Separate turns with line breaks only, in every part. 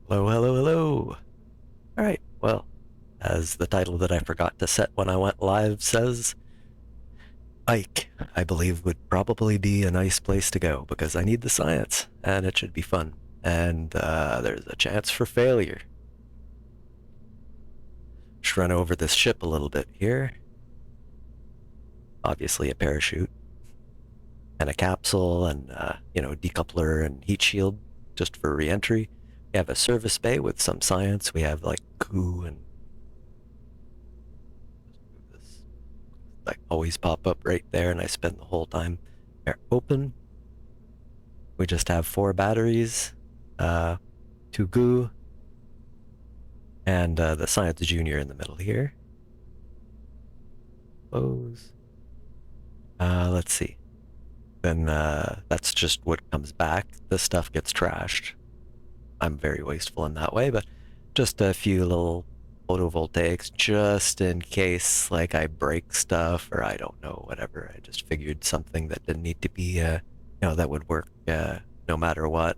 Hello, hello, hello. All right, well, as the title that I forgot to set when I went live says, Ike, I believe, would probably be a nice place to go because I need the science and it should be fun. And there's a chance for failure. Just run over this ship a little bit here. Obviously, a parachute and a capsule and, decoupler and heat shield just for re-entry. We have a service bay with some science. We have like goo and this like always pop up right there, and I spend the whole time there open. We just have 4 batteries, 2 goo, and the Science Junior in the middle here. Close. Let's see. Then that's just what comes back. This stuff gets trashed. I'm very wasteful in that way, but just a few little photovoltaics just in case like I break stuff or I don't know, whatever. I just figured something that didn't need to be, that would work no matter what.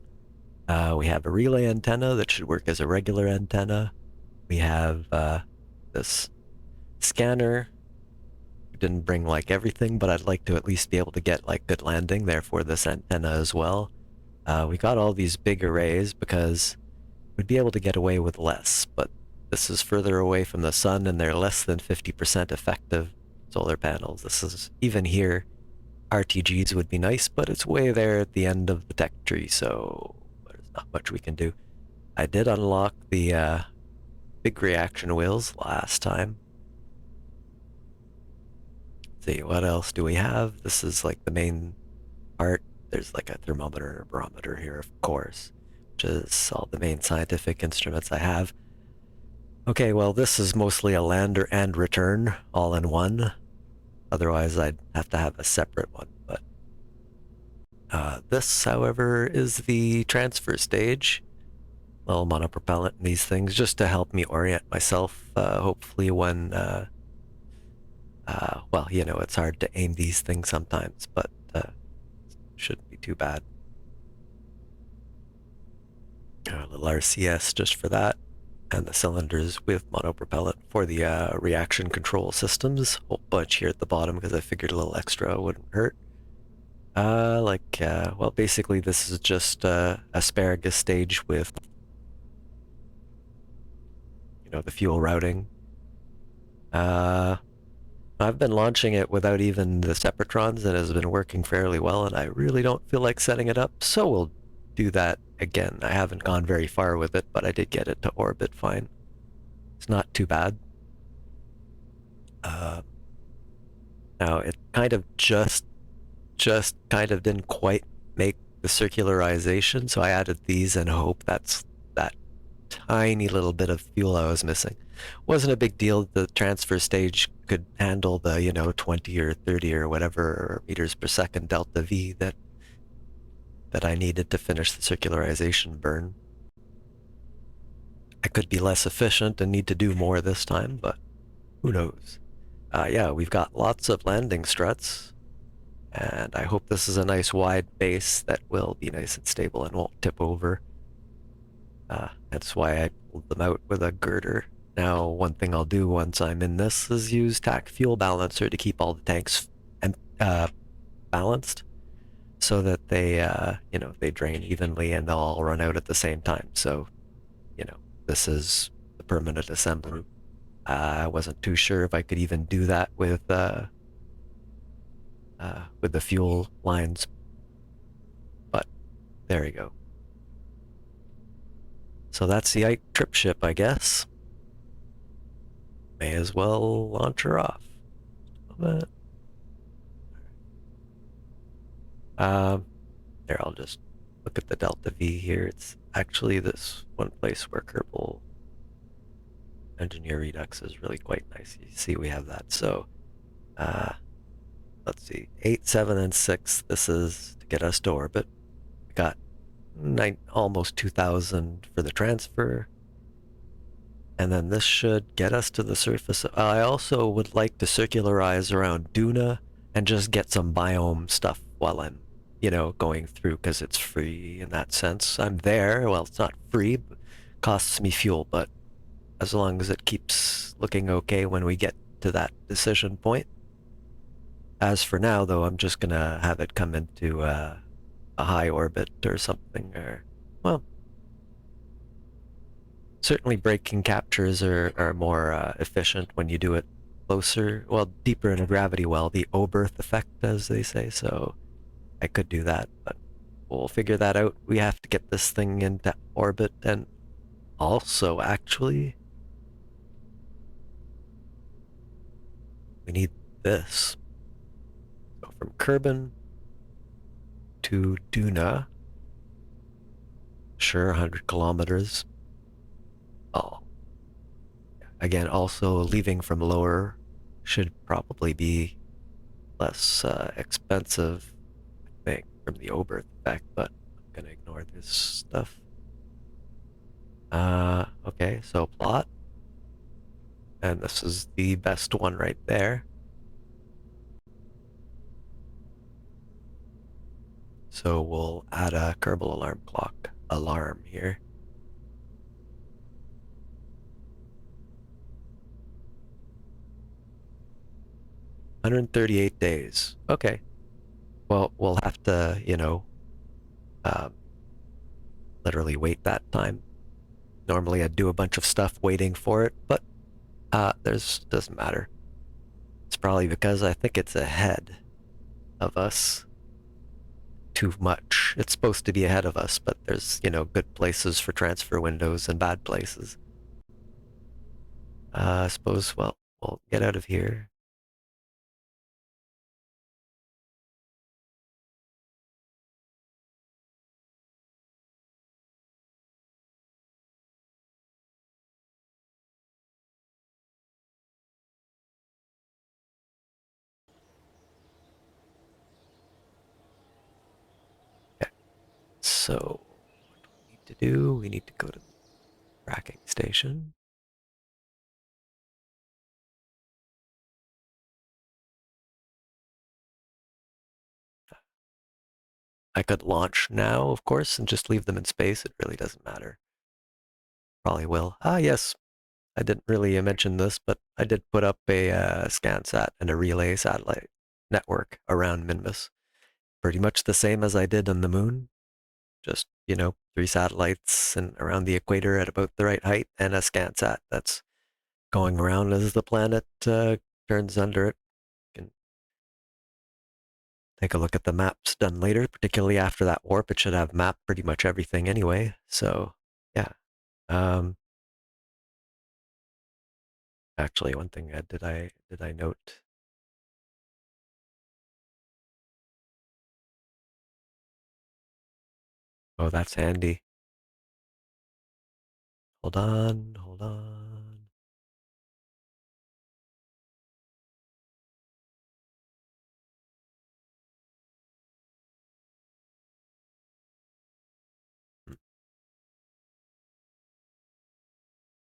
We have a relay antenna that should work as a regular antenna. We have this scanner. We didn't bring like everything, but I'd like to at least be able to get like good landing there for this antenna as well. We got all these big arrays because we'd be able to get away with less, but this is further away from the sun and they're less than 50% effective solar panels. This is, even here, RTGs would be nice, but it's way there at the end of the tech tree, so there's not much we can do. I did unlock the big reaction wheels last time. Let's see, what else do we have? This is like the main part. There's like a thermometer, a barometer here, of course, which is all the main scientific instruments I have. Okay, well, this is mostly a lander and return all in one. Otherwise, I'd have to have a separate one. But this, however, is the transfer stage. Little monopropellant and these things just to help me orient myself. Hopefully, when it's hard to aim these things sometimes, but shouldn't be too bad. A little RCS just for that, and the cylinders with monopropellant for the reaction control systems. Whole bunch here at the bottom because I figured a little extra wouldn't hurt. Basically this is just asparagus stage with, the fuel routing. I've been launching it without even the Separatrons, and it has been working fairly well, and I really don't feel like setting it up, so we'll do that again. I haven't gone very far with it, but I did get it to orbit fine. It's not too bad. Now, it kind of just kind of didn't quite make the circularization, so I added these and hope that's that tiny little bit of fuel I was missing. Wasn't a big deal. The transfer stage could handle the 20 or 30 or whatever meters per second delta V that I needed to finish the circularization burn. I could be less efficient and need to do more this time, but who knows. Yeah, we've got lots of landing struts, and I hope this is a nice wide base that will be nice and stable and won't tip over. That's why I pulled them out with a girder. Now, one thing I'll do once I'm in this is use TAC fuel balancer to keep all the tanks balanced so that they drain evenly and they'll all run out at the same time. So, this is the permanent assembly. I wasn't too sure if I could even do that with the fuel lines, but there you go. So that's the Ike trip ship, I guess. May as well launch her off. There, I'll just look at the delta V here. It's actually this one place where Kerbal Engineer Redux is really quite nice. You see we have that. So, let's see, 8, 7, and 6. This is to get us to orbit. We got almost 2,000 for the transfer. And then this should get us to the surface. I also would like to circularize around Duna and just get some biome stuff while I'm, going through, because it's free in that sense. I'm there. Well, it's not free costs me fuel, but as long as it keeps looking okay when we get to that decision point. As for now, though, I'm just gonna have it come into a high orbit or something, or, well, certainly braking captures are more efficient when you do it closer, well, deeper in a gravity well, the Oberth effect, as they say, so I could do that, but we'll figure that out. We have to get this thing into orbit, and also, actually, we need this. So from Kerbin to Duna, sure, 100 kilometers. Oh, again, also leaving from lower should probably be less expensive, I think, from the Oberth effect, but I'm gonna ignore this stuff. Okay, so plot, and this is the best one right there. So we'll add a Kerbal alarm clock alarm here. $138. Okay. Well, we'll have to, uh, literally wait that time. Normally I'd do a bunch of stuff waiting for it, but doesn't matter. It's probably because I think it's ahead of us too much. It's supposed to be ahead of us, but there's, good places for transfer windows and bad places. I suppose, well, we'll get out of here. Okay. So, what do we need to do? We need to go to the tracking station. I could launch now, of course, and just leave them in space. It really doesn't matter. Probably will. Ah, yes. I didn't really mention this, but I did put up a ScanSat and a relay satellite network around Minmus. Pretty much the same as I did on the moon. Just, 3 satellites and around the equator at about the right height, and a ScanSat that's going around as the planet turns under it. You can take a look at the maps done later, particularly after that warp. It should have mapped pretty much everything anyway. So, yeah. Um, Actually, one thing did I note? Oh, that's handy. Hold on, hold on.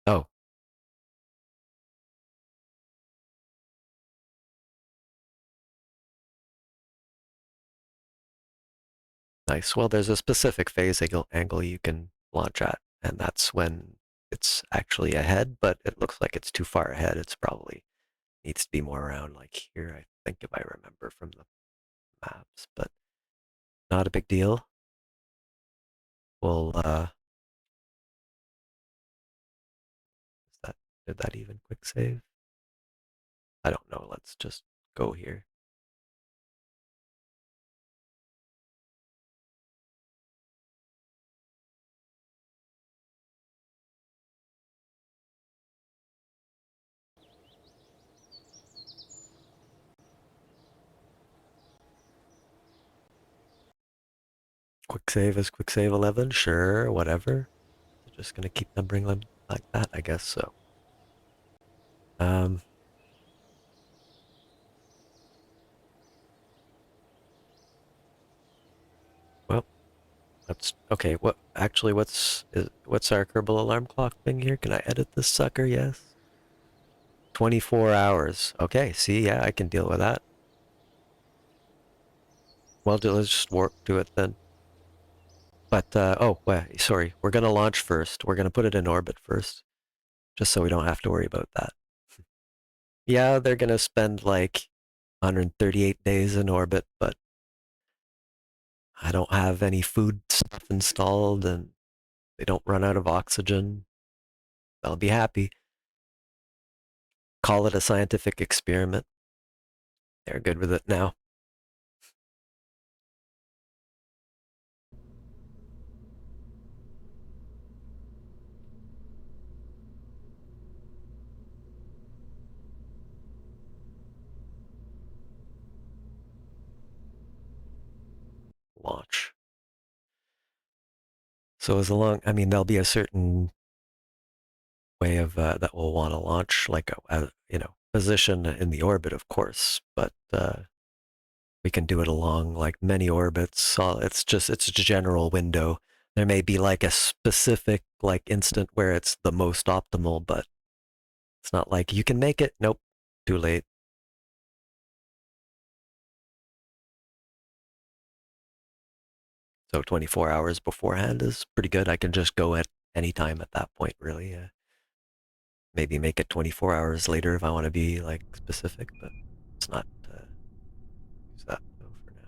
Oh, nice. Well, there's a specific phase angle you can launch at, and that's when it's actually ahead, but it looks like it's too far ahead. It's probably needs to be more around like here, I think, if I remember from the maps, but not a big deal. We'll, is that, did that even quick save? I don't know. Let's just go here. Quick save is quick save 11, sure, whatever. They're just gonna keep numbering them like that, I guess so. Um, well, that's okay. What's our Kerbal alarm clock thing here? Can I edit this sucker? Yes. 24 hours. Okay, see, yeah, I can deal with that. Well, let's just warp to it then. But, oh, wait, sorry. We're going to launch first. We're going to put it in orbit first, just so we don't have to worry about that. Yeah, they're going to spend like 138 days in orbit, but I don't have any food stuff installed and they don't run out of oxygen. They'll be happy. Call it a scientific experiment. They're good with it now. Launch. So as long, I mean, there'll be a certain way of that we'll want to launch, like a position in the orbit, of course, but we can do it along like many orbits. So it's a general window. There may be like a specific like instant where it's the most optimal, but it's not like you can make it. Nope, too late. So 24 hours beforehand is pretty good. I can just go at any time at that point, really. Maybe make it 24 hours later if I want to be like specific, but it's not use that though for now.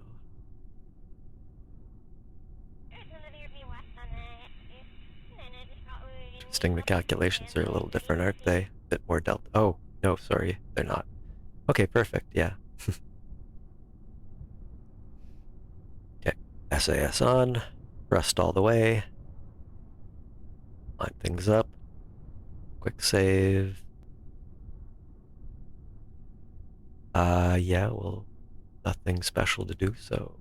Interesting, the calculations are a little different, aren't they? A bit more delta. Oh, no, sorry, they're not. Okay, perfect, yeah. Okay, SAS on, thrust all the way. Line things up. Quick save. Yeah, well, nothing special to do, so.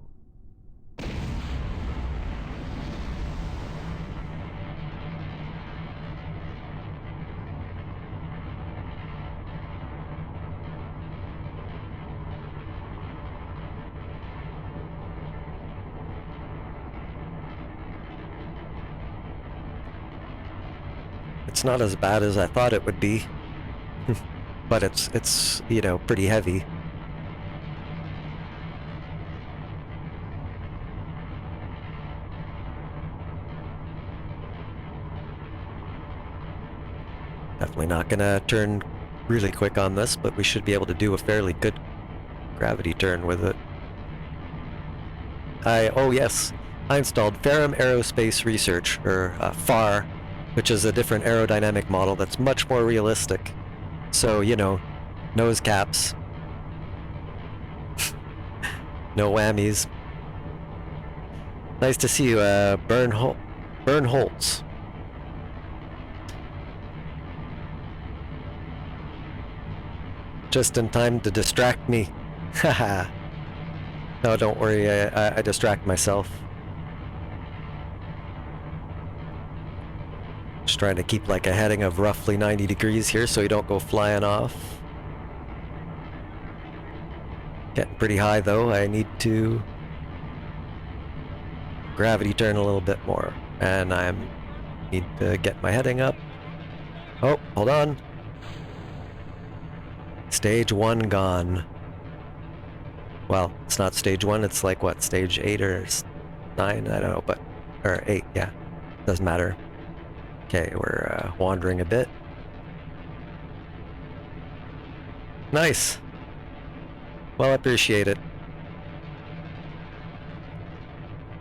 It's not as bad as I thought it would be, but it's pretty heavy. Definitely not gonna turn really quick on this, but we should be able to do a fairly good gravity turn with it. Oh yes, I installed Ferrum Aerospace Research, or FAR, which is a different aerodynamic model that's much more realistic. So, nose caps. No whammies. Nice to see you, Burn Holtz. Just in time to distract me. Haha. No, don't worry, I distract myself. Just trying to keep like a heading of roughly 90 degrees here so you don't go flying off. Getting pretty high though, I need to gravity turn a little bit more. And I need to get my heading up. Oh, hold on. Stage 1 gone. Well, it's not stage 1, it's like what, stage 8 or 9? I don't know, but, or 8, yeah. Doesn't matter. Okay, we're wandering a bit. Nice. Well, I appreciate it.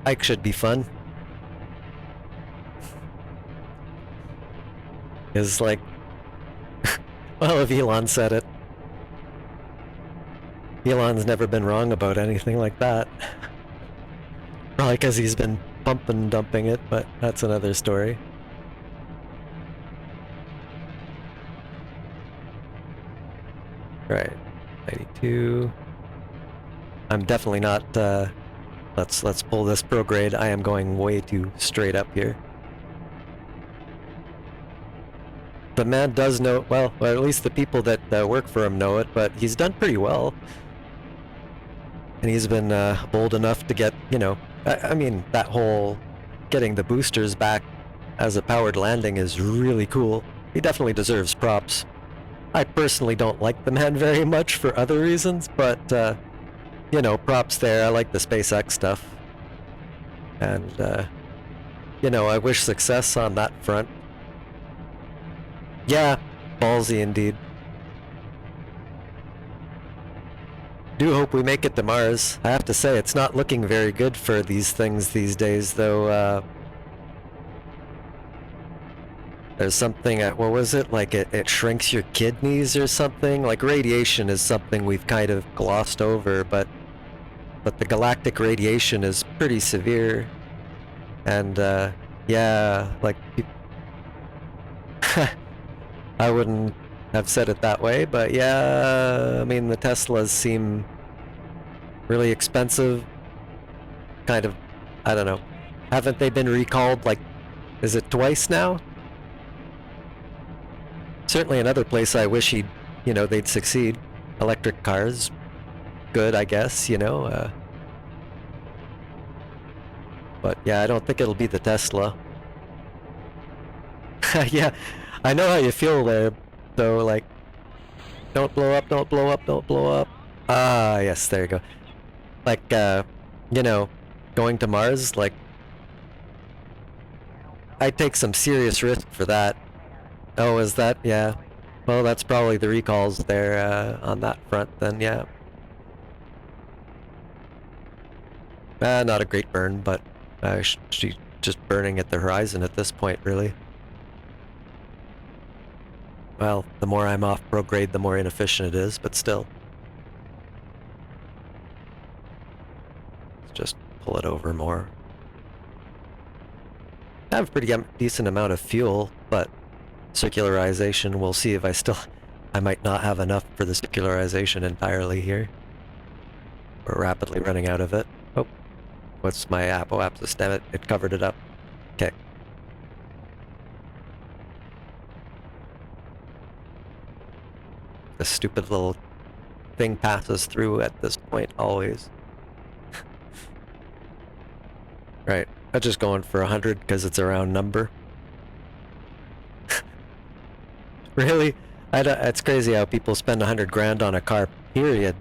Hike should be fun. Is like, well, if Elon said it. Elon's never been wrong about anything like that. Probably because he's been pump and dumping it, but that's another story. Right, 92. I'm definitely not, let's pull this prograde. I am going way too straight up here. The man does know, well, at least the people that work for him know it, but he's done pretty well. And he's been bold enough to get, I mean, that whole getting the boosters back as a powered landing is really cool. He definitely deserves props. I personally don't like the man very much for other reasons, but, props there. I like the SpaceX stuff. And, you know, I wish success on that front. Yeah, ballsy indeed. Do hope we make it to Mars. I have to say, it's not looking very good for these things these days, though. There's something, what was it? Like it shrinks your kidneys or something? Like radiation is something we've kind of glossed over, but the galactic radiation is pretty severe. And, yeah, like, I wouldn't have said it that way, but yeah, I mean, the Teslas seem really expensive. Kind of, I don't know. Haven't they been recalled, like, is it twice now? Certainly another place I wish they'd succeed. Electric cars, good, I guess, but yeah, I don't think it'll be the Tesla. Yeah, I know how you feel there, though, like, don't blow up, don't blow up, don't blow up. Ah, yes, there you go. Like, you know, going to Mars, like, I'd take some serious risk for that. Oh, is that? Yeah. Well, that's probably the recalls there, on that front, then, yeah. Not a great burn, but she's just burning at the horizon at this point, really. Well, the more I'm off prograde, the more inefficient it is, but still. Let's just pull it over more. I have a pretty decent amount of fuel, but circularization, we'll see if I might not have enough for the circularization entirely here. We're rapidly running out of it. Oh, what's my apoapsis? Damn it, it covered it up. Okay. This stupid little thing passes through at this point, always. Right, I'm just going for 100 because it's a round number. Really? It's crazy how people spend 100 grand on a car, period.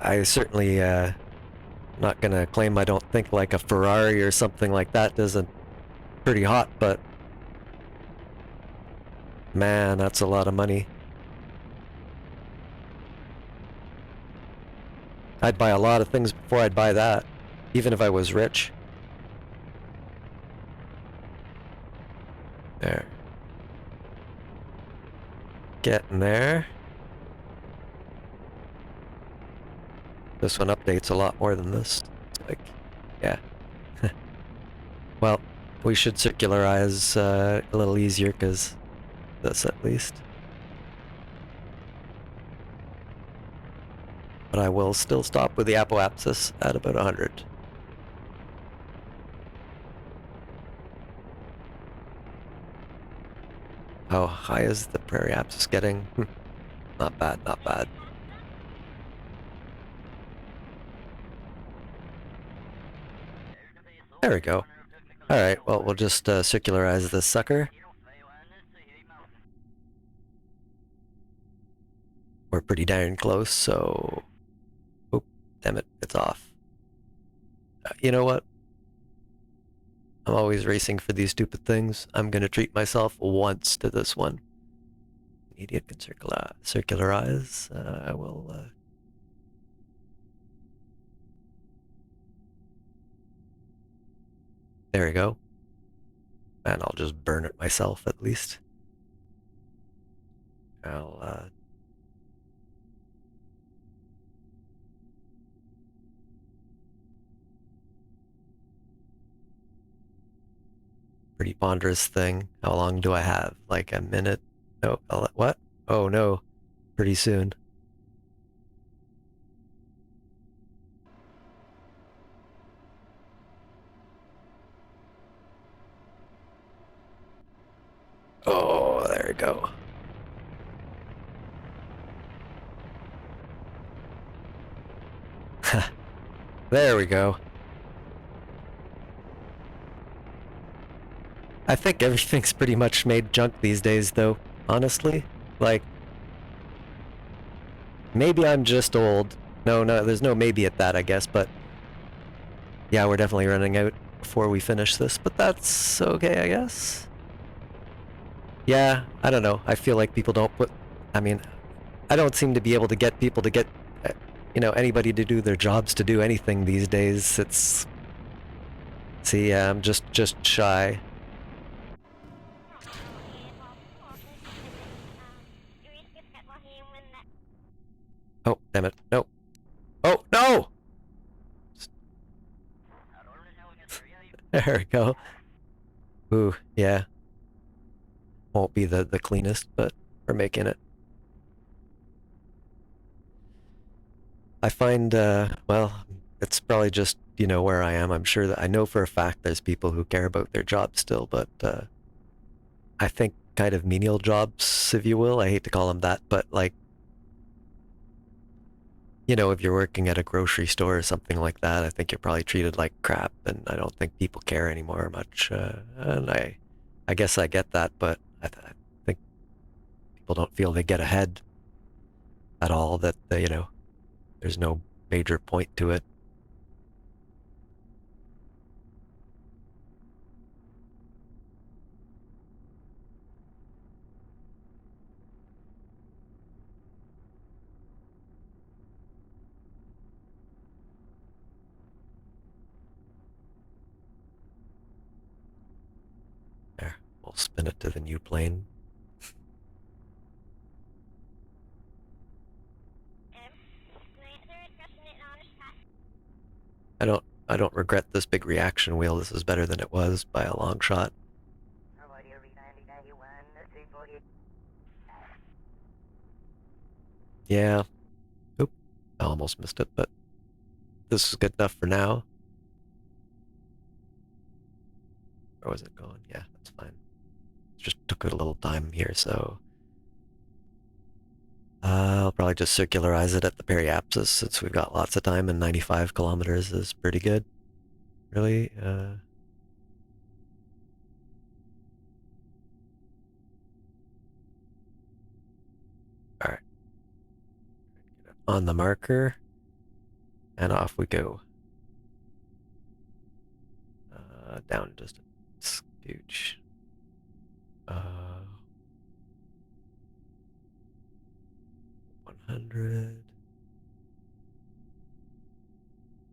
I certainly, not gonna claim I don't think like a Ferrari or something like that isn't pretty hot, but man, that's a lot of money. I'd buy a lot of things before I'd buy that, even if I was rich. There. Getting there. This one updates a lot more than this. It's like, yeah. Well, we should circularize a little easier, because this at least. But I will still stop with the apoapsis at about 100. How high is the prairie apsis getting? Not bad, not bad. There we go. Alright, well, we'll just circularize this sucker. We're pretty darn close, so... Oop, damn it, it's off. You know what? I'm always racing for these stupid things. I'm gonna treat myself once to this one. Idiot can circularize. I will... There we go. And I'll just burn it myself, at least. I'll, pretty ponderous thing. How long do I have? Like a minute? No, what? Oh no, pretty soon. Oh, there we go. There we go. I think everything's pretty much made junk these days, though, honestly. Like, maybe I'm just old. No, there's no maybe at that, I guess, but Yeah, we're definitely running out before we finish this, but that's okay, I guess. Yeah, I don't know. I feel like people don't put. I mean, I don't seem to be able to get people to get, anybody to do their jobs to do anything these days. It's. See, yeah, I'm just shy. Oh, damn it. No. Oh, no! There we go. Ooh, yeah. Won't be the cleanest, but we're making it. I find, well, it's probably just, where I am. I'm sure that I know for a fact there's people who care about their job still, but I think kind of menial jobs, if you will. I hate to call them that, but like, if you're working at a grocery store or something like that, I think you're probably treated like crap, and I don't think people care anymore much. And I guess I get that, but I think people don't feel they get ahead at all. That there's no major point to it. There, we'll spin it to the new plane. I don't regret this big reaction wheel. This is better than it was by a long shot. Yeah. Oop. I almost missed it, but this is good enough for now. Where was it going? Yeah, that's fine. Just took it a little time here, so I'll probably just circularize it at the periapsis since we've got lots of time, and 95 kilometers is pretty good. Really? Alright. On the marker, and off we go. Down just a scooch. 100.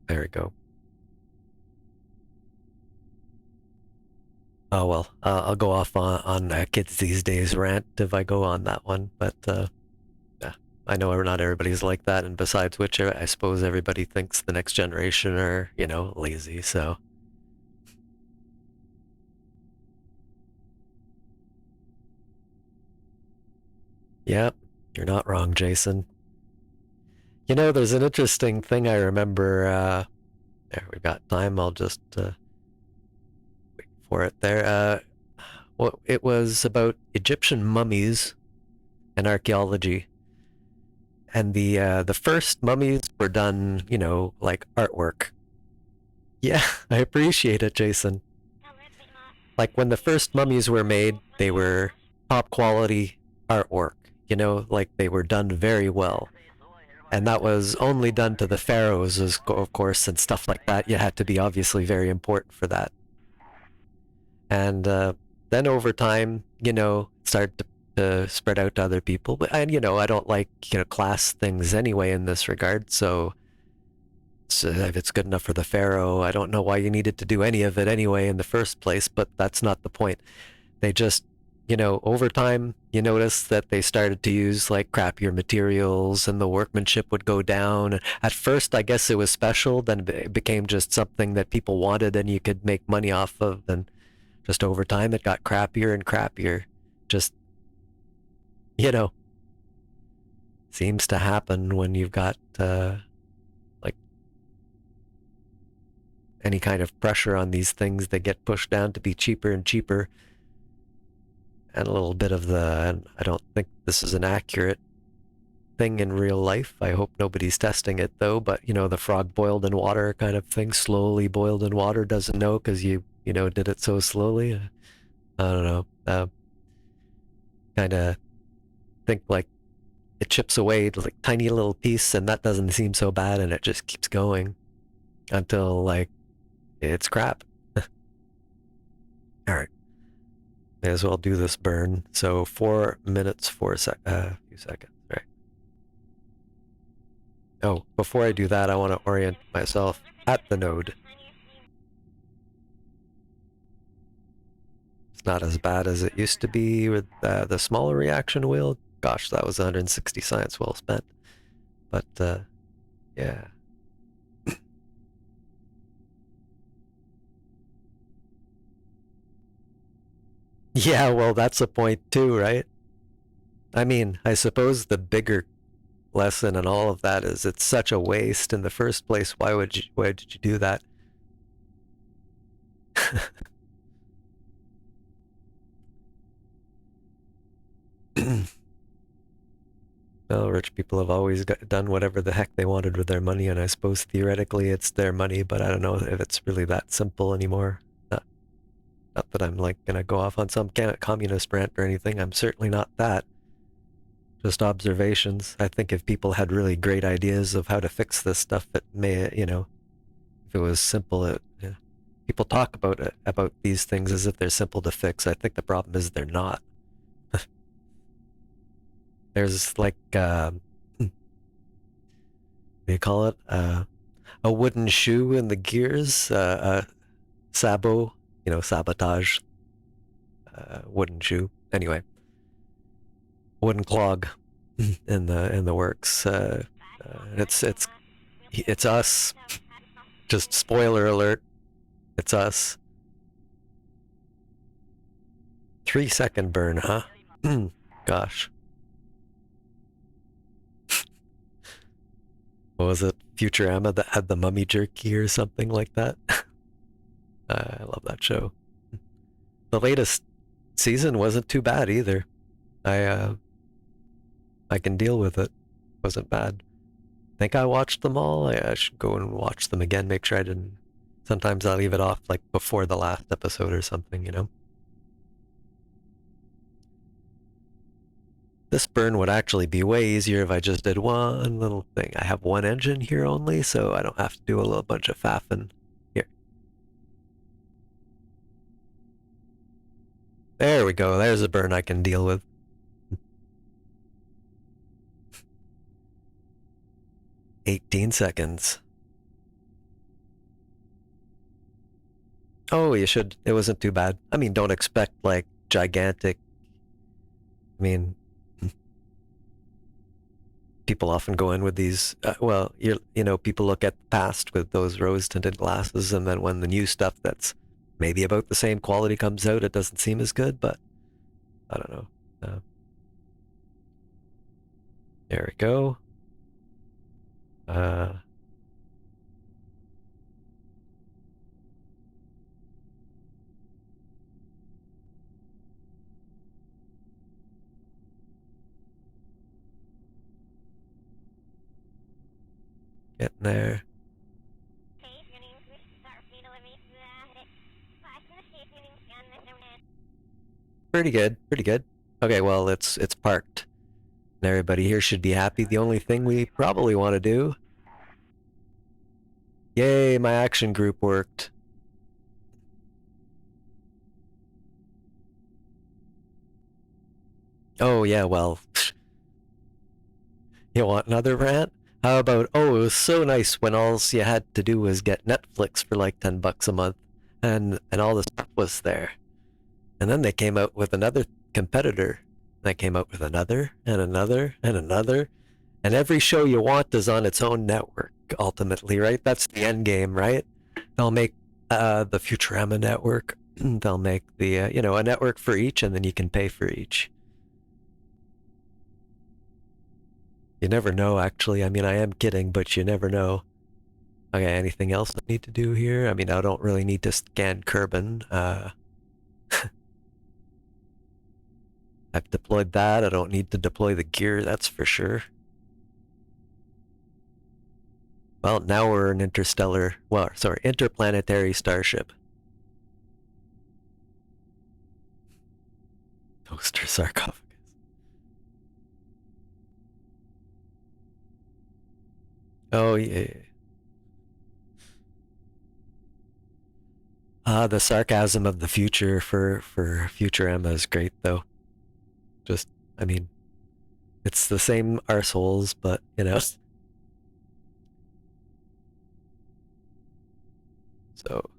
There we go. Oh well, I'll go off on kids these days rant if I go on that one, but yeah, I know not everybody's like that, and besides which, I suppose everybody thinks the next generation are, lazy, so. Yeah, you're not wrong, Jason. There's an interesting thing I remember. There, we've got time. I'll just wait for it there. Well, it was about Egyptian mummies and archaeology. And the first mummies were done, like artwork. Yeah, I appreciate it, Jason. Like when the first mummies were made, they were top quality artwork. Like they were done very well. And that was only done to the pharaohs, of course, and stuff like that. You had to be obviously very important for that. And then over time, started to spread out to other people. But and I don't like class things anyway in this regard. So if it's good enough for the pharaoh, I don't know why you needed to do any of it anyway in the first place. But that's not the point. They just over time, you notice that they started to use like crappier materials and the workmanship would go down. At first, I guess it was special, then it became just something that people wanted and you could make money off of. And just over time, it got crappier and crappier. Just, you know, seems to happen when you've got like any kind of pressure on these things. They get pushed down to be cheaper and cheaper. And a little bit of the, I don't think this is an accurate thing in real life. I hope nobody's testing it though, but the frog boiled in water kind of thing, slowly boiled in water, doesn't know because you did it so slowly. I don't know. Kind of think like it chips away like tiny little piece and that doesn't seem so bad and it just keeps going until like It's crap. All right. May as well do this burn. So 4 minutes, few seconds, right? Oh, before I do that, I want to orient myself at the node. It's not as bad as it used to be with the smaller reaction wheel. Gosh, that was 160 science well spent. But yeah. Yeah, well, that's a point too, right? I mean, I suppose the bigger lesson and all of that is it's such a waste in the first place. Why did you do that? Well, rich people have always done whatever the heck they wanted with their money, and I suppose theoretically it's their money, but I don't know if it's really that simple anymore. Not that I'm like gonna go off on some communist rant or anything. I'm certainly not that. Just observations. I think if people had really great ideas of how to fix this stuff, it may, if it was simple, yeah. People talk about these things as if they're simple to fix. I think the problem is they're not. There's like, what do you call it? A wooden shoe in the gears, sabo, sabotage, wooden shoe. Anyway, wooden clog in the works. It's us. Just spoiler alert. It's us. 3 second burn, huh? Gosh. What was it? Futurama that had the mummy jerky or something like that? I love that show. The latest season wasn't too bad either. I can deal with it. Wasn't bad. Think I watched them all. I should go and watch them again. Make sure I didn't. Sometimes I'll leave it off like before the last episode or something. This burn would actually be way easier if I just did one little thing. I have one engine here only, so I don't have to do a little bunch of faffing. Here. There we go. There's a burn I can deal with. 18 seconds. Oh, you should. It wasn't too bad. I mean, don't expect like gigantic. I mean, people often go in with these. People look at the past with those rose-tinted glasses, and then when the new stuff that's maybe about the same quality comes out, it doesn't seem as good. But I don't know. There we go. Getting there. Pretty good. Pretty good. Okay, well, it's parked. And everybody here should be happy. The only thing we probably want to do. Yay, my action group worked. Oh, yeah, well. You want another rant? How about, oh, it was so nice when all you had to do was get Netflix for like $10 a month and all the stuff was there. And then they came out with another competitor. They came out with another and another and another. And every show you want is on its own network, ultimately, right? That's the end game, right? They'll make the Futurama network. They'll make a network for each, and then you can pay for each. You never know, actually. I mean, I am kidding, but you never know. Okay, anything else I need to do here? I mean, I don't really need to scan Kerbin. I've deployed that. I don't need to deploy the gear, that's for sure. Well, now we're an interplanetary starship. Toaster sarcophagus. Oh, yeah. The sarcasm of the future for future Emma is great, though. Just, I mean, it's the same arseholes, but you know. So,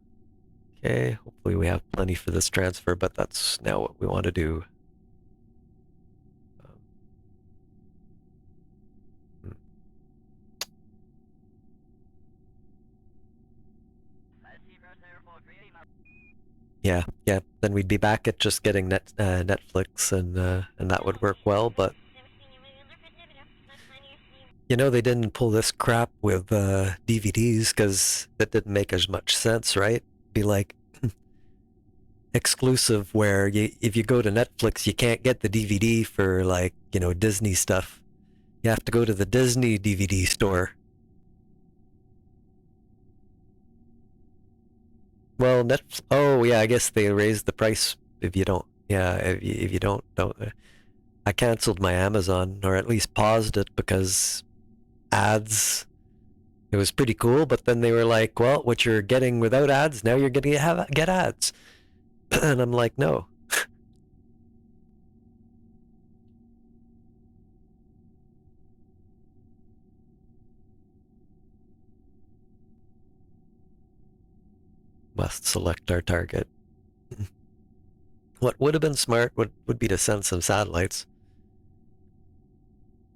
okay, hopefully we have plenty for this transfer, but that's now what we want to do. Um, yeah, yeah. Then we'd be back at just getting Netflix, and that would work well. But you know, they didn't pull this crap with DVDs because that didn't make as much sense, right? Be like exclusive where if you go to Netflix, you can't get the DVD for like Disney stuff. You have to go to the Disney DVD store. Well, Netflix. Oh yeah, I guess they raised the price if you don't. Yeah, if you don't. I canceled my Amazon, or at least paused it because ads. It was pretty cool, but then they were like, "Well, what you're getting without ads, now you're gonna get ads," and I'm like, "No." Must select our target. What would have been smart would be to send some satellites,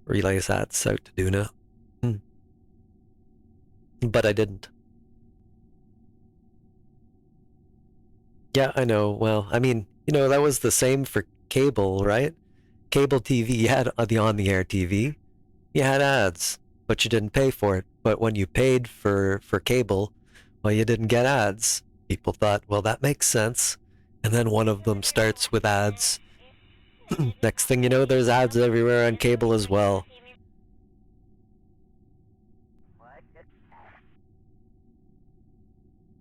relay sats out to Duna, but I didn't. Yeah, I know. Well, I mean, that was the same for cable, right? Cable TV, you had the on-the-air TV, you had ads, but you didn't pay for it. But when you paid for cable, well, you didn't get ads. People thought, well, that makes sense. And then one of them starts with ads. Next thing you know, there's ads everywhere on cable as well.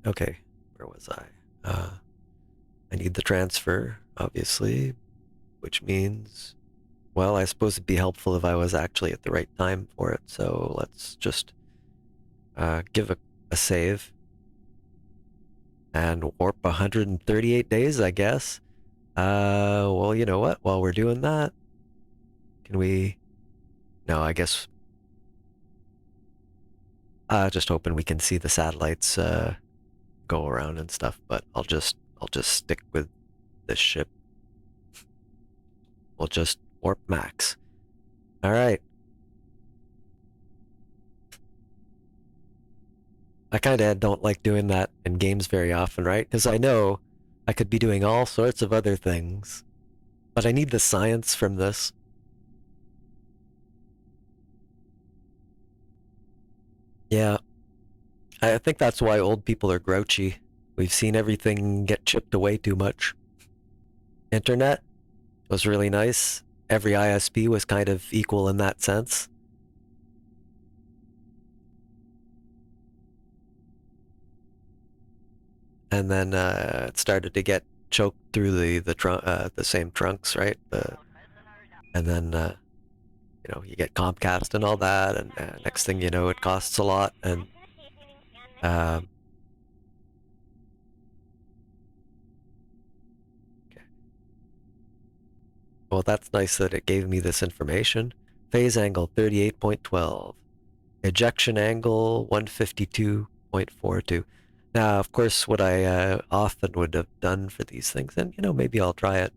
Okay, where was I? I need the transfer, obviously, which means, well, I suppose it'd be helpful if I was actually at the right time for it. So let's just give a save and warp 138 days, I guess. Well, you know what? While we're doing that, can we? No, I guess. Just hoping we can see the satellites go around and stuff. But I'll just stick with this ship. We'll just warp max. All right. I kind of don't like doing that in games very often, right? Because I know I could be doing all sorts of other things, but I need the science from this. Yeah, I think that's why old people are grouchy. We've seen everything get chipped away too much. Internet was really nice. Every ISP was kind of equal in that sense. And then it started to get choked through the same trunks, right? And then you get Comcast and all that, and next thing you know, it costs a lot, and um, well, that's nice that it gave me this information. Phase angle 38.12, ejection angle 152.42. Now, of course, what I often would have done for these things, and maybe I'll try it.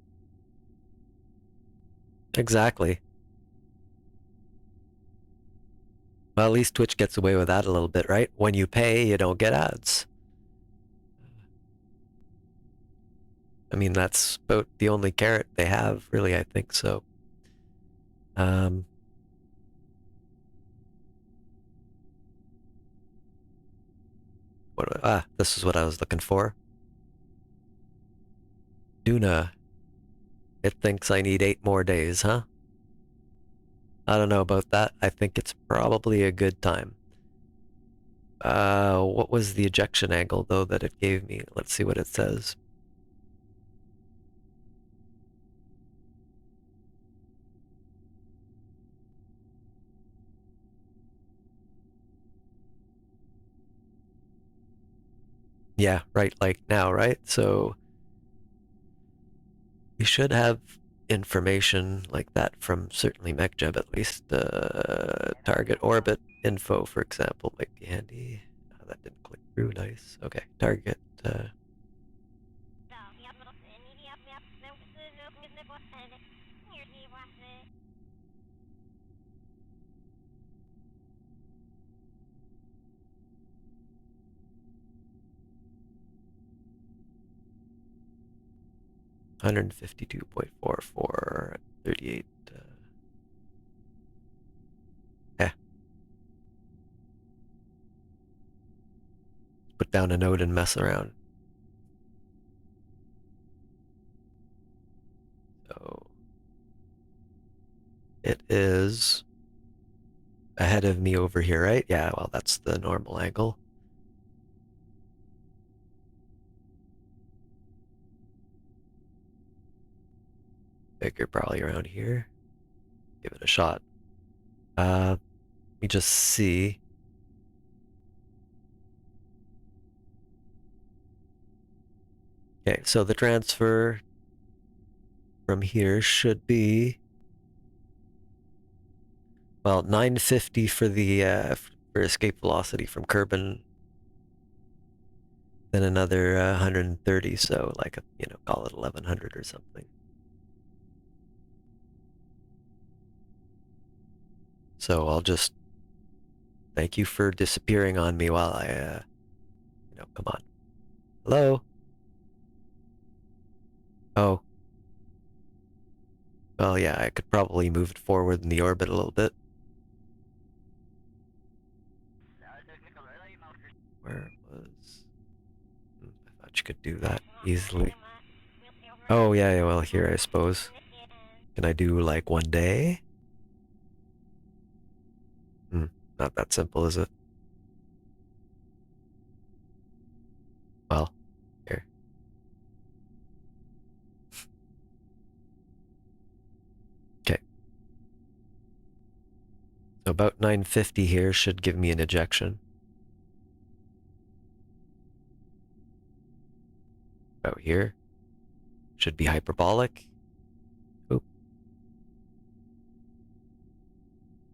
Exactly. Well, at least Twitch gets away with that a little bit, right? When you pay, you don't get ads. I mean, that's about the only carrot they have, really, I think so. Um, this is what I was looking for. Duna. It thinks I need 8 more days, huh? I don't know about that. I think it's probably a good time. What was the ejection angle, though, that it gave me? Let's see what it says. Yeah, right, like now, right? So we should have information like that from certainly MechJeb at least. Target orbit info, for example, might be handy. That didn't click through, nice. Okay, target. 152.44, 38. Eh, put down a node and mess around. So it is ahead of me over here, right? Yeah, well, that's the normal angle. Figure probably around here. Give it a shot. Let me just see. Okay, so the transfer from here should be, well, 950 for the for escape velocity from Kerbin, then another 130, so like call it 1100 or something. So I'll just thank you for disappearing on me while I come on. Hello? Oh. Well, yeah, I could probably move it forward in the orbit a little bit. Where was... I thought you could do that easily. Oh, yeah, well, here, I suppose. Can I do, like, 1 day? Not that simple, is it? Well, here. Okay. So about 950 here should give me an ejection. About here. Should be hyperbolic. Oop.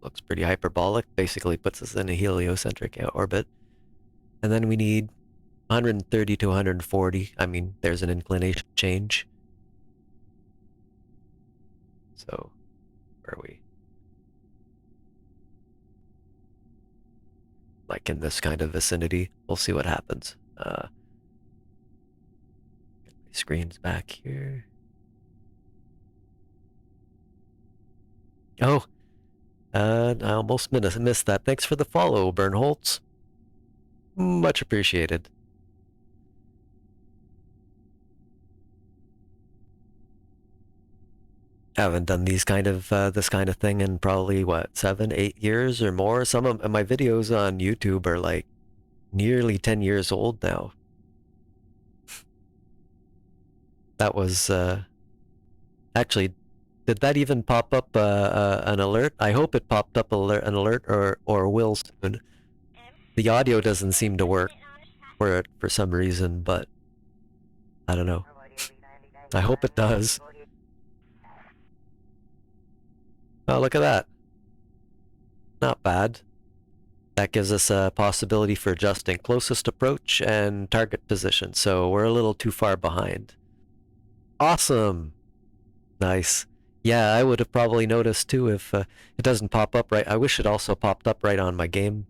Looks pretty hyperbolic. Basically puts us in a heliocentric orbit. And then we need 130 to 140. I mean, there's an inclination change. So, where are we? Like in this kind of vicinity. We'll see what happens. Get my screen's back here. Oh, I almost missed that. Thanks for the follow, Bernholtz. Much appreciated. Haven't done these kind of this kind of thing in probably what 7, 8 years or more. Some of my videos on YouTube are like nearly 10 years old now. That was actually, did that even pop up an alert? I hope it popped up an alert or will soon. The audio doesn't seem to work for it for some reason, but I don't know. I hope it does. Oh, look at that. Not bad. That gives us a possibility for adjusting closest approach and target position, so we're a little too far behind. Awesome! Nice. Yeah, I would have probably noticed too if it doesn't pop up right. I wish it also popped up right on my game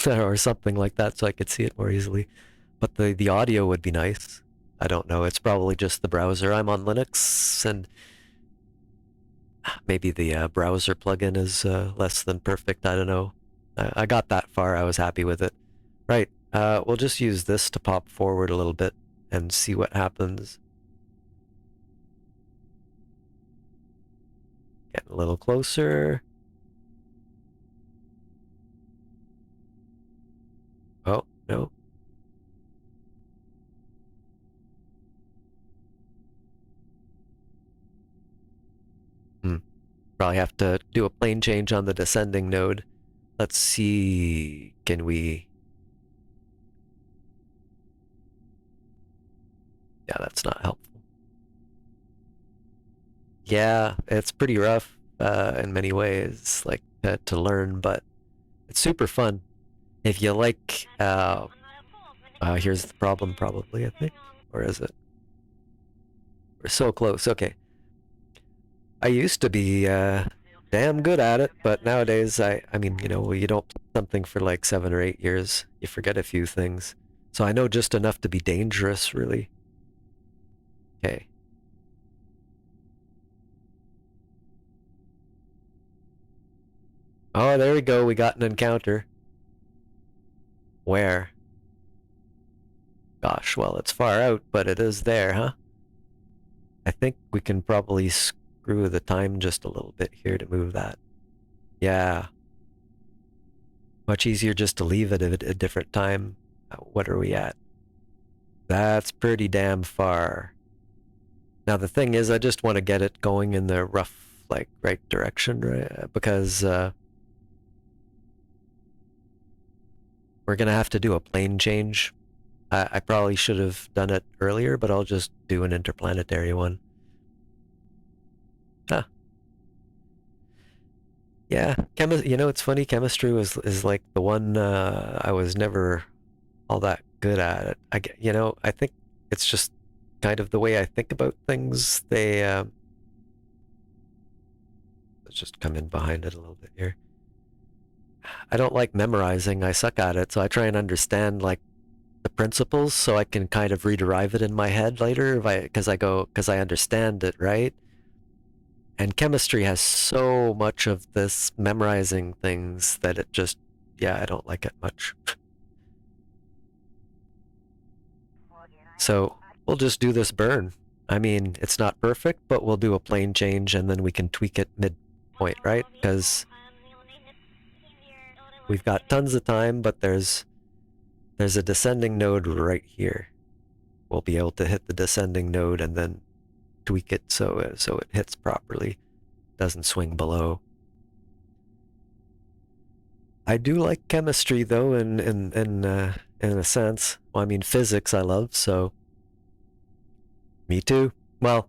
or something like that so I could see it more easily. But the audio would be nice. I don't know, it's probably just the browser. I'm on Linux, and maybe the browser plugin is less than perfect. I don't know. I got that far. I was happy with it. Right. We'll just use this to pop forward a little bit and see what happens. Getting a little closer. Oh, no. Probably have to do a plane change on the descending node. Let's see. Can we... Yeah, that's not helpful. Yeah, it's pretty rough in many ways, like to learn, but it's super fun. If you like, here's the problem, probably, I think. Or is it? We're so close. Okay. I used to be damn good at it, but nowadays, I mean, you don't play something for like 7 or 8 years, you forget a few things. So I know just enough to be dangerous, really. Okay. Oh, there we go. We got an encounter. Where? Gosh, well, it's far out, but it is there, huh? I think we can probably screw the time just a little bit here to move that. Yeah. Much easier just to leave it at a different time. What are we at? That's pretty damn far. Now the thing is, I just want to get it going in the rough, like, right direction, right? Because we're gonna have to do a plane change. I probably should have done it earlier, but I'll just do an interplanetary one. Huh. Yeah, it's funny. Chemistry is like the one I was never all that good at it. I think it's just kind of the way I think about things. Let's just come in behind it a little bit here. I don't like memorizing. I suck at it, so I try and understand like the principles so I can kind of rederive it in my head later if I because I understand it, right? And chemistry has so much of this memorizing things that it just, yeah, I don't like it much. So we'll just do this burn. I mean, it's not perfect, but we'll do a plane change and then we can tweak it midpoint, right? Because we've got tons of time, but there's a descending node right here. We'll be able to hit the descending node and then tweak it so it hits properly, doesn't swing below. I do like chemistry though, in a sense. Well, I mean, physics I love, so me too. Well,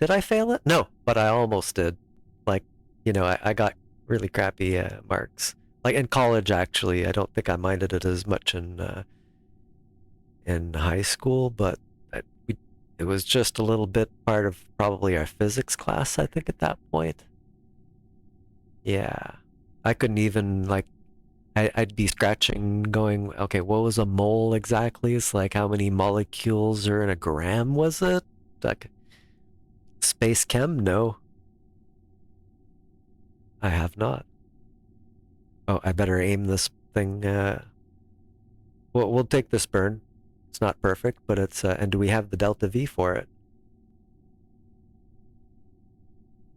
did I fail it? No, but I almost did. Like, I got really crappy marks. Like in college, actually, I don't think I minded it as much in high school, but it was just a little bit part of probably our physics class, I think, at that point. Yeah, I couldn't even like I'd be scratching, going, okay, what was a mole exactly? It's like how many molecules are in a gram, was it? Like space chem? No, I have not. Oh, I better aim this thing. We'll take this burn. It's not perfect, but it's. And do we have the delta V for it?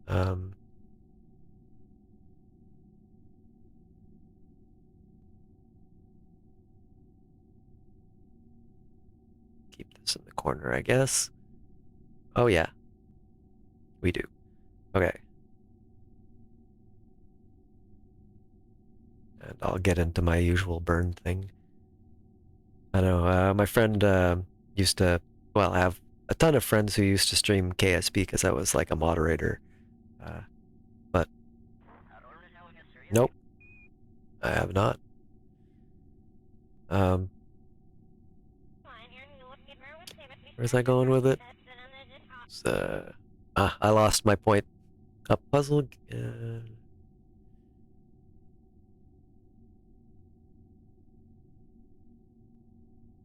Um, keep this in the corner, I guess. Oh yeah, we do. Okay. And I'll get into my usual burn thing. I know, my friend used to, well, I have a ton of friends who used to stream KSP because I was like a moderator. Uh, but nope, I have not. Um, where's I going with it? I lost my point. A puzzle.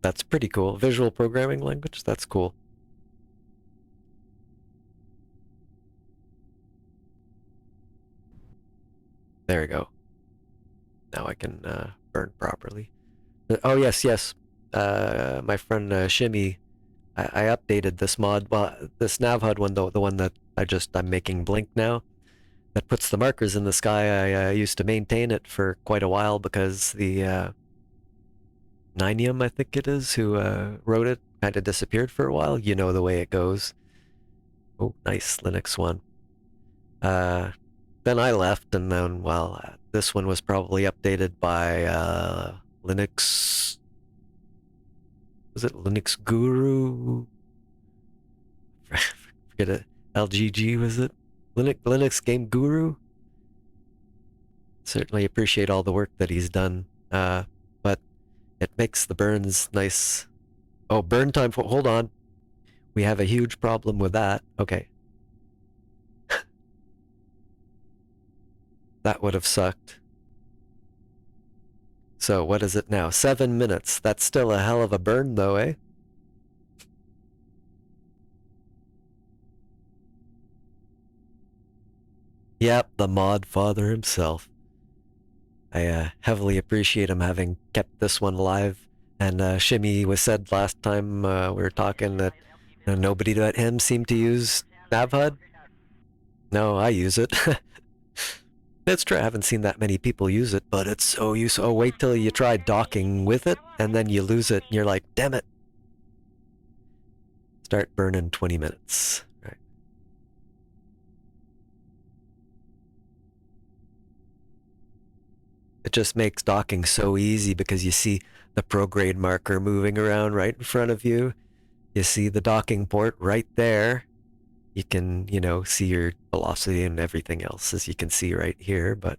That's pretty cool. Visual programming language. That's cool. There we go. Now I can burn properly. Oh yes, yes. My friend Shimmy, I updated this mod. Well, this NavHUD one, though, the one that I'm making blink now, that puts the markers in the sky. I used to maintain it for quite a while because the Ninium, I think it is, who wrote it, kind of disappeared for a while. You know the way it goes. Oh, nice Linux one. Then I left, and then, well, this one was probably updated by Linux. Was it Linux Guru? Forget it. LGG, was it? Linux Game Guru? Certainly appreciate all the work that he's done. But it makes the burns nice. Oh, burn time. Hold on. We have a huge problem with that. Okay. That would have sucked. So what is it now? 7 minutes. That's still a hell of a burn though, eh? Yep, the mod father himself. I heavily appreciate him having kept this one alive. And Shimmy was said last time we were talking that nobody but him seemed to use NavHUD. No, I use it. It's true, I haven't seen that many people use it, but it's so useful. Oh, wait till you try docking with it, and then you lose it, and you're like, damn it. Start burning 20 minutes. Right. It just makes docking so easy because you see the prograde marker moving around right in front of you. You see the docking port right there. You can, see your velocity and everything else, as you can see right here, but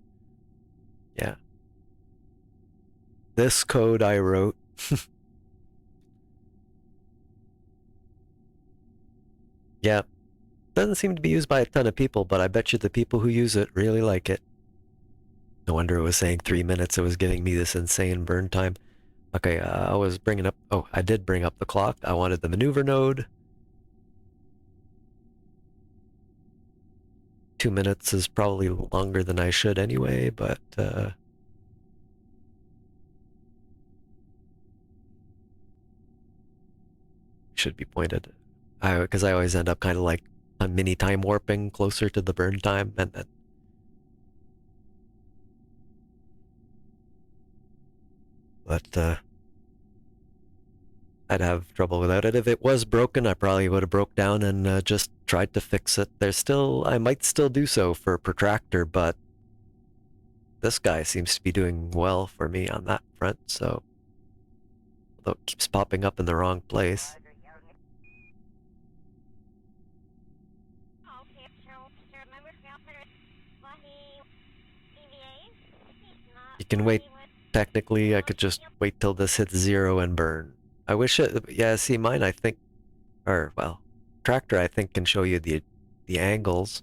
yeah. This code I wrote. Yeah. Doesn't seem to be used by a ton of people, but I bet you the people who use it really like it. No wonder it was saying 3 minutes. It was giving me this insane burn time. Okay, I was bringing up... Oh, I did bring up the clock. I wanted the maneuver node. 2 minutes is probably longer than I should anyway, but should be pointed. Because I always end up kind of like a mini time warping closer to the burn time, and then but I'd have trouble without it. If it was broken, I probably would have broke down and just tried to fix it. I might still do so for Protractor, but this guy seems to be doing well for me on that front, so although it keeps popping up in the wrong place. You can wait. Technically, I could just wait till this hits 0 and burn. I wish it... Yeah, see, mine, I think... Or, well, Tractor, I think, can show you the angles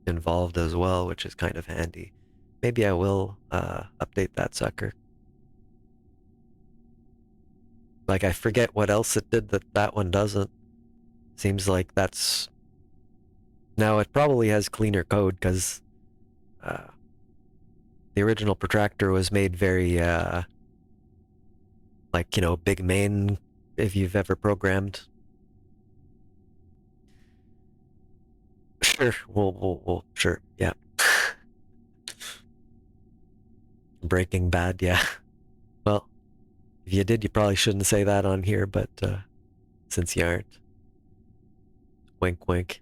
involved as well, which is kind of handy. Maybe I will update that sucker. Like, I forget what else it did that one doesn't. Seems like that's... Now, it probably has cleaner code, because the original Protractor was made very, like, big main, if you've ever programmed. Sure, we'll sure, yeah. Breaking Bad, yeah. Well, if you did, you probably shouldn't say that on here, but since you aren't. Wink, wink.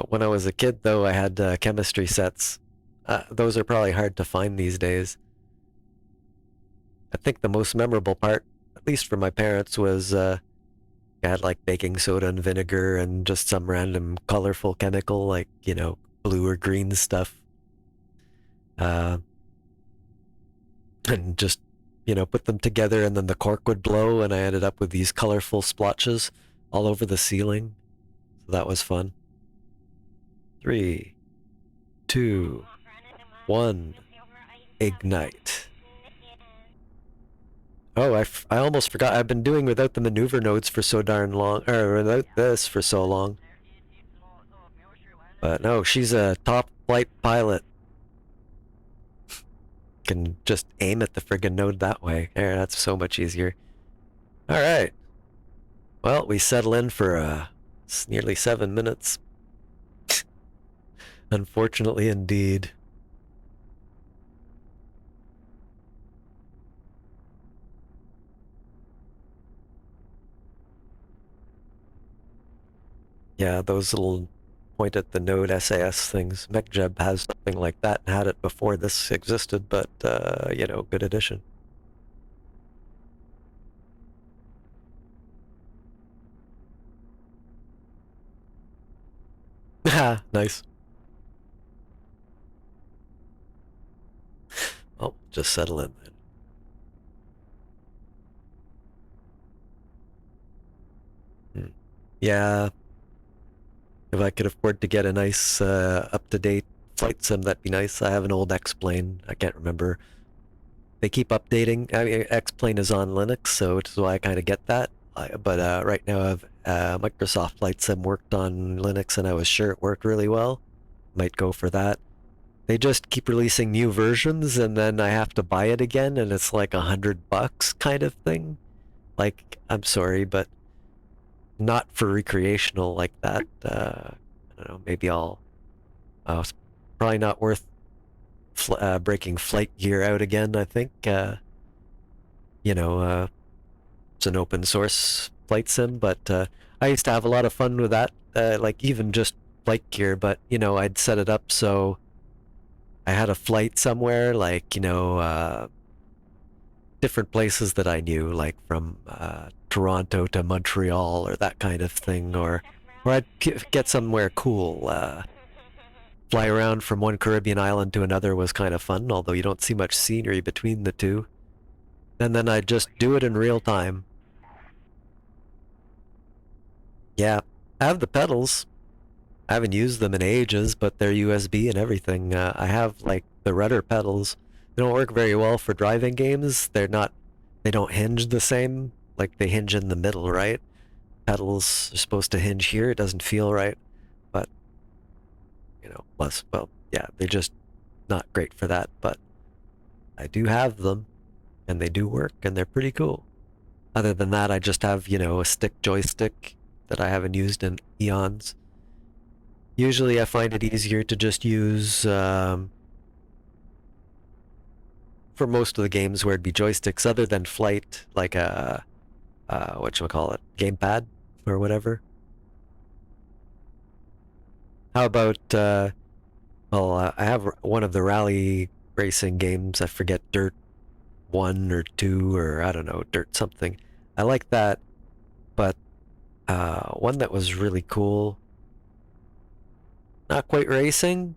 When I was a kid, though, I had chemistry sets. Those are probably hard to find these days. I think the most memorable part, at least for my parents, was I had like baking soda and vinegar and just some random colorful chemical, like, blue or green stuff. And just, put them together, and then the cork would blow, and I ended up with these colorful splotches all over the ceiling. So that was fun. 3, 2, 1, ignite. Oh, I almost forgot. I've been doing without the maneuver nodes for so darn long, or without this for so long. But no, she's a top flight pilot. Can just aim at the friggin' node that way. There, that's so much easier. Alright. Well, we settle in for nearly 7 minutes. Unfortunately, indeed. Yeah, those little point at the node SAS things. MechJeb has something like that and had it before this existed, but, good addition. Nice. Oh, just settle in then. Hmm. Yeah, if I could afford to get a nice, up-to-date flight sim, that'd be nice. I have an old X-Plane. I can't remember. They keep updating. I mean, X-Plane is on Linux, so which is why I kind of get that. But right now, I've Microsoft Flight Sim worked on Linux, and I was sure it worked really well. Might go for that. They just keep releasing new versions, and then I have to buy it again, and it's like $100 kind of thing. Like, I'm sorry, but not for recreational like that. I don't know. Maybe I'll. It's probably not worth breaking flight gear out again. I think. You know, it's an open source flight sim, but I used to have a lot of fun with that. Like even just flight gear, but I'd set it up so I had a flight somewhere, like different places that I knew, like from Toronto to Montreal or that kind of thing, or I'd get somewhere cool. Fly around from one Caribbean island to another was kind of fun, although you don't see much scenery between the two. And then I'd just do it in real time. Yeah, I have the pedals. I haven't used them in ages, but they're USB and everything. I have like the rudder pedals. They don't work very well for driving games. They don't hinge the same. Like they hinge in the middle, right? Pedals are supposed to hinge here. It doesn't feel right, but less. Well, yeah, they're just not great for that. But I do have them, and they do work, and they're pretty cool. Other than that, I just have a stick joystick that I haven't used in eons. Usually I find it easier to just use, for most of the games where it'd be joysticks, other than Flight, like a, whatchamacallit, gamepad or whatever. How about, well, I have one of the rally racing games, I forget, Dirt 1 or 2, or I don't know, Dirt something. I like that, but one that was really cool, not quite racing,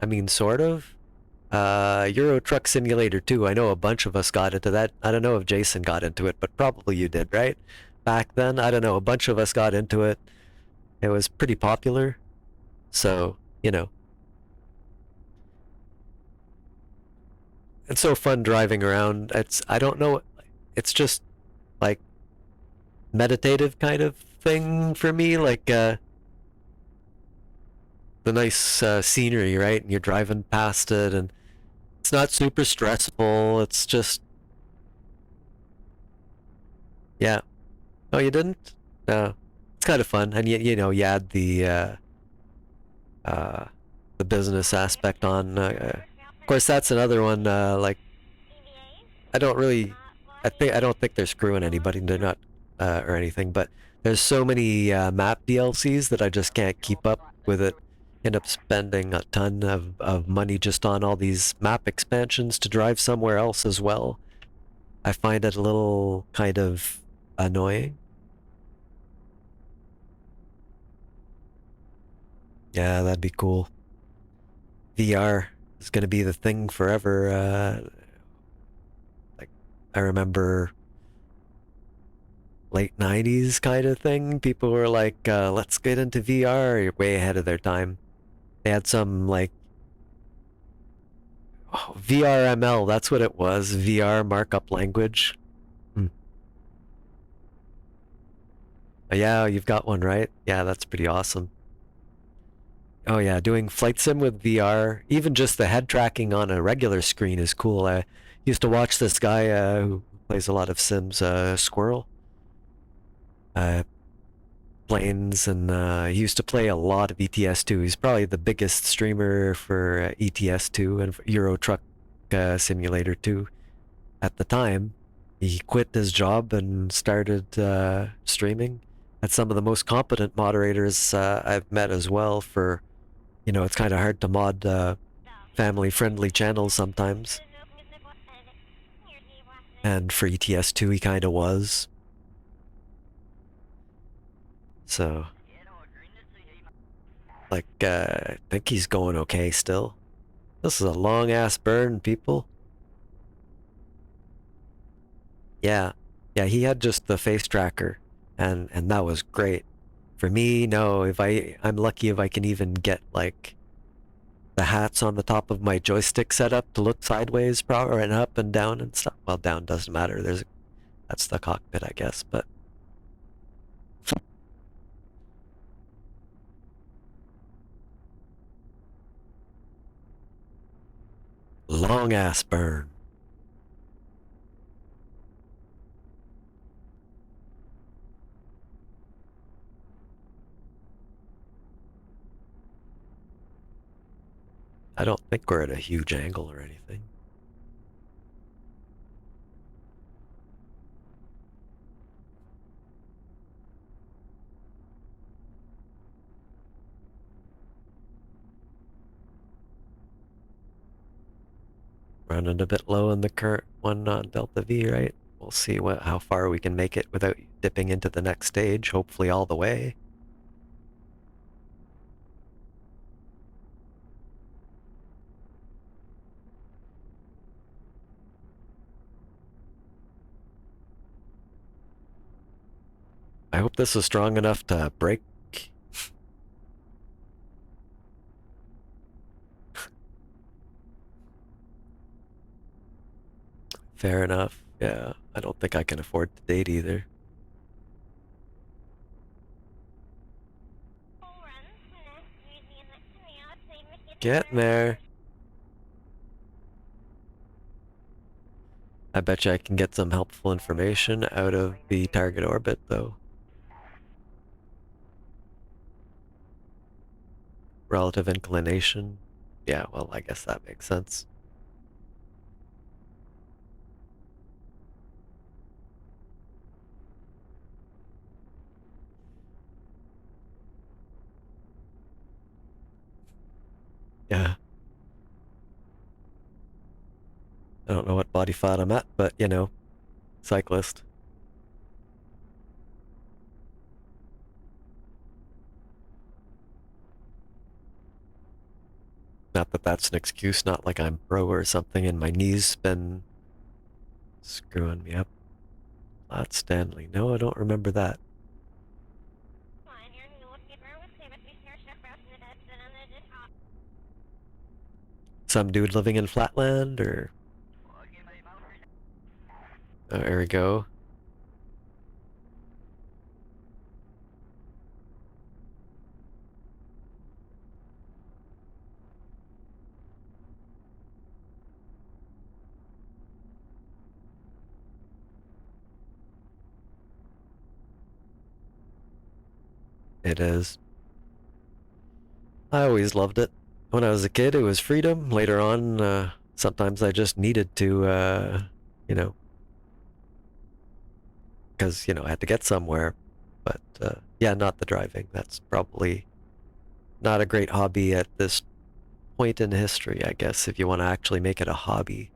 I mean, sort of. Euro Truck Simulator 2. I know a bunch of us got into that. I don't know if Jason got into it, but probably you did, right? Back then, I don't know. A bunch of us got into it. It was pretty popular. So, it's so fun driving around. I don't know, it's just like meditative kind of thing for me. Like, the nice scenery, right? And you're driving past it, and it's not super stressful. It's just, yeah. Oh, you didn't? No. It's kind of fun, and you add uh, the business aspect on. Of course, that's another one. Like, I don't really, I don't think they're screwing anybody. They're not, or anything. But there's so many map DLCs that I just can't keep up with it. End up spending a ton of money just on all these map expansions to drive somewhere else as well. I find it a little kind of annoying. Yeah, that'd be cool. VR is going to be the thing forever. Like, I remember late 90s kind of thing. People were like, let's get into VR. You're way ahead of their time. They had some like, oh, VRML, that's what it was. VR markup language. Hmm. Yeah, you've got one, right? Yeah, that's pretty awesome. Oh yeah, doing flight sim with VR, even just the head tracking on a regular screen is cool. I used to watch this guy who plays a lot of Sims, Squirrel, uh, planes, and he used to play a lot of ETS2. He's probably the biggest streamer for ETS2 and for Euro Truck Simulator 2 at the time. He quit his job and started streaming. That's some of the most competent moderators I've met as well. For it's kind of hard to mod family-friendly channels sometimes, and for ETS2 he kind of was. So Like, I think he's going okay still. This is a long ass burn, people. Yeah. Yeah, he had just the face tracker and that was great. For me, no, I'm lucky if I can even get like the hats on the top of my joystick set up to look sideways and up and down and stuff. Well, down doesn't matter. That's the cockpit, I guess, but long ass burn. I don't think we're at a huge angle or anything. Running a bit low in the current one on Delta V, right? We'll see how far we can make it without dipping into the next stage, hopefully all the way. I hope this is strong enough to break. Fair enough. Yeah, I don't think I can afford to date either. Getting there. I bet you I can get some helpful information out of the target orbit, though. Relative inclination. Yeah, well, I guess that makes sense. Yeah. I don't know what body fat I'm at, but, you know, cyclist. Not that that's an excuse, not like I'm pro or something, and my knee's been screwing me up. Flat Stanley. No, I don't remember that. Some dude living in Flatland, or... Oh, there we go. It is. I always loved it. When I was a kid, it was freedom. Later on, sometimes I just needed to, you know, because, you know, I had to get somewhere. But, yeah, not the driving. That's probably not a great hobby at this point in history, I guess, if you want to actually make it a hobby.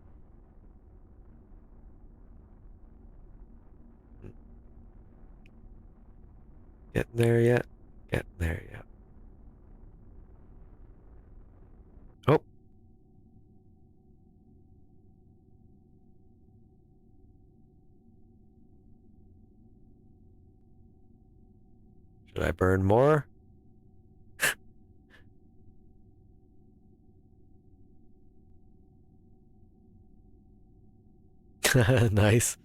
Getting there yet? Getting there yet. Oh, should I burn more? Nice.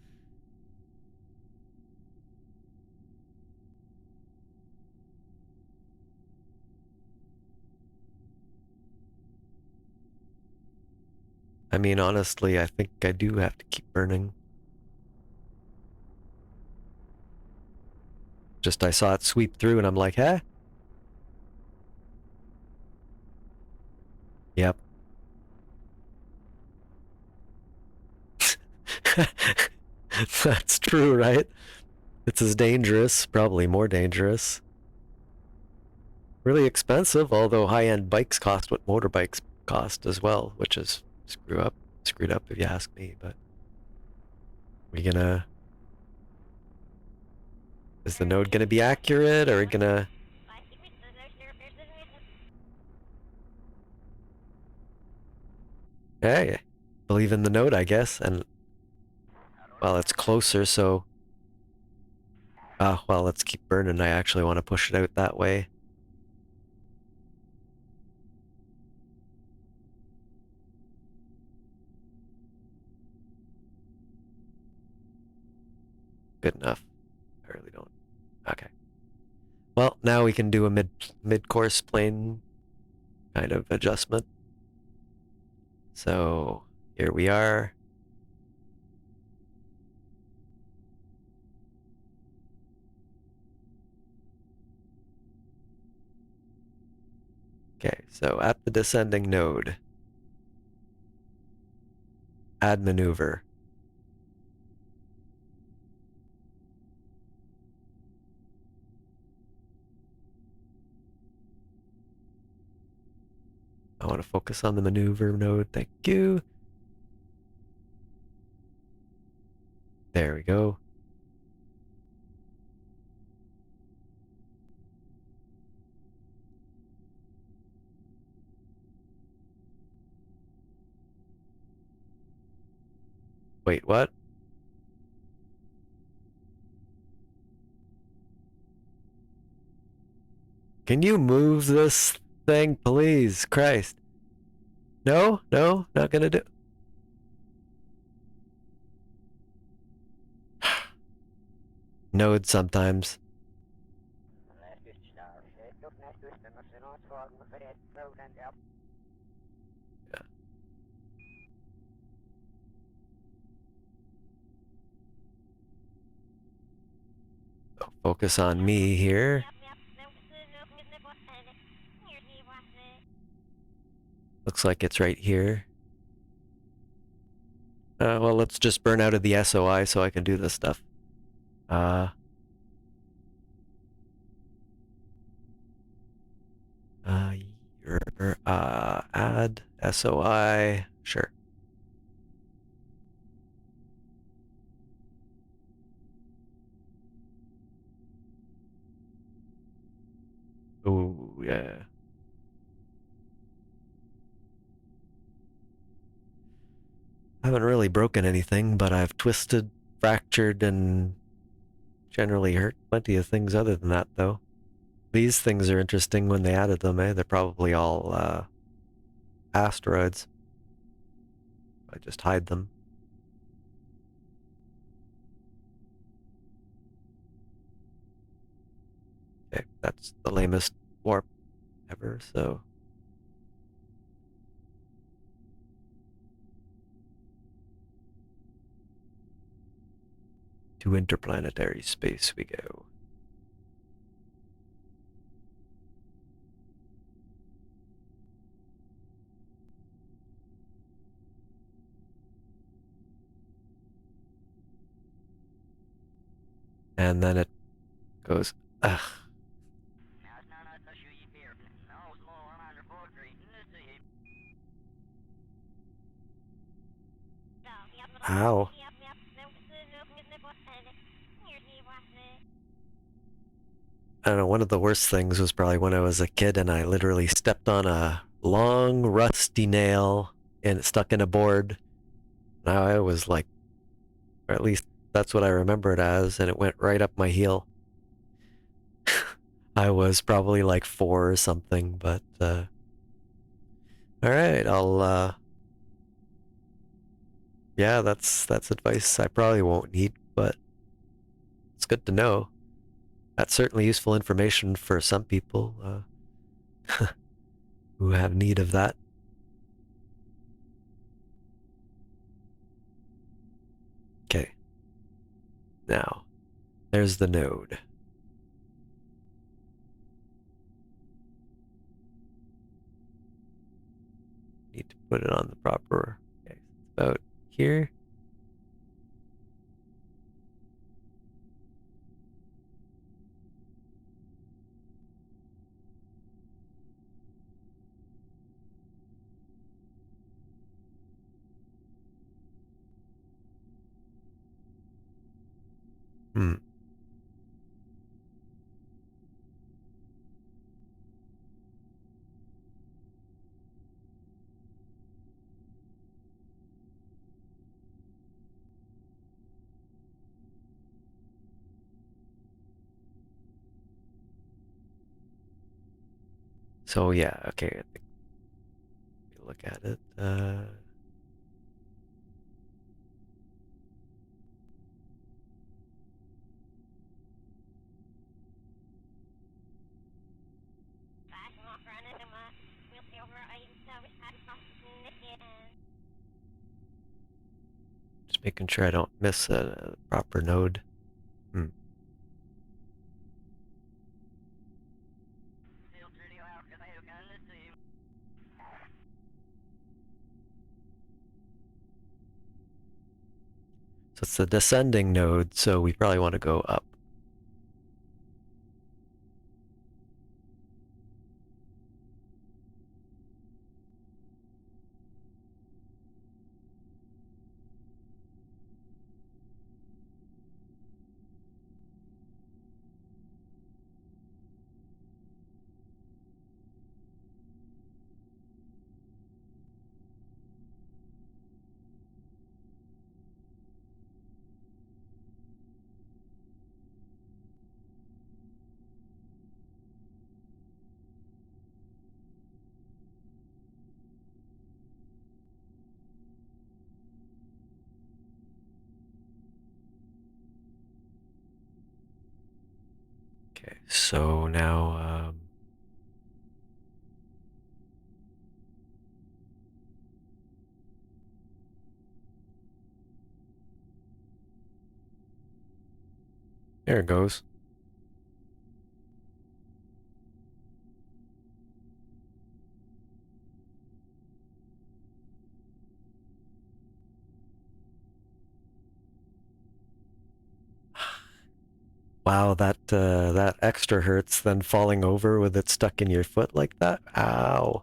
I mean, honestly, I think I do have to keep burning. Just I saw it sweep through and I'm like, eh? Yep. That's true, right? It's as dangerous, probably more dangerous. Really expensive, although high-end bikes cost what motorbikes cost as well, which is screwed up if you ask me, but we gonna is the node gonna be accurate? Are we gonna Hey, believe in the node, I guess, and well, it's closer, so well, let's keep burning. I actually want to push it out that way. Good enough. I really don't. Okay. Well, now we can do a mid-course plane kind of adjustment. So here we are. Okay, so at the descending node, add maneuver. I want to focus on the maneuver node. Thank you. There we go. Wait, what? Can you move this thing, please? Christ. No, no, not gonna do. Node sometimes. Yeah. So focus on me here. Looks like it's right here. Well, let's just burn out of the SOI so I can do this stuff. Uh, uh, add SOI. Sure. Oh, yeah. I haven't really broken anything, but I've twisted, fractured, and generally hurt plenty of things other than that, though. These things are interesting when they added them, eh? They're probably all asteroids. I just hide them. Okay, that's the lamest warp ever, so. To interplanetary space we go. And then it goes, ugh. Ow. I don't know, one of the worst things was probably when I was a kid and I literally stepped on a long rusty nail and it stuck in a board. And I was like, or at least that's what I remember it as, and it went right up my heel. I was probably like 4 or something, but all right, yeah, that's advice I probably won't need, but it's good to know. That's certainly useful information for some people who have need of that. Okay. Now, there's the node. Need to put it on the proper. Okay, it's about here. Hmm. So yeah, okay. I think we look at it. Just making sure I don't miss a proper node. Hmm. So it's the descending node, so we probably want to go up. Okay, so now there it goes. Wow, that extra hurts than falling over with it stuck in your foot like that. Ow.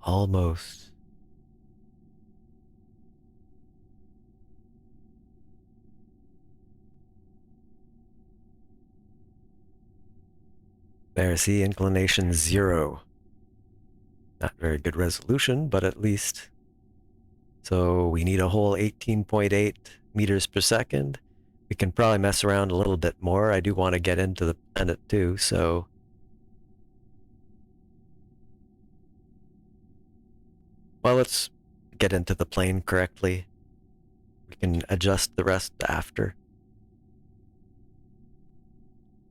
Almost. There, see, inclination 0. Not very good resolution, but at least. So we need a whole 18.8 meters per second. We can probably mess around a little bit more. I do want to get into the planet too, so. Well, let's get into the plane correctly. We can adjust the rest after.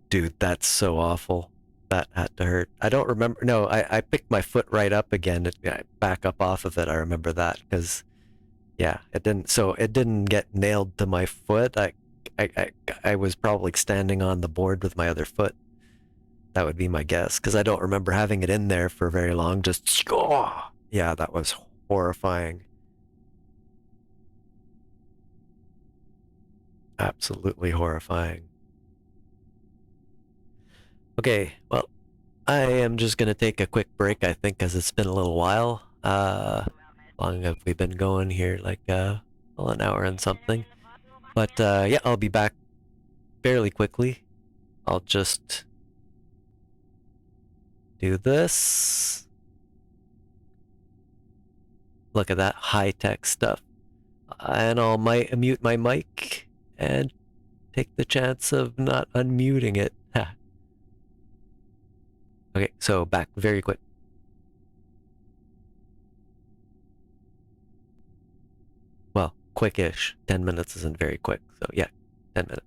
Dude, that's so awful. That had to hurt. I don't remember. No, I picked my foot right up again. I back up off of it. I remember that because, yeah, it didn't. So it didn't get nailed to my foot. I, I, I was probably standing on the board with my other foot. That would be my guess because I don't remember having it in there for very long. Just, oh, yeah, that was horrifying. Absolutely horrifying. Okay, well, I am just gonna take a quick break, I think, because it's been a little while. How long have we been going here? Like, well, an hour and something. But, yeah, I'll be back fairly quickly. I'll just do this. Look at that high-tech stuff. And I'll mute my mic and take the chance of not unmuting it. Okay, so back very quick. Well, quick-ish. 10 minutes isn't very quick, so yeah, 10 minutes.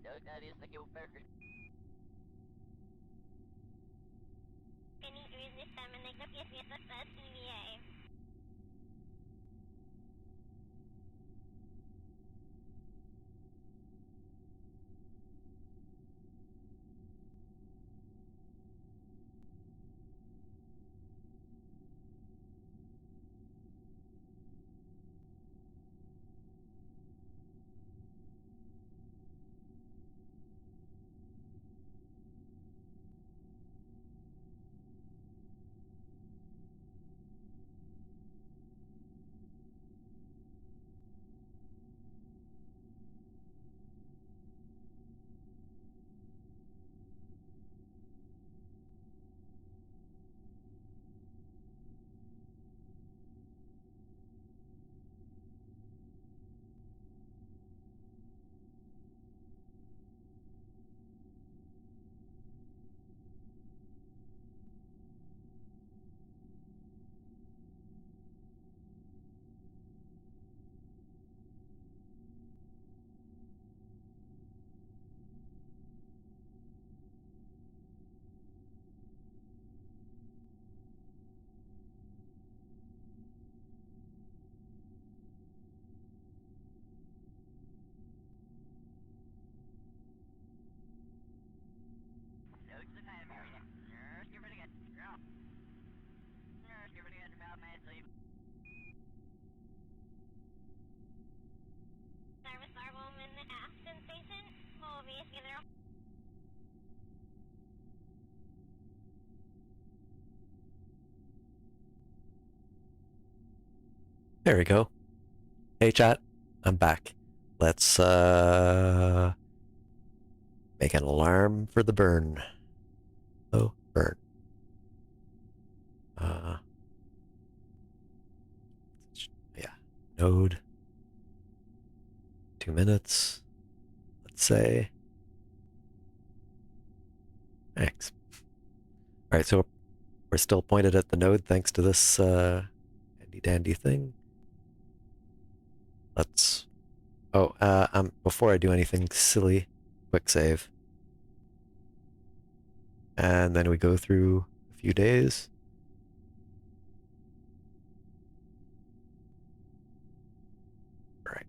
Doug, that is the Gilberger. Can you use this time and make the PSV at the CVA?
There we go. Hey chat, I'm back. Let's make an alarm for the burn. Oh, burn. Yeah, node. 2 minutes. Let's say. Thanks. All right, so we're still pointed at the node thanks to this handy dandy thing. Let's. Oh, before I do anything silly, quick save. And then we go through a few days. All right.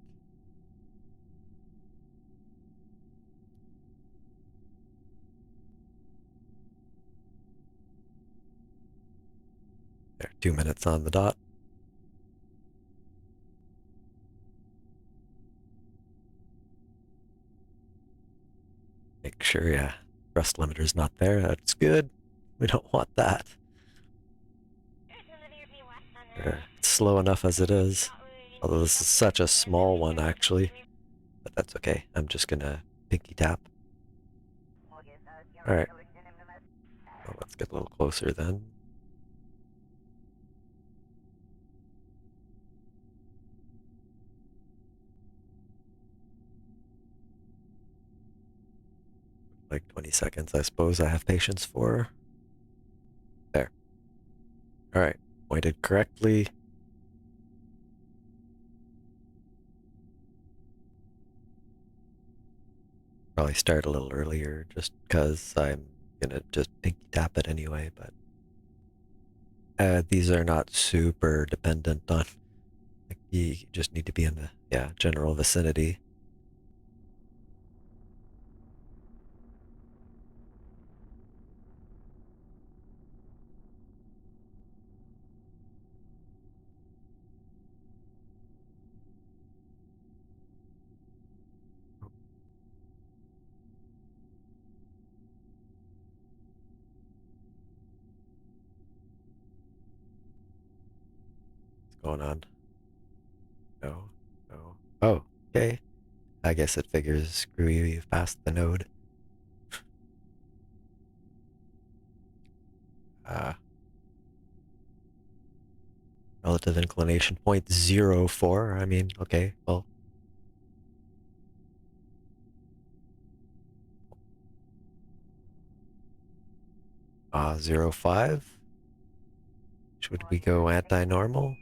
There, 2 minutes on the dot. Make sure, yeah, thrust limiter's not there. That's good. We don't want that. It's slow enough as it is. Although this is such a small one, actually. But that's okay. I'm just gonna pinky tap. Alright. Well, let's get a little closer then. Like 20 seconds, I suppose I have patience for. There. Alright. Pointed correctly. Probably start a little earlier just because I'm gonna just pinky tap it anyway, but these are not super dependent on, like, you just need to be in the, yeah, general vicinity. What's going on? No, no. Oh, okay. I guess it figures, screw you, you've passed the node. Uh, relative inclination 0.04. I mean, okay, well. 0.5. Should we go anti-normal?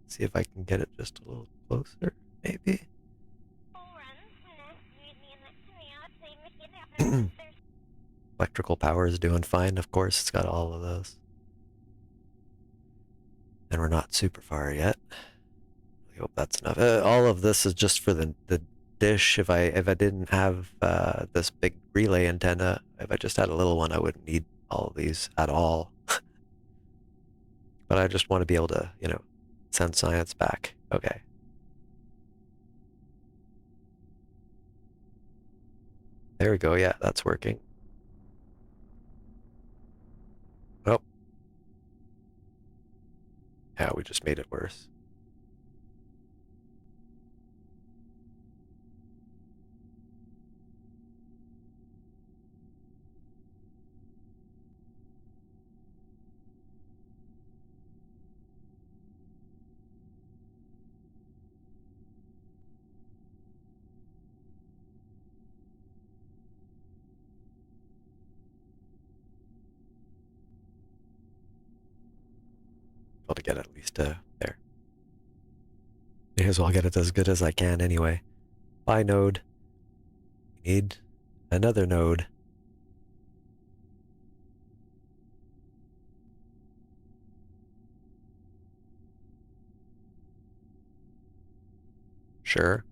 See if I can get it just a little closer, maybe? Electrical power is doing fine, of course. It's got all of those. And we're not super far yet. I hope that's enough. All of this is just for the dish. If I didn't have this big relay antenna, if I just had a little one, I wouldn't need all of these at all. But I just want to be able to, you know, send science back. Okay. There we go. Yeah, that's working. Oh. Yeah, we just made it worse. Able to get at least there. May as well get it as good as I can anyway. Bye, node. We need another node. Sure.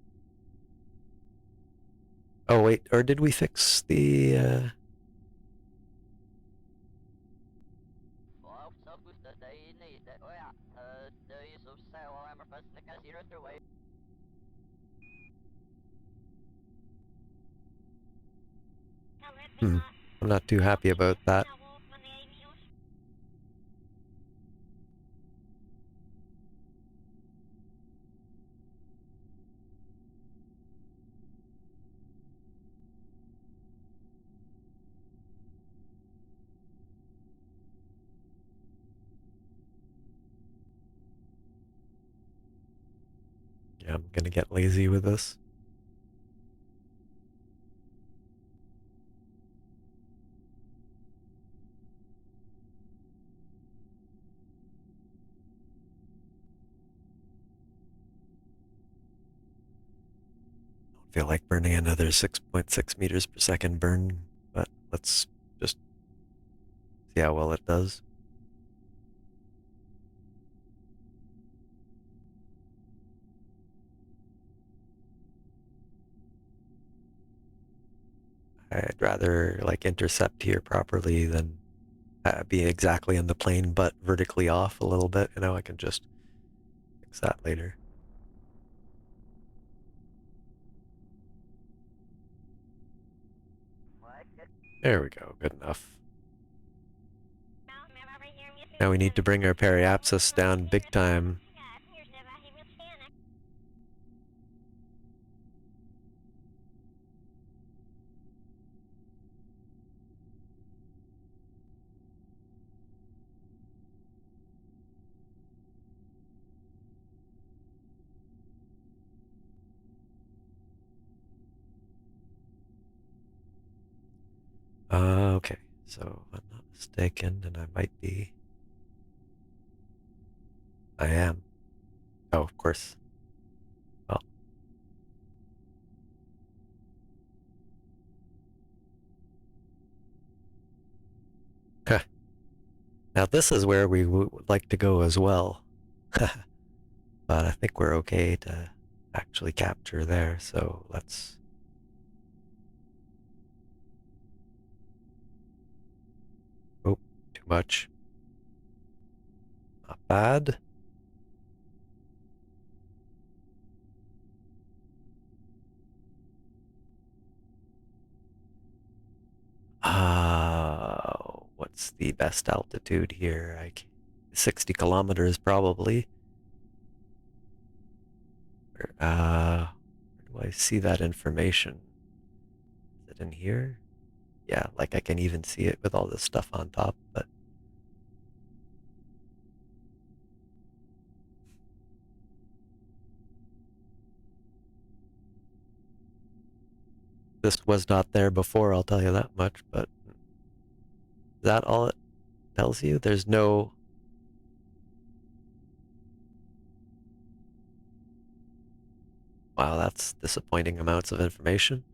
Oh, wait, or did we fix the, Hmm. I'm not too happy about that. Yeah, I'm gonna get lazy with this. Don't feel like burning another 6.6 meters per second burn, but let's just see how well it does. I'd rather like intercept here properly than be exactly in the plane but vertically off a little bit. You know, I can just fix that later. There we go, good enough. Now we need to bring our periapsis down big time. Okay, so if I'm not mistaken, and I might be. I am. Oh, of course. Well, now this is where we would like to go as well. But I think we're okay to actually capture there, so let's. Oh, too much. Not bad. What's the best altitude here? 60 kilometers probably. Where do I see that information? Is it in here? Yeah, like I can even see it with all this stuff on top, but this was not there before, I'll tell you that much, but is that all it tells you? There's no. Wow, that's disappointing amounts of information.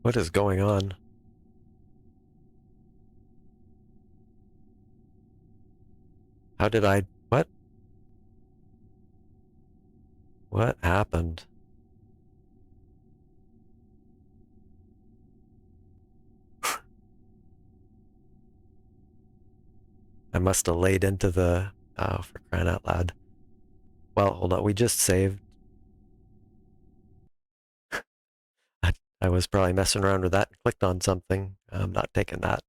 What is going on? How did I. What? What happened? I must have laid into the. Oh, for crying out loud. Well, hold on. We just saved. I was probably messing around with that and clicked on something. I'm not taking that.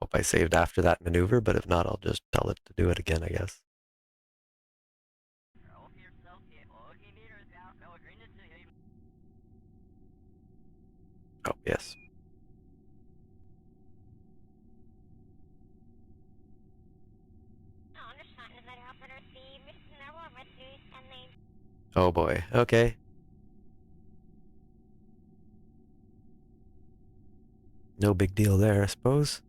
Hope I saved after that maneuver, but if not, I'll just tell it to do it again, I guess. Oh, yes. Oh boy. Okay. No big deal there, I suppose.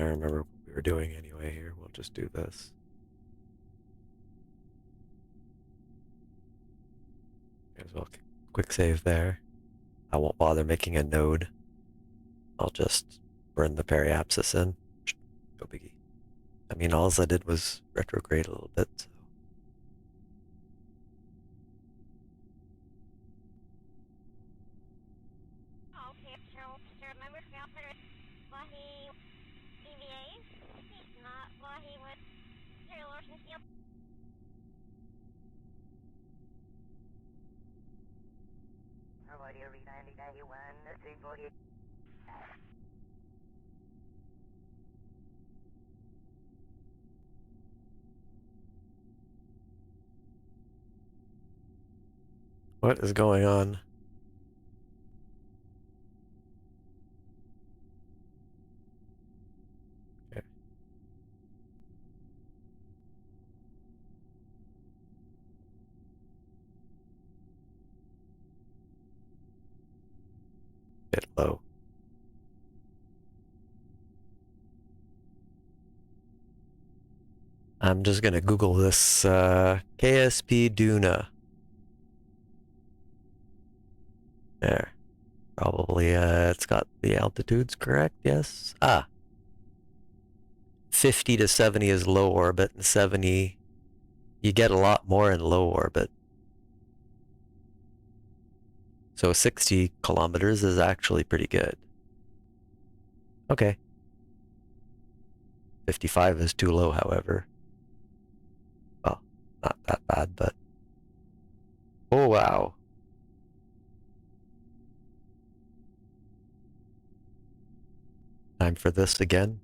I remember what we were doing anyway here. We'll just do this. May as well quick save there. I won't bother making a node. I'll just burn the periapsis in. Go biggie. I mean, all I did was retrograde a little bit, so. What is going on? Okay. Bit low. I'm just gonna Google this KSP Duna. There. Probably it's got the altitudes correct, yes? 50 to 70 is low orbit, and 70, you get a lot more in low orbit. So 60 kilometers is actually pretty good. Okay. 55 is too low, however. Well, not that bad, but. Oh, wow. Time for this again.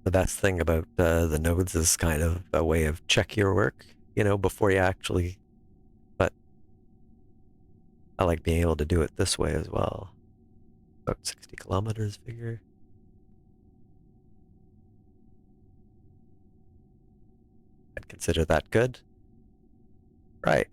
The best thing about the nodes is kind of a way of check your work, you know, before you actually. But I like being able to do it this way as well. About 60 kilometers figure. I'd consider that good. Right.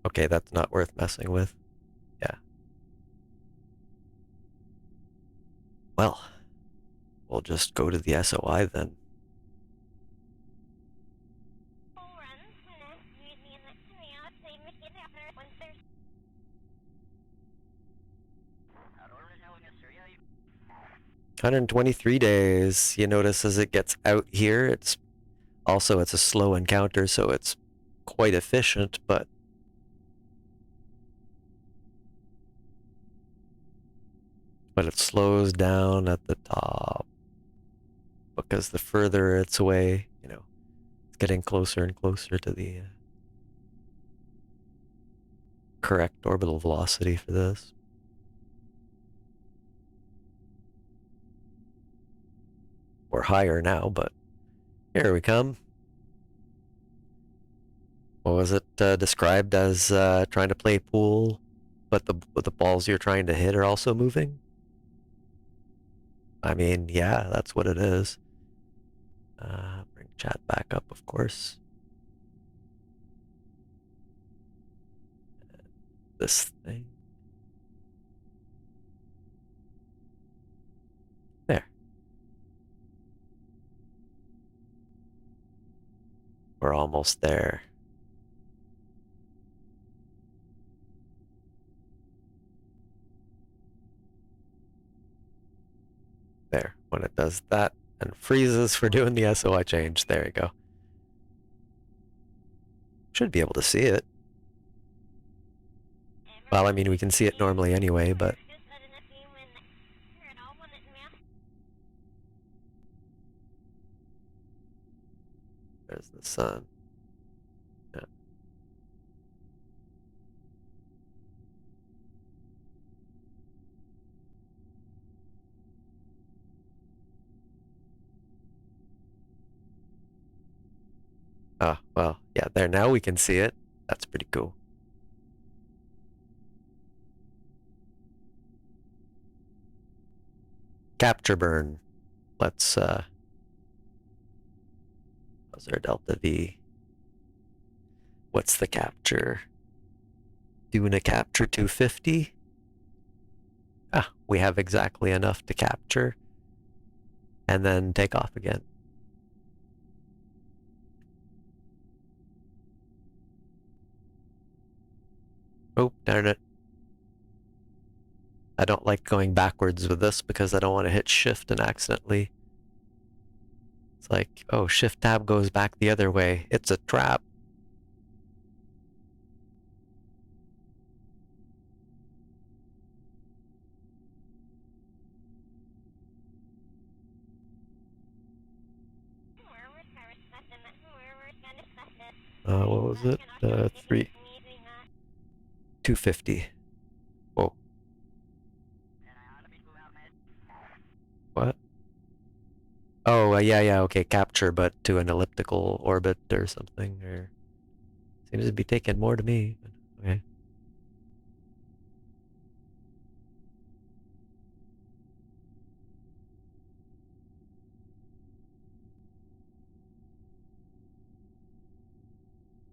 Okay, that's not worth messing with. Yeah. Well, we'll just go to the SOI then. $123. You notice as it gets out here, it's a slow encounter, so it's quite efficient, but it slows down at the top because the further it's away, you know, it's getting closer and closer to the correct orbital velocity for this. We're higher now, but here we come. What was it described as trying to play pool, but the balls you're trying to hit are also moving? I mean, yeah, that's what it is. Bring chat back up, of course. This thing. There. We're almost there. There. When it does that and freezes for doing the SOI change. There you go. Should be able to see it. Well, I mean, we can see it normally anyway, but there's the sun. Yeah. Oh, well, yeah, there, now we can see it. That's pretty cool. Capture burn. Let's, how's our delta V? What's the capture? Duna capture 250. Ah, we have exactly enough to capture and then take off again. Oh, darn it. I don't like going backwards with this because I don't want to hit shift and accidentally. It's like, oh, shift tab goes back the other way. It's a trap. What was it? 250. Whoa. What? Oh, yeah, okay, capture, but to an elliptical orbit or something, or seems to be taking more to me. Okay.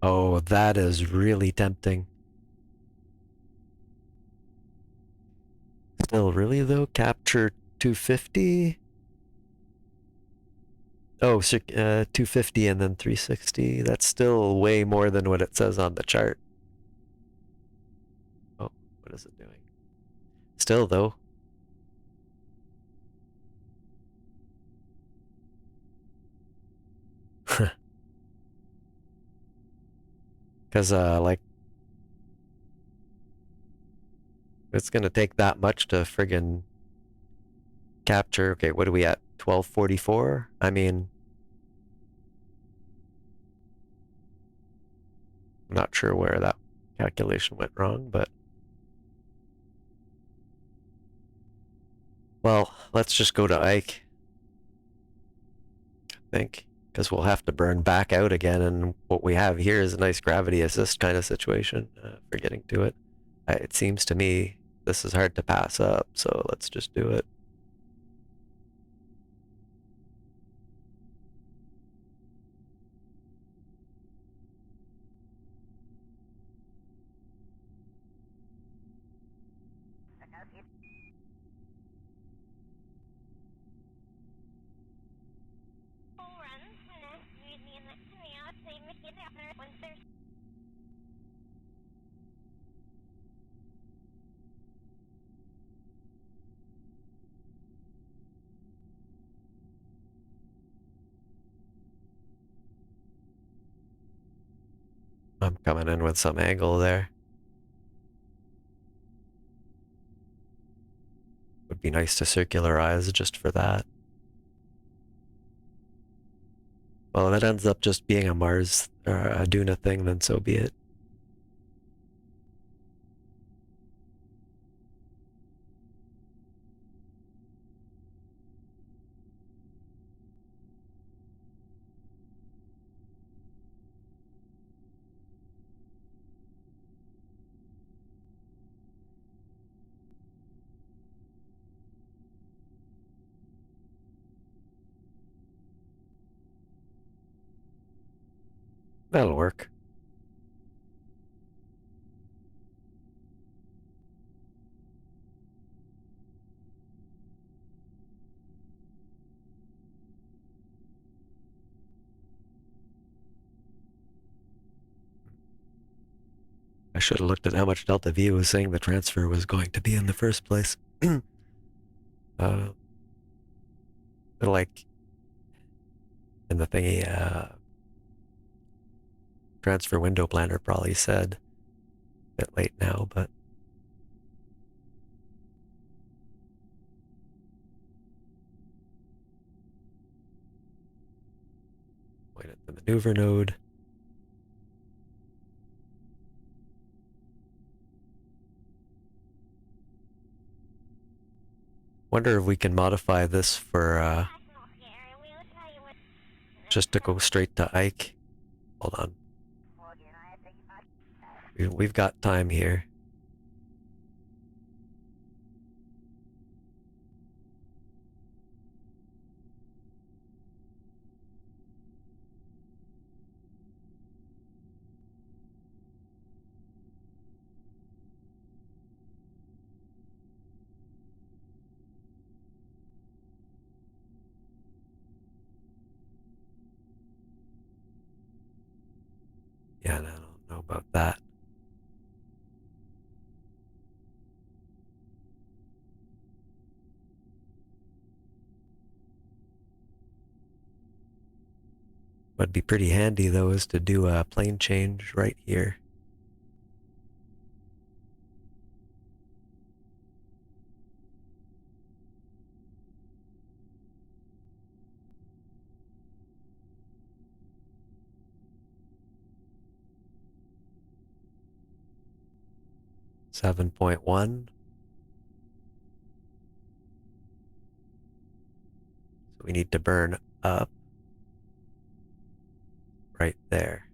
Oh, that is really tempting. Still, really though, capture 250. Oh, 250 and then 360. That's still way more than what it says on the chart. Oh, what is it doing? Still though. Because, like, it's gonna take that much to friggin' capture. Okay, what are we at? 1244? I mean, I'm not sure where that calculation went wrong, but. Well, let's just go to Ike, I think, because we'll have to burn back out again, and what we have here is a nice gravity assist kind of situation for getting to it. It seems to me this is hard to pass up, so let's just do it. I'm coming in with some angle there. Would be nice to circularize just for that. Well, if it ends up just being a Mars or a Duna thing, then so be it. That'll work. I should have looked at how much Delta V was saying the transfer was going to be in the first place. uh, like in the thingy, transfer window planner probably said. A bit late now, but point at the maneuver node. Wonder if we can modify this for just to go straight to Ike. Hold on. We've got time here. Yeah, I don't know about that. What'd be pretty handy though is to do a plane change right here. .1. So we need to burn up right there.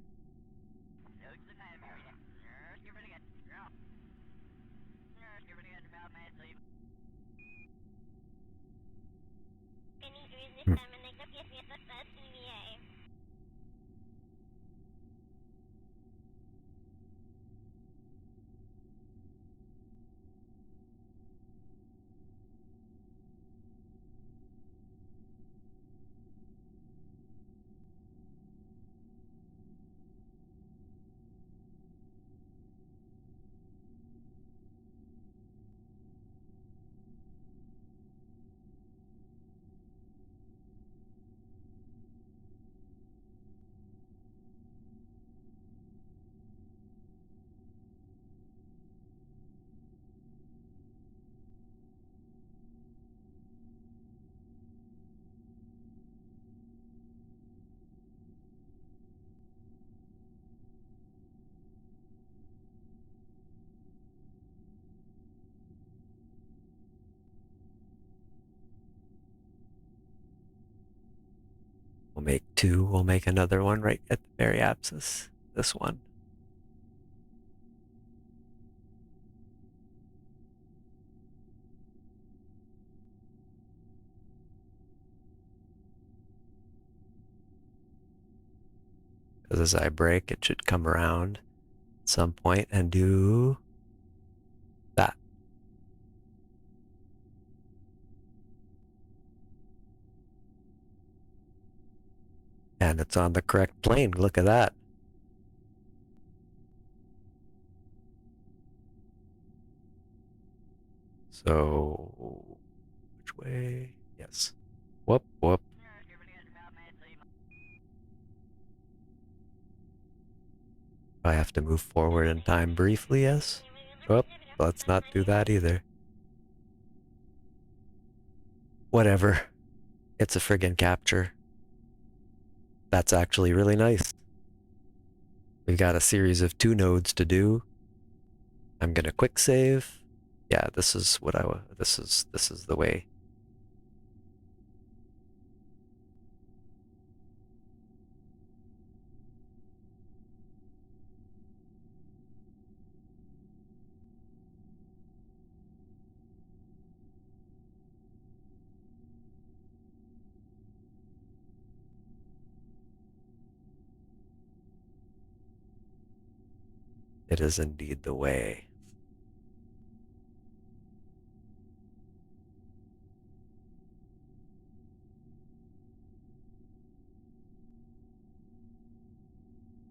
Hmm. We'll make two. We'll make another one right at the very axis. This one. Because as I brake, it should come around at some point and do that. And it's on the correct plane. Look at that. So, which way? Yes. Whoop, whoop. I have to move forward in time briefly, yes? Whoop, let's not do that either. Whatever. It's a friggin' capture. That's actually really nice. We've got a series of 2 nodes to do. I'm gonna quick save. Yeah, this is what this is the way. It is indeed the way.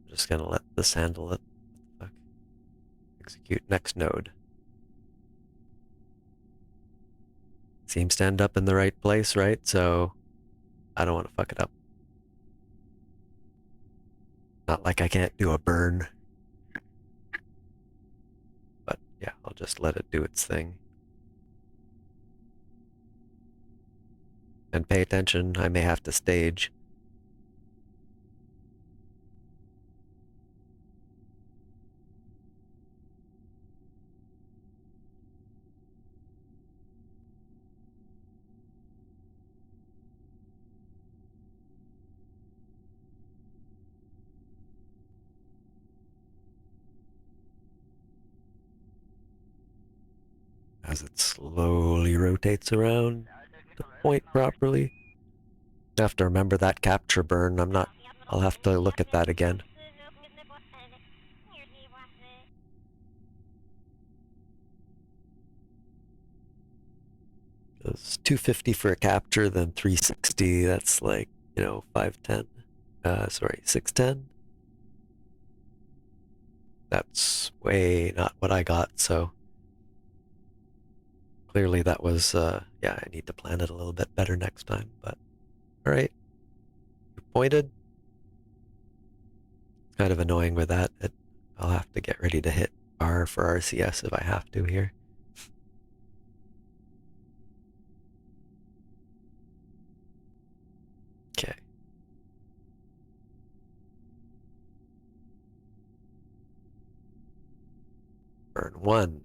I'm just gonna let this handle it. Fuck. Execute next node. Seems to end up in the right place, right? So I don't want to fuck it up. Not like I can't do a burn. But yeah, I'll just let it do its thing. And pay attention, I may have to stage. As it slowly rotates around to point properly. I have to remember that capture burn. I'll have to look at that again. It's 250 for a capture, then 360. That's like, 510. Sorry, 610. That's way not what I got, so clearly that was, yeah, I need to plan it a little bit better next time, but alright. You pointed. It's kind of annoying with that. I'll have to get ready to hit R for RCS if I have to here. Okay. Burn 1.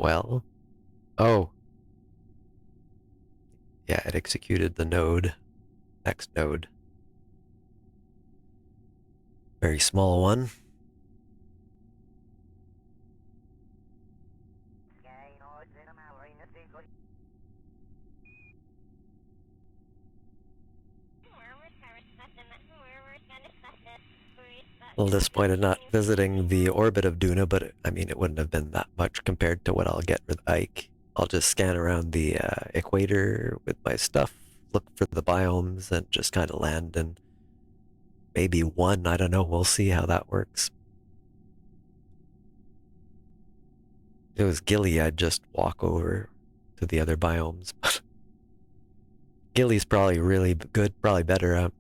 Well, oh, yeah, it executed the node, next node. Very small one. A little disappointed not visiting the orbit of Duna, but I mean, it wouldn't have been that much compared to what I'll get with Ike. I'll just scan around the equator with my stuff, look for the biomes, and just kind of land in maybe one. I don't know. We'll see how that works. If it was Gilly, I'd just walk over to the other biomes. Gilly's probably really good, probably better.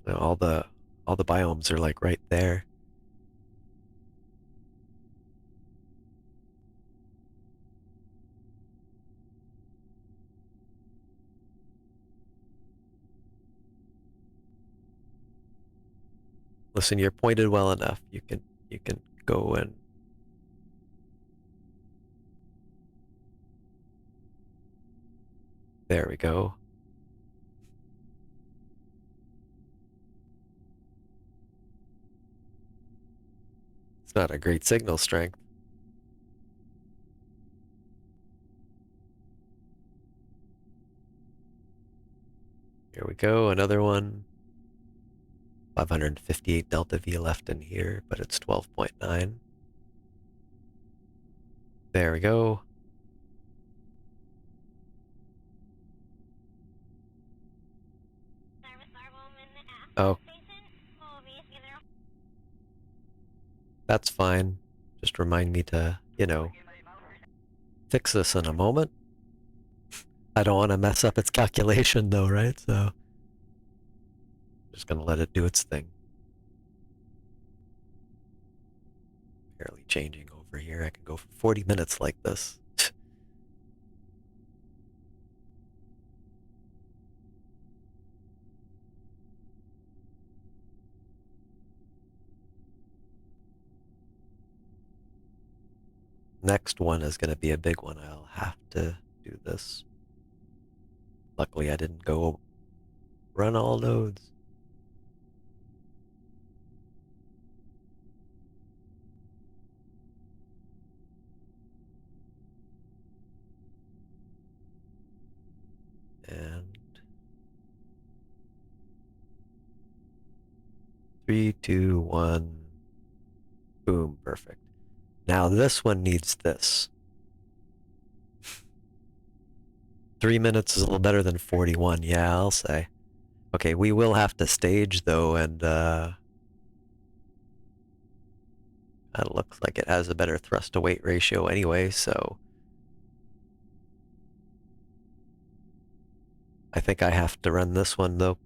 All the biomes are like right there. Listen, you're pointed well enough. You can go and there we go. It's not a great signal strength. Here we go, another one. 558 delta V left in here, but it's 12.9. There we go. Oh, that's fine. Just remind me to, fix this in a moment. I don't want to mess up its calculation though, right? So just gonna let it do its thing. Barely changing over here. I can go for 40 minutes like this. Next one is gonna be a big one. I'll have to do this. Luckily I didn't go run all nodes. 3, 2, 1. Boom, perfect. Now this one needs this. 3 minutes is a little better than 41, yeah, I'll say. Okay, we will have to stage though, and that looks like it has a better thrust to weight ratio anyway, so I think I have to run this one though.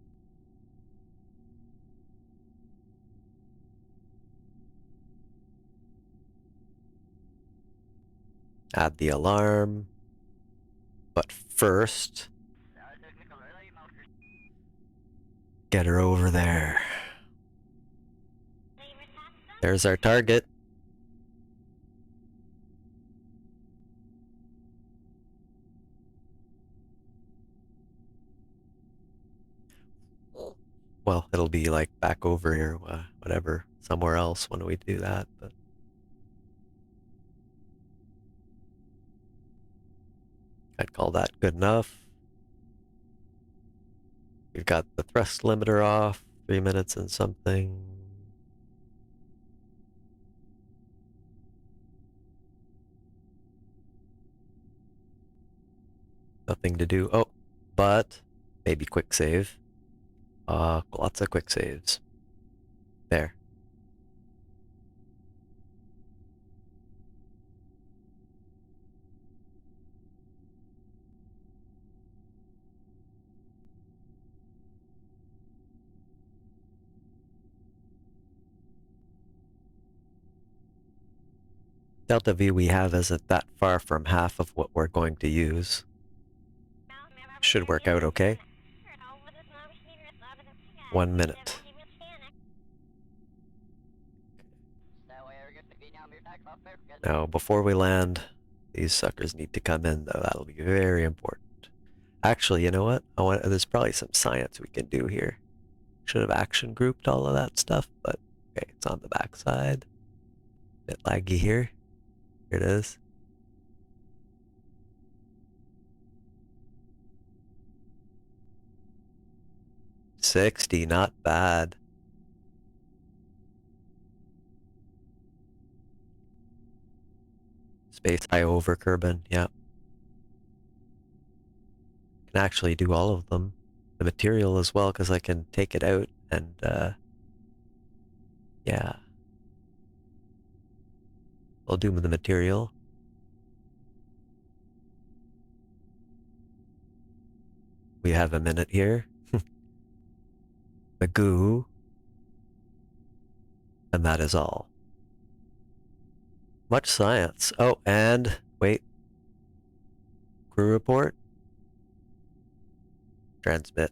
Add the alarm. But first, get her over there. There's our target. Well, it'll be like back over here, whatever, somewhere else when we do that, but I'd call that good enough. We've got the thrust limiter off, 3 minutes and something. Nothing to do. Oh, but maybe quick save. Lots of quick saves. There. Delta V we have isn't that far from half of what we're going to use. Should work out okay. 1 minute. Now, before we land, these suckers need to come in, though. That'll be very important. Actually, you know what? There's probably some science we can do here. Should have action grouped all of that stuff, but okay, it's on the backside. Bit laggy here. Here it is. $60, not bad. Space high over Kerbin, yeah. Can actually do all of them. The material as well, because I can take it out and, yeah. I'll do the material. We have a minute here. The goo. And that is all. Much science. Oh, and wait. Crew report. Transmit.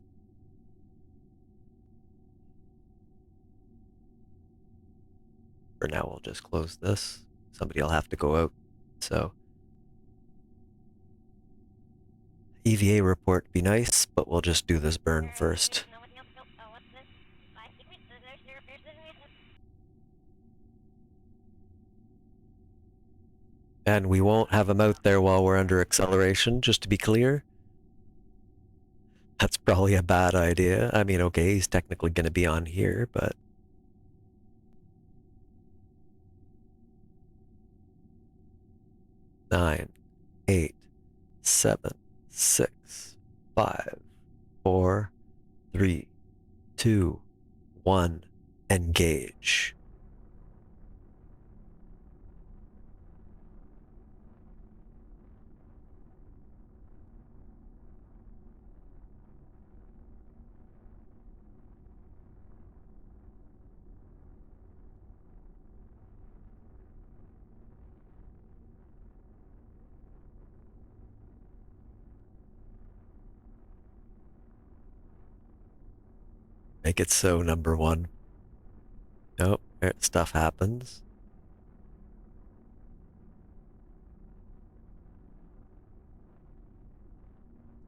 For now, we'll just close this. Somebody will have to go out. So, EVA report be nice, but we'll just do this burn first. And we won't have them out there while we're under acceleration, just to be clear. That's probably a bad idea. I mean, okay, he's technically going to be on here, but... 9, 8, 7, 6, 5, 4, 3, 2, 1, engage. Make it so, number one. Nope, stuff happens.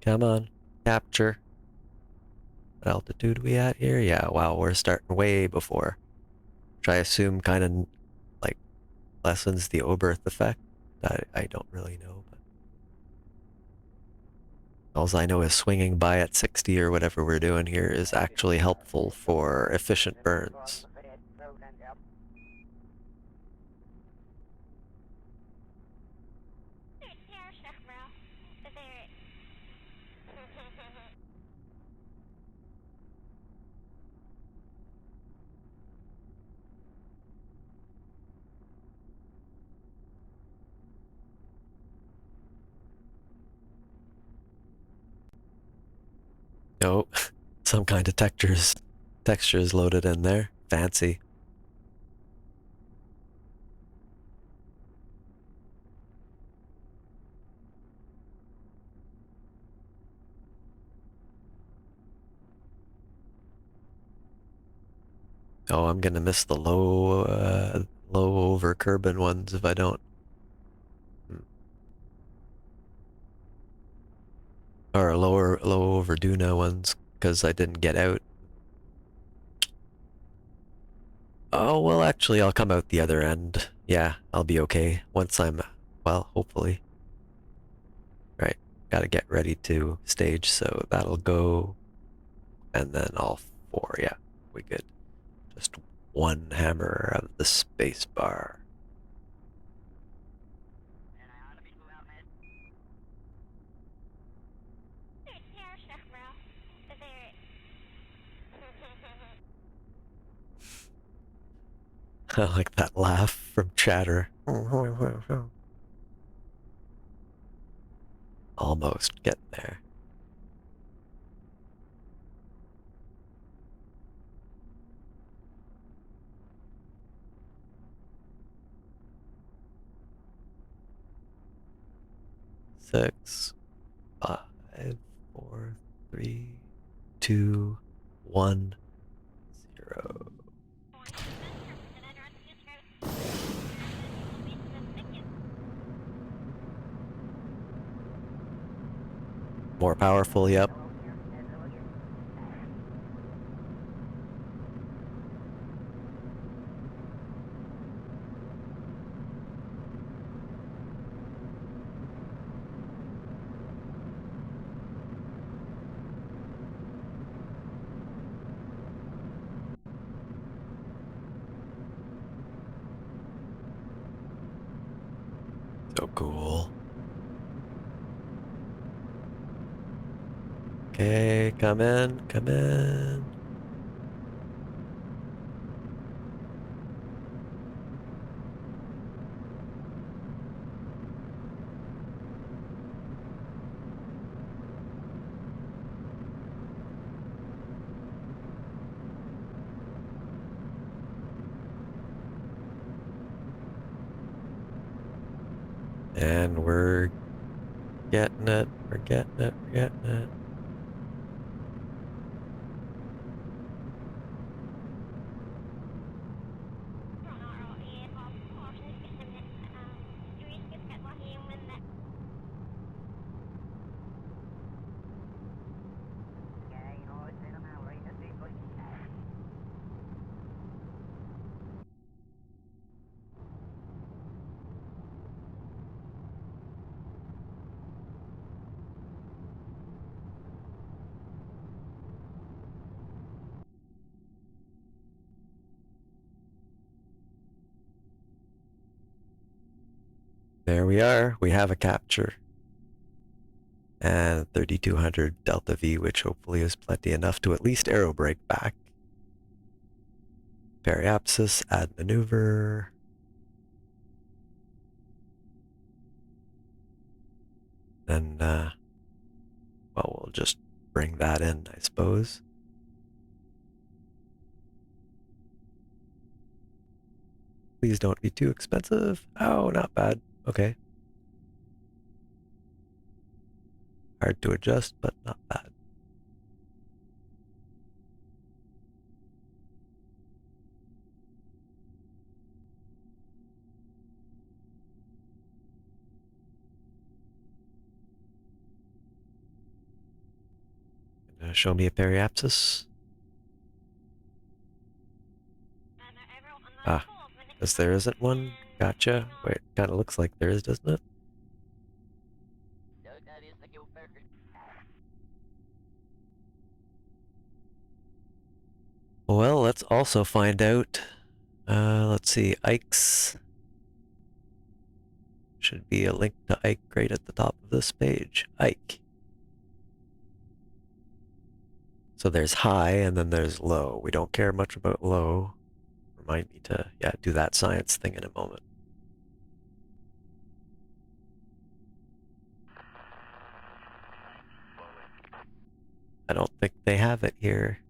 Come on, capture. What altitude are we at here? Yeah, wow, we're starting way before. Which I assume kind of, like, lessens the Oberth effect. I don't really know, but... All I know is swinging by at 60 or whatever we're doing here is actually helpful for efficient burns. Oh, some kind of textures loaded in there. Fancy. Oh, I'm gonna miss the low over Kerbin ones if I don't. Hmm. Or low over Duna ones because I didn't get out. Oh, well, actually, I'll come out the other end. Yeah, I'll be okay once I'm, well, hopefully. Right, gotta get ready to stage, so that'll go, and then all four, yeah, we good. Just one hammer of the space bar.
En hij had een beetje wel met.
I like that laugh from Chatter. Almost getting there. Six, five, four, three, two, one, zero. More powerful, yep. So cool. Okay, come in, come in. And we're getting it, we're getting it, we're getting it. There we are. We have a capture. And 3200 delta V, which hopefully is plenty enough to at least aero brake back. Periapsis, add maneuver. Then, well, we'll just bring that in, I suppose. Please don't be too expensive. Oh, not bad. Okay. Hard to adjust, but not bad. Show me a periapsis. Ah, because there isn't one. Gotcha. Wait, kind of looks like there is, doesn't it?
Dat is de Gilberger.
Well, let's also find out. Let's see, Ike's. Should be a link to Ike right at the top of this page. Ike. So there's high and then there's low. We don't care much about low. Remind me to, yeah, do that science thing in a moment. I don't think they have it here.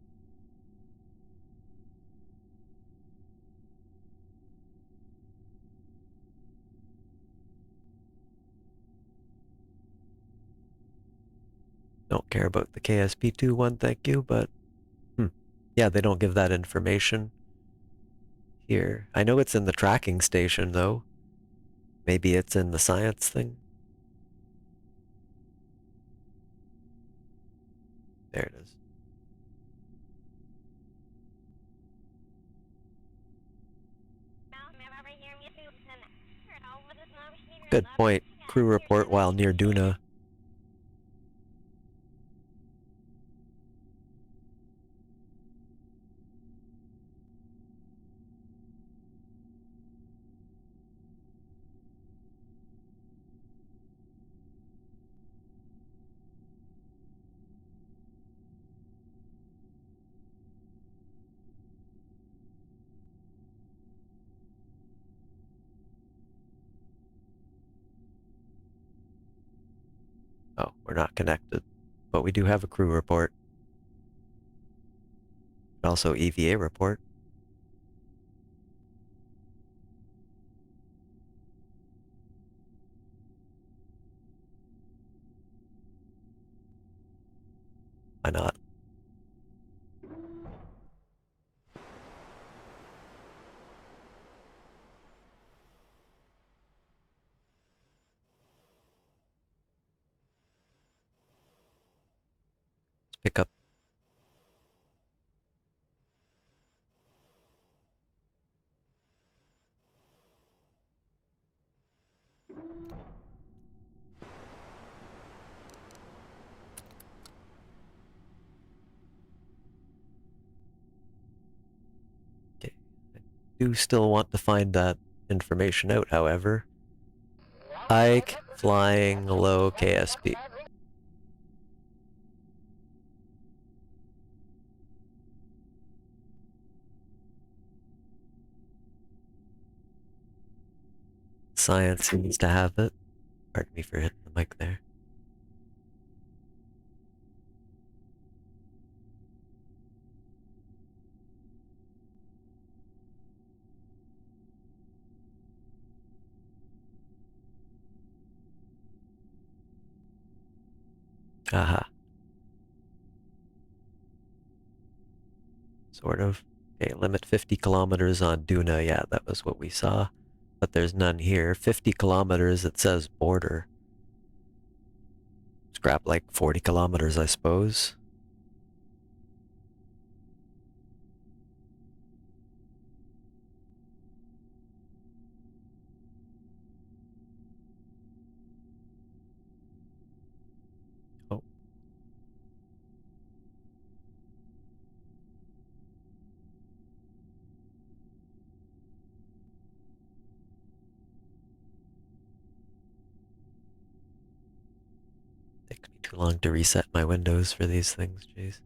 Don't care about the KSP2 one, thank you, but yeah, they don't give that information here. I know it's in the tracking station though. Maybe it's in the science thing. There it is. Good point. Crew report while near Duna. Oh, we're not connected. But we do have a crew report. Also EVA report. Why not? Let's pick up. Okay. I do still want to find that information out, however. Ike flying low KSP. Science seems to have it. Pardon me for hitting the mic there. Aha. Sort of. Okay, limit 50 kilometers on Duna. Yeah, that was what we saw. But there's none here. 50 kilometers, it says border. Scrap like 40 kilometers, I suppose. Oh. Takes me too long to reset my windows for these things, jeez.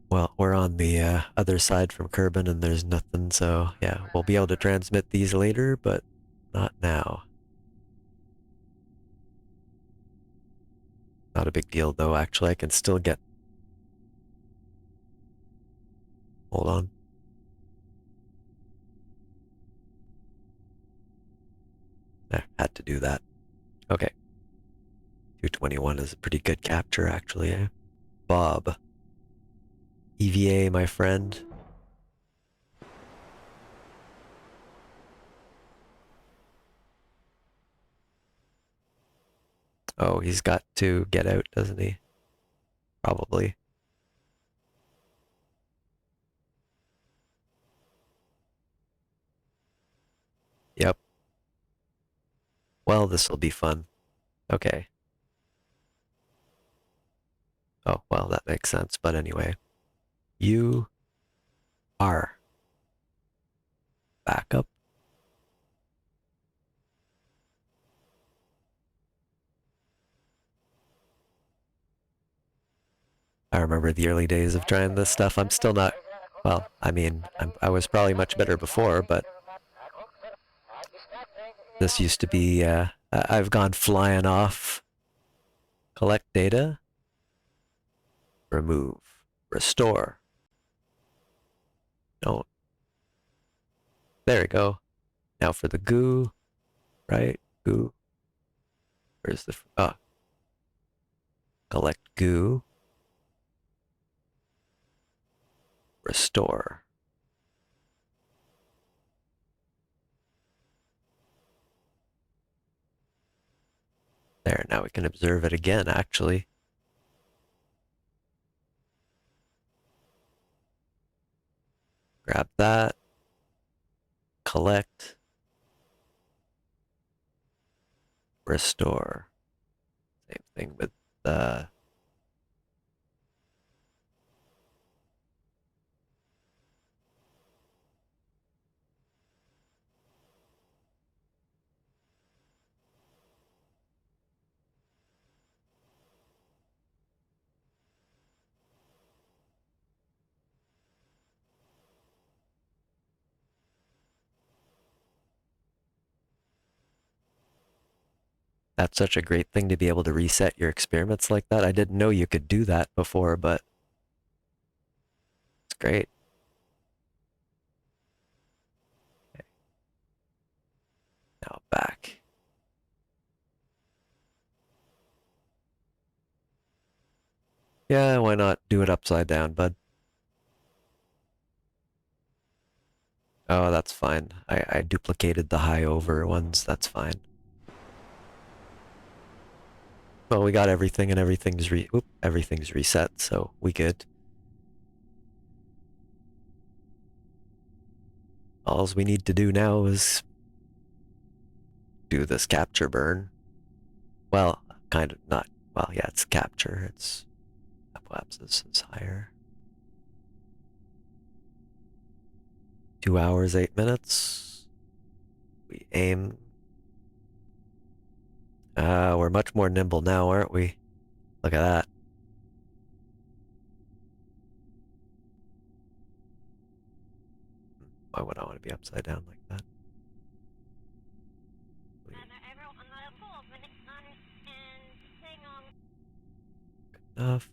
Well, we're on the other side from Kerbin and there's nothing, so yeah, we'll be able to transmit these later, but not now. Not a big deal though, actually, I can still get... Hold on. I had to do that. Okay. 221 is a pretty good capture, actually, eh? Bob. EVA, my friend. Oh, he's got to get out, doesn't he? Probably. Yep. Well, this will be fun. Okay. Oh, well, that makes sense. But anyway, you are backup. I remember the early days of trying this stuff. I'm still not, well, I mean, I was probably much better before, but this used to be, I've gone flying off, collect data, remove, restore. Don't, there we go. Now for the goo, right? Goo. Where's the, oh, collect goo, restore. There, now we can observe it again, actually. Grab that, collect, restore. Same thing with the, that's such a great thing to be able to reset your experiments like that. I didn't know you could do that before, but it's great. Okay, now back. Yeah, why not do it upside down, bud? Oh, that's fine. I duplicated the high over ones. That's fine. Well, we got everything and everything's reset, so we good. All we need to do now is do this capture burn. Well, kind of not. Well, yeah, it's capture. It's apoapsis is higher. 2 hours, 8 minutes. We aim. We're much more nimble now, aren't we? Look at that. Why would I want to be upside down like that? Enough.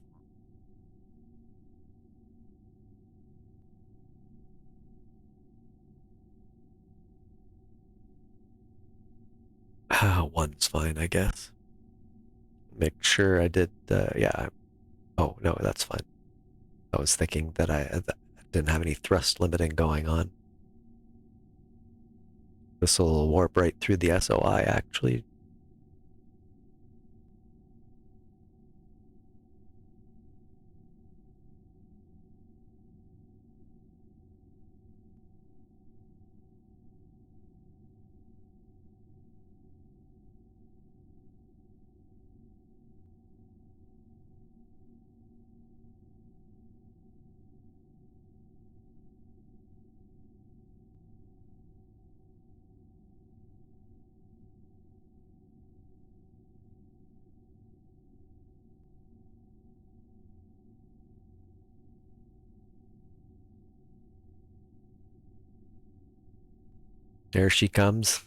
One's fine, I guess. Make sure I did, yeah. Oh, no, that's fine. I was thinking that I didn't have any thrust limiting going on. This will warp right through the SOI, actually. There she comes.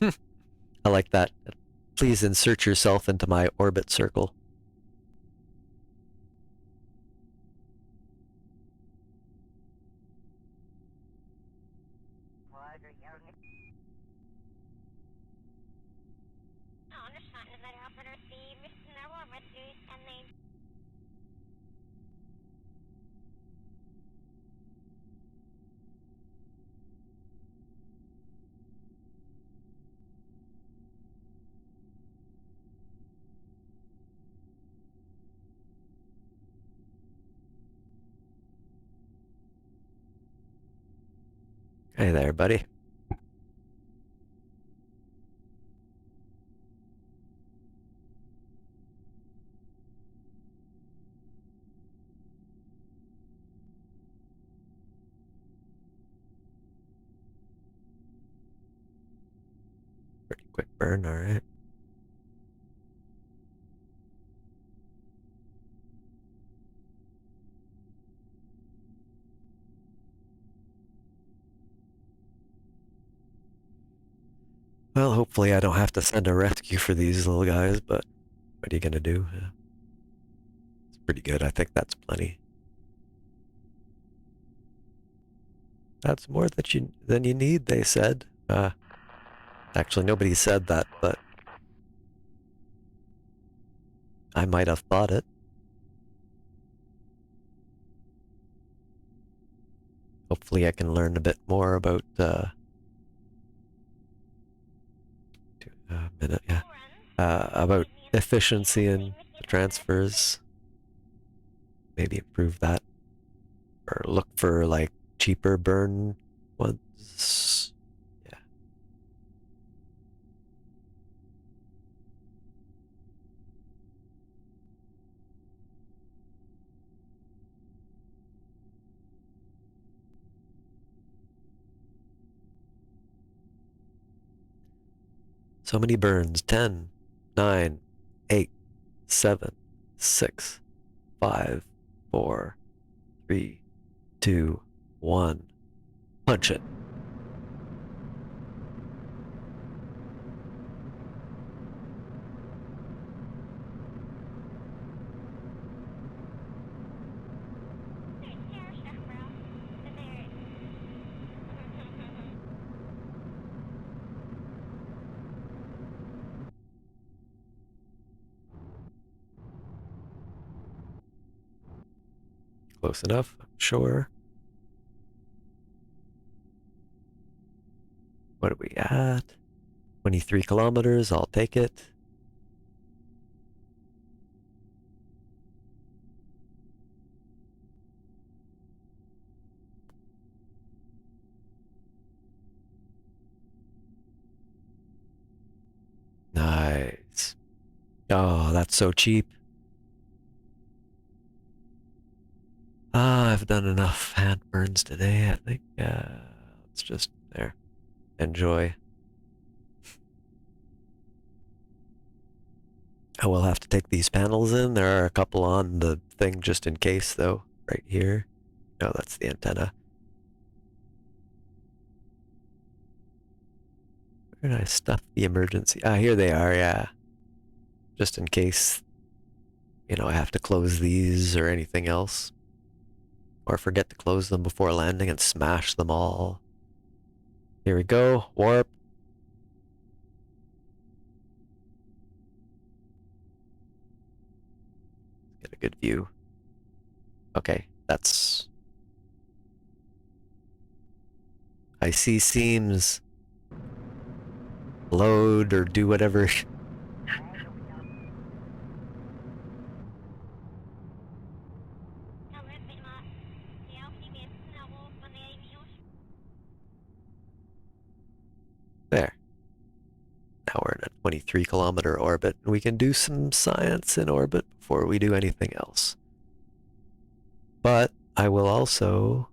I like that. Please insert yourself into my orbit circle. Hey there, buddy. Pretty quick burn, alright. Well, hopefully I don't have to send a rescue for these little guys, but what are you gonna do? Yeah. It's pretty good. I think that's plenty. That's more than you need, they said. Actually, nobody said that, but I might have thought it. Hopefully I can learn a bit more about, a minute, yeah, about efficiency in the transfers. Maybe improve that, or look for like cheaper burn ones. Yeah. So many burns. 10, 9, 8, 7, 6, 5, 4, 3, 2, 1. Punch it. Close enough, I'm sure. What are we at? 23 kilometers, I'll take it. Nice. Oh, that's so cheap. I've done enough hand burns today, I think. Let's just, there, enjoy. I will have to take these panels in. There are a couple on the thing just in case, though, right here. No, that's the antenna. Where did I stuff the emergency? Ah, here they are, yeah. Just in case, I have to close these or anything else. Or forget to close them before landing and smash them all. Here we go, warp. Get a good view. Okay, that's... I see seams. Load or do whatever. There. Now we're in a 23-kilometer orbit. We can do some science in orbit before we do anything else. But I will also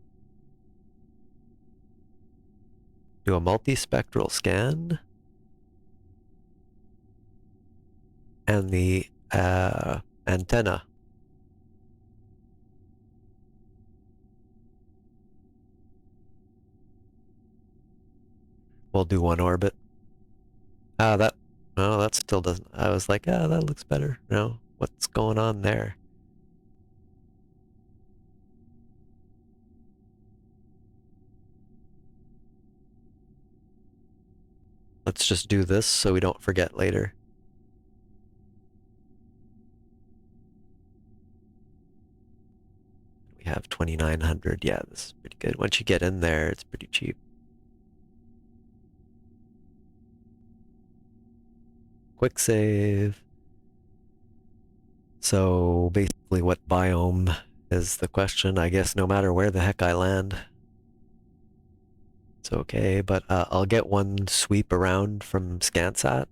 do a multispectral scan and the antenna. We'll do one orbit. No, that still doesn't. I was like, that looks better. No, what's going on there? Let's just do this so we don't forget later. We have 2,900. Yeah, this is pretty good. Once you get in there, it's pretty cheap. Quick save. So basically what biome is the question. I guess no matter where the heck I land, it's okay, but I'll get one sweep around from Scansat.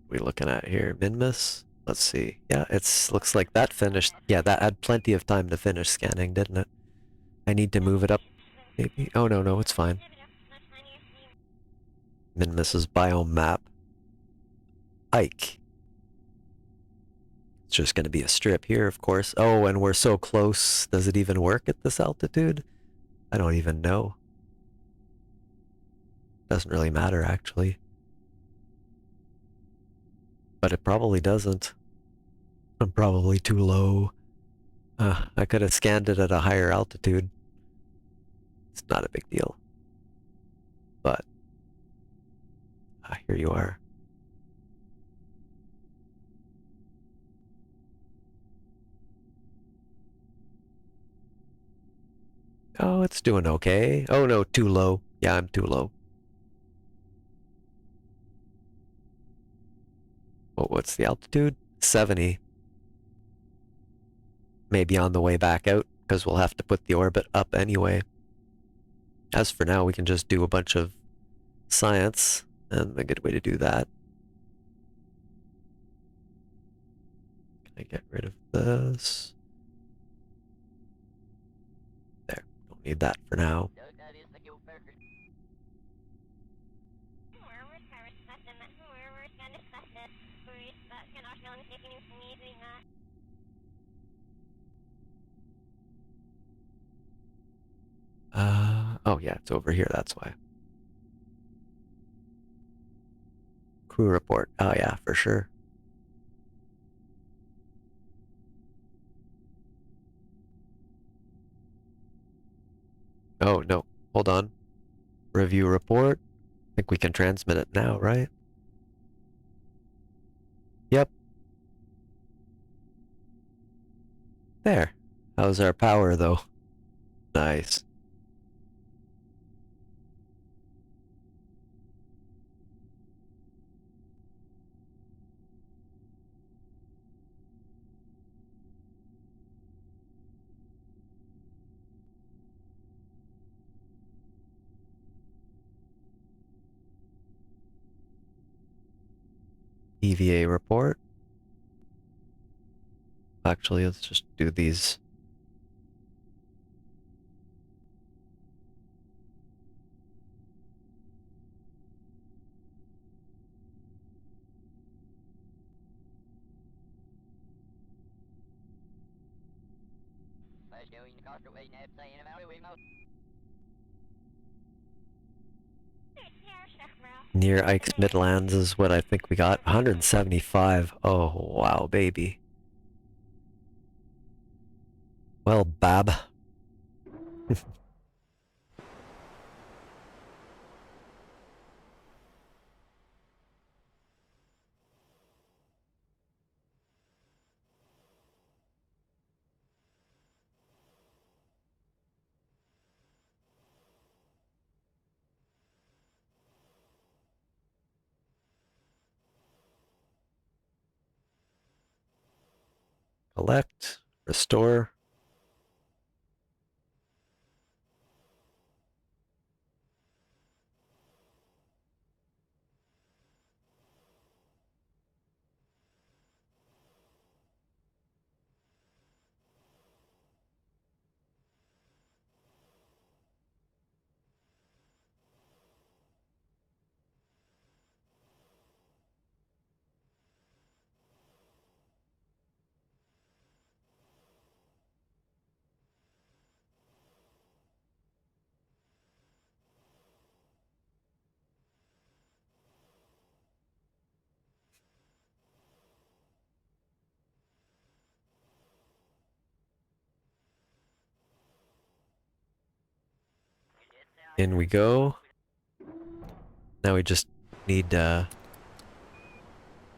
What are we looking at here? Minmus? Let's see. Yeah, looks like that finished. Yeah, that had plenty of time to finish scanning, didn't it? I need to move it up, maybe? Oh, no, it's fine. Minmus's biome map. Ike. It's just going to be a strip here, of course. Oh, and we're so close. Does it even work at this altitude? I don't even know. Doesn't really matter, actually. But it probably doesn't. I'm probably too low. I could have scanned it at a higher altitude. It's not a big deal. But here you are. Oh, it's doing okay. Oh no, too low. Yeah, I'm too low. What's the altitude? 70. Maybe on the way back out, because we'll have to put the orbit up anyway. As for now, we can just do a bunch of science, and a good way to do that. Can I get rid of this? There, don't need that for now. Oh yeah, it's over here, that's why. Crew report. Oh yeah, for sure. Oh no, hold on. Review report. I think we can transmit it now, right? Yep. There. How's our power though? Nice. EVA report. Actually, let's just do these. Near Ike's Midlands is what I think we got. 175. Oh, wow, baby. Well, Bab. Collect. Restore. In we go. Now we just need, God,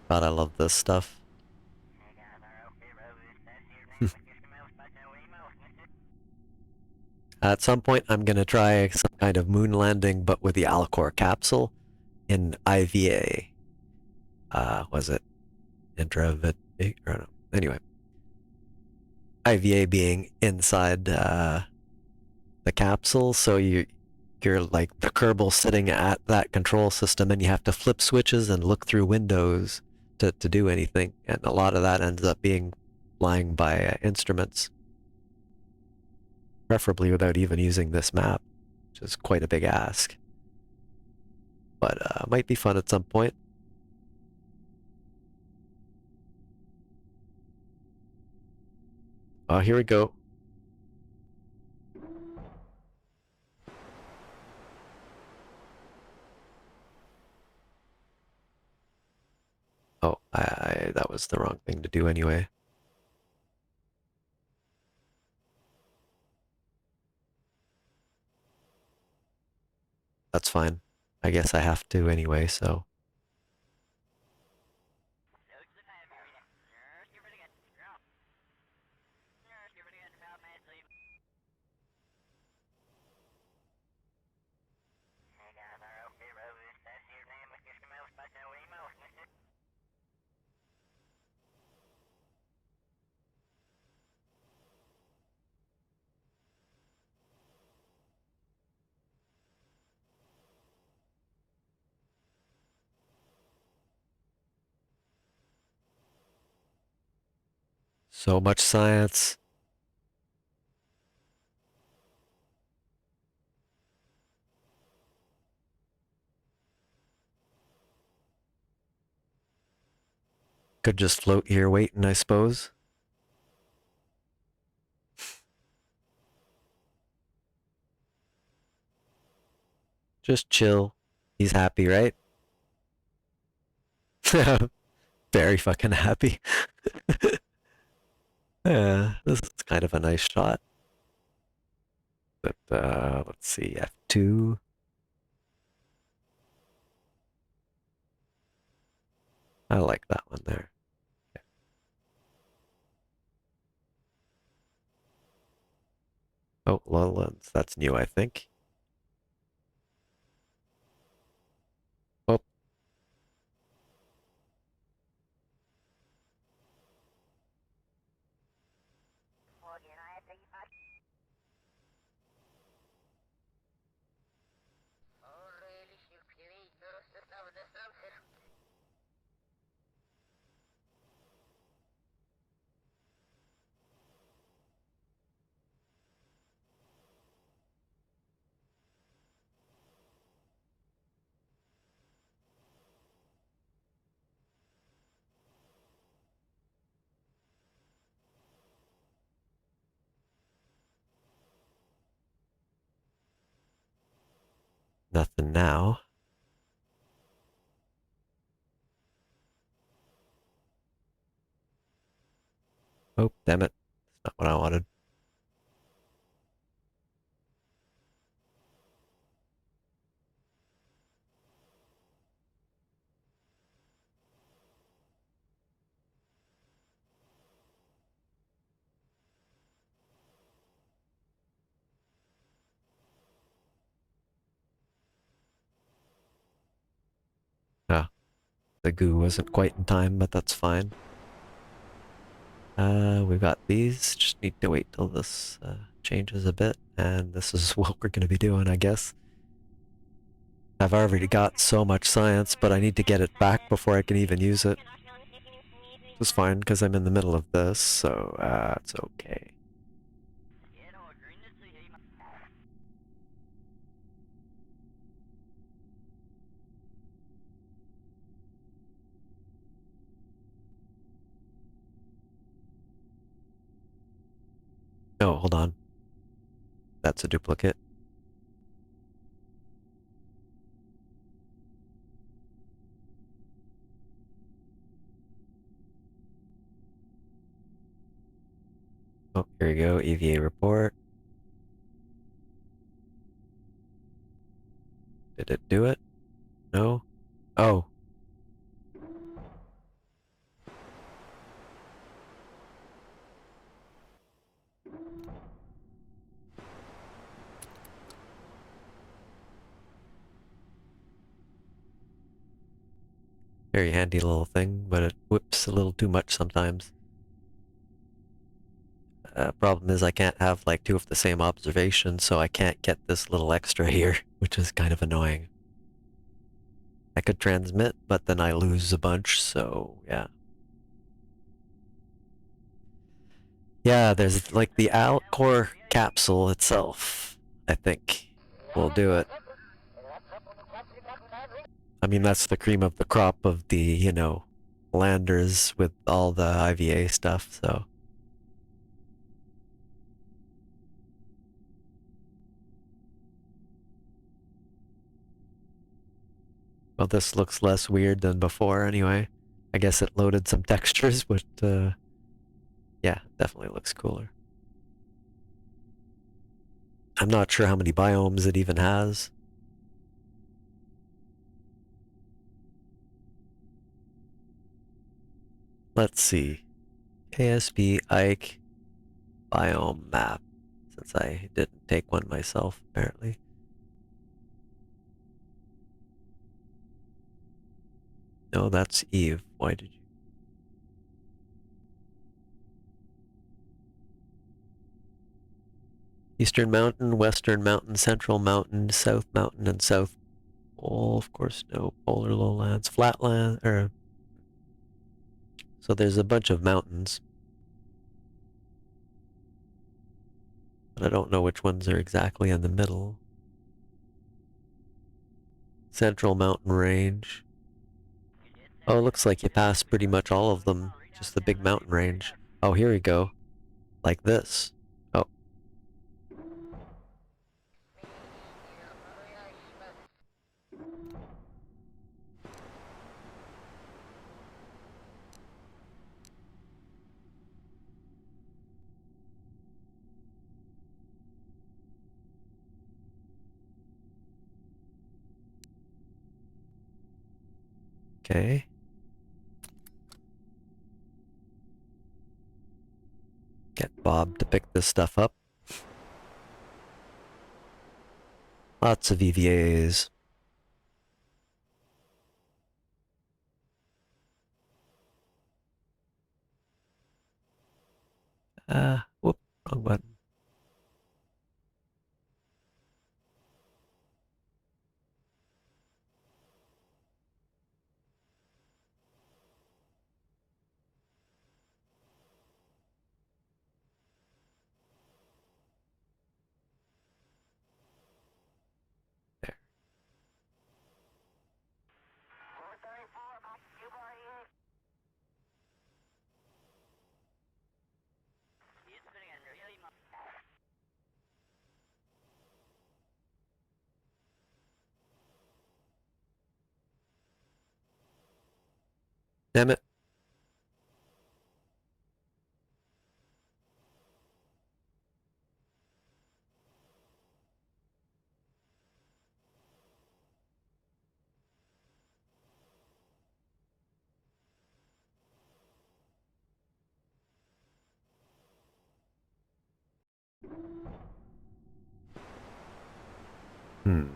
I love this stuff. At some point, I'm gonna try some kind of moon landing, but with the Alcor capsule in IVA. Was it intravet? Anyway, IVA being inside the capsule, so you're like the Kerbal sitting at that control system, and you have to flip switches and look through windows to do anything, and a lot of that ends up being flying by instruments. Preferably without even using this map, which is quite a big ask. But might be fun at some point. Oh, here we go. Oh, that was the wrong thing to do anyway. That's fine. I guess I have to anyway, so.
Soaks the time here. You're pretty good. Girl. You're pretty good. About minutes leave. I got our okay road. That's your name. Like your email. But no email.
So much science. Could just float here waiting, I suppose. Just chill. He's happy, right? Very fucking happy. Yeah, this is kind of a nice shot. But let's see, F2. I like that one there. Okay. Oh, lens. That's new, I think. Oh, nothing now. Oh, damn it. That's not what I wanted. Ah, the goo wasn't quite in time, but that's fine. We've got these. Just need to wait till this changes a bit, and this is what we're going to be doing, I guess. I've already got so much science, but I need to get it back before I can even use it. It's fine, because I'm in the middle of this, so it's okay. No, hold on. That's a duplicate. Oh, here we go. EVA report. Did it do it? No? Oh. Very handy little thing, but it whips a little too much sometimes. Problem is I can't have like two of the same observation, so I can't get this little extra here, which is kind of annoying. I could transmit, but then I lose a bunch, so yeah. Yeah, there's like the Alcor capsule itself, I think, will do it. I mean, that's the cream of the crop of the, landers with all the IVA stuff, so. Well, this looks less weird than before anyway. I guess it loaded some textures, but yeah, definitely looks cooler. I'm not sure how many biomes it even has. Let's see. KSP Ike biome map. Since I didn't take one myself, apparently. No, that's Eve. Why did you? Eastern Mountain, Western Mountain, Central Mountain, South Mountain, and South Pole. Of course, no polar lowlands, flatland, or so there's a bunch of mountains, but I don't know which ones are exactly in the middle. Central Mountain Range. Oh, it looks like you passed pretty much all of them. Just the big mountain range. Oh, here we go. Like this. Oh, okay. Get Bob to pick this stuff up. Lots of EVAs. Whoop, wrong button. There. Damn it. Hmm.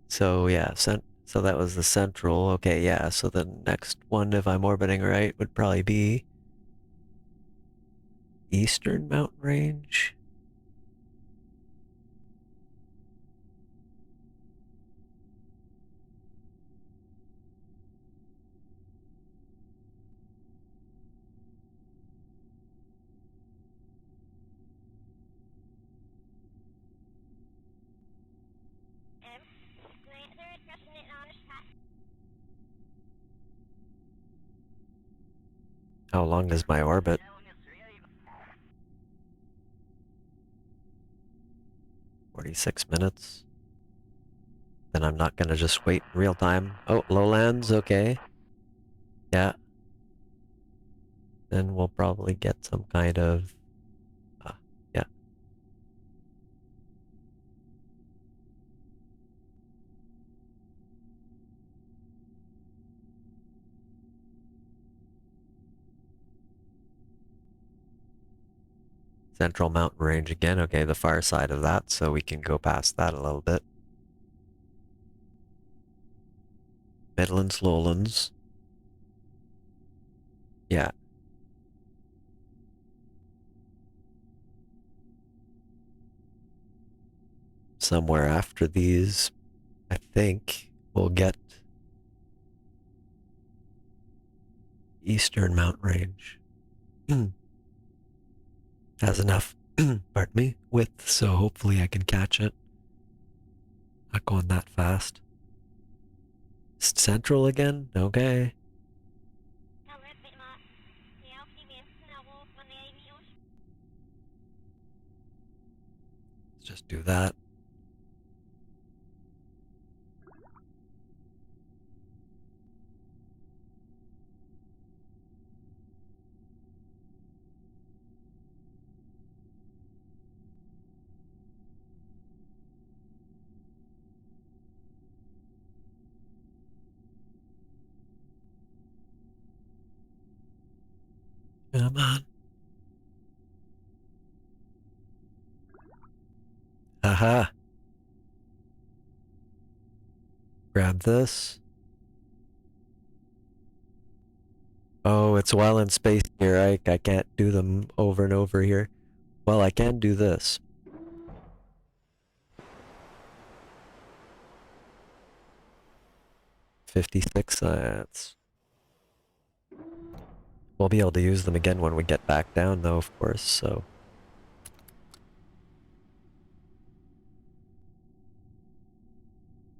So yeah, so that was the central. Okay, yeah. So the next one, if I'm orbiting right, would probably be Eastern Mountain Range. How long is my orbit? 46 minutes. Then I'm not gonna just wait in real time. Oh, lowlands, okay. Yeah. Then we'll probably get some kind of yeah. Central Mountain Range again. Okay, the far side of that, so we can go past that a little bit. Midlands, lowlands. Yeah. Somewhere after these, I think we'll get Eastern Mountain Range. Has enough, pardon me, width, so hopefully I can catch it. Not going that fast. Central again? Okay. just do that. Come on. Aha. Grab this. Oh, it's while in space here. I can't do them over and over here. Well, I can do this. $56. We'll be able to use them again when we get back down, though, of course, so.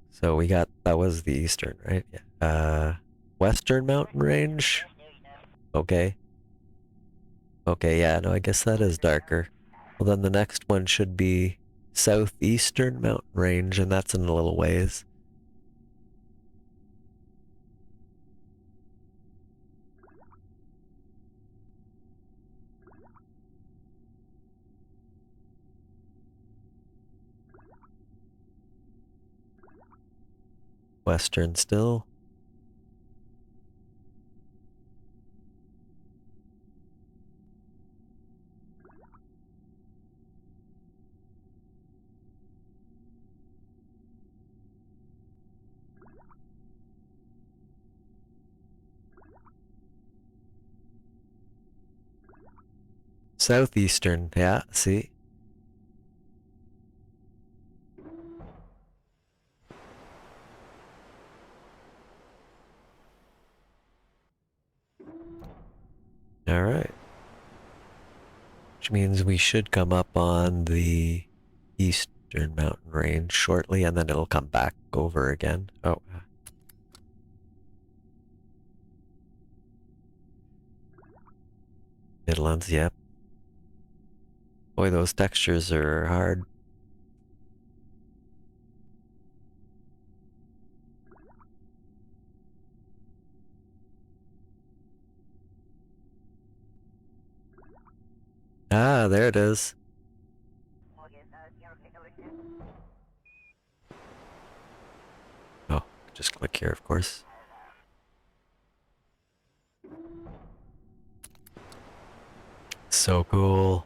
So we got, that was the eastern, right? Yeah. Western mountain range? Okay. Okay, yeah, no, I guess that is darker. Well, then the next one should be southeastern mountain range, and that's in a little ways. Western still. Southeastern, yeah, see? Alright. Which means we should come up on the eastern mountain range shortly, and then it'll come back over again. Oh. Midlands, yep. Boy, those textures are hard. Ah, there it is. Oh, just click here, of course. So cool.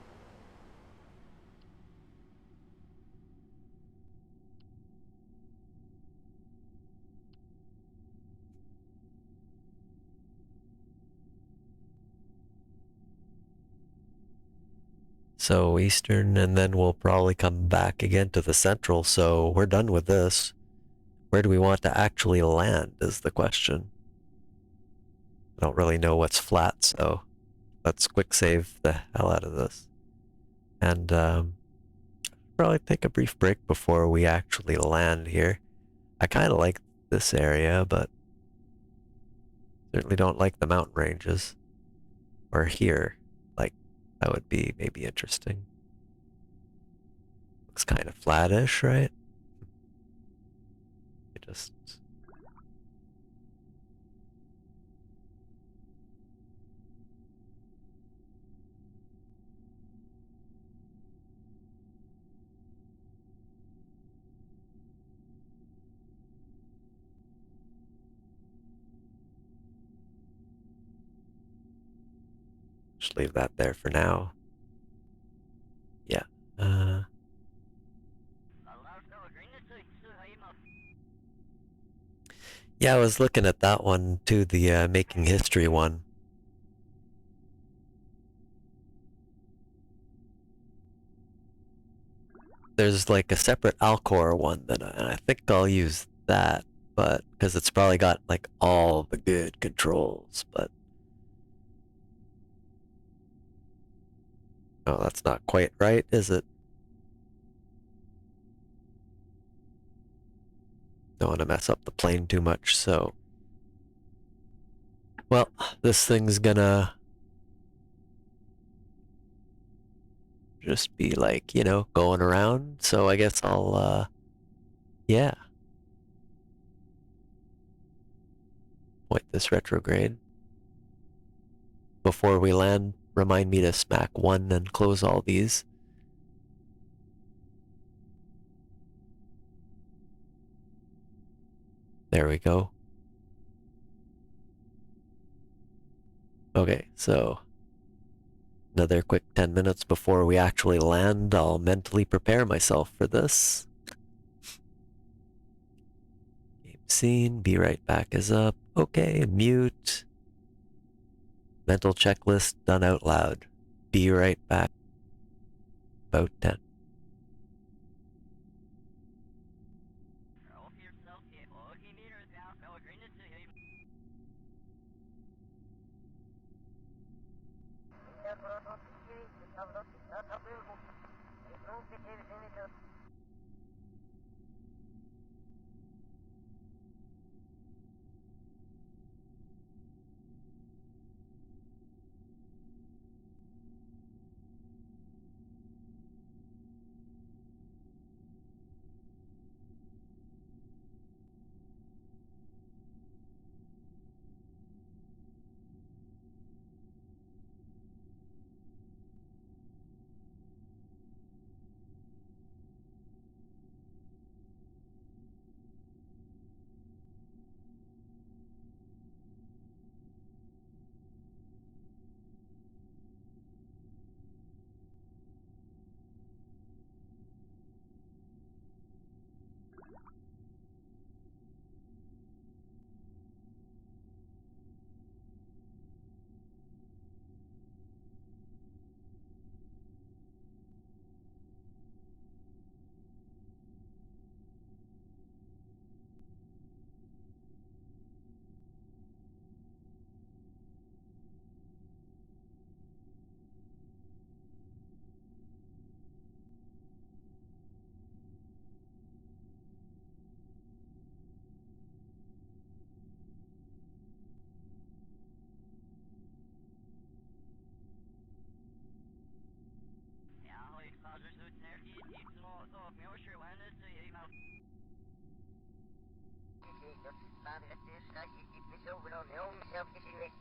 So eastern, and then we'll probably come back again to the central, so we're done with this. Where do we want to actually land is the question. I don't really know what's flat, so let's quick save the hell out of this. And probably take a brief break before we actually land here. I kind of like this area, but certainly don't like the mountain ranges. Or here, like, that would be maybe interesting. Looks kind of flattish, right? You just leave that there for now. Yeah. Yeah, I was looking at that one too, the making history one. There's like a separate Alcor one that I think I'll use that, but because it's probably got like all the good controls, but oh, that's not quite right, is it? Don't want to mess up the plane too much, so. Well, this thing's gonna just be like, going around. So I guess I'll, yeah, point this retrograde. Before we land, remind me to smack 1 and close all these. There we go. Okay, so another quick 10 minutes before we actually land, I'll mentally prepare myself for this. Game scene, be right back is up. Okay, mute. Mental checklist done out loud. Be right back. About 10.
Roll for yourself, get looking meters down, no agreement to him. Ja, ich sage, das wird nervig, so auf mir schon wenn es ich mal. Das war das ist, ich gebe mich so genau, ich habe gesehen.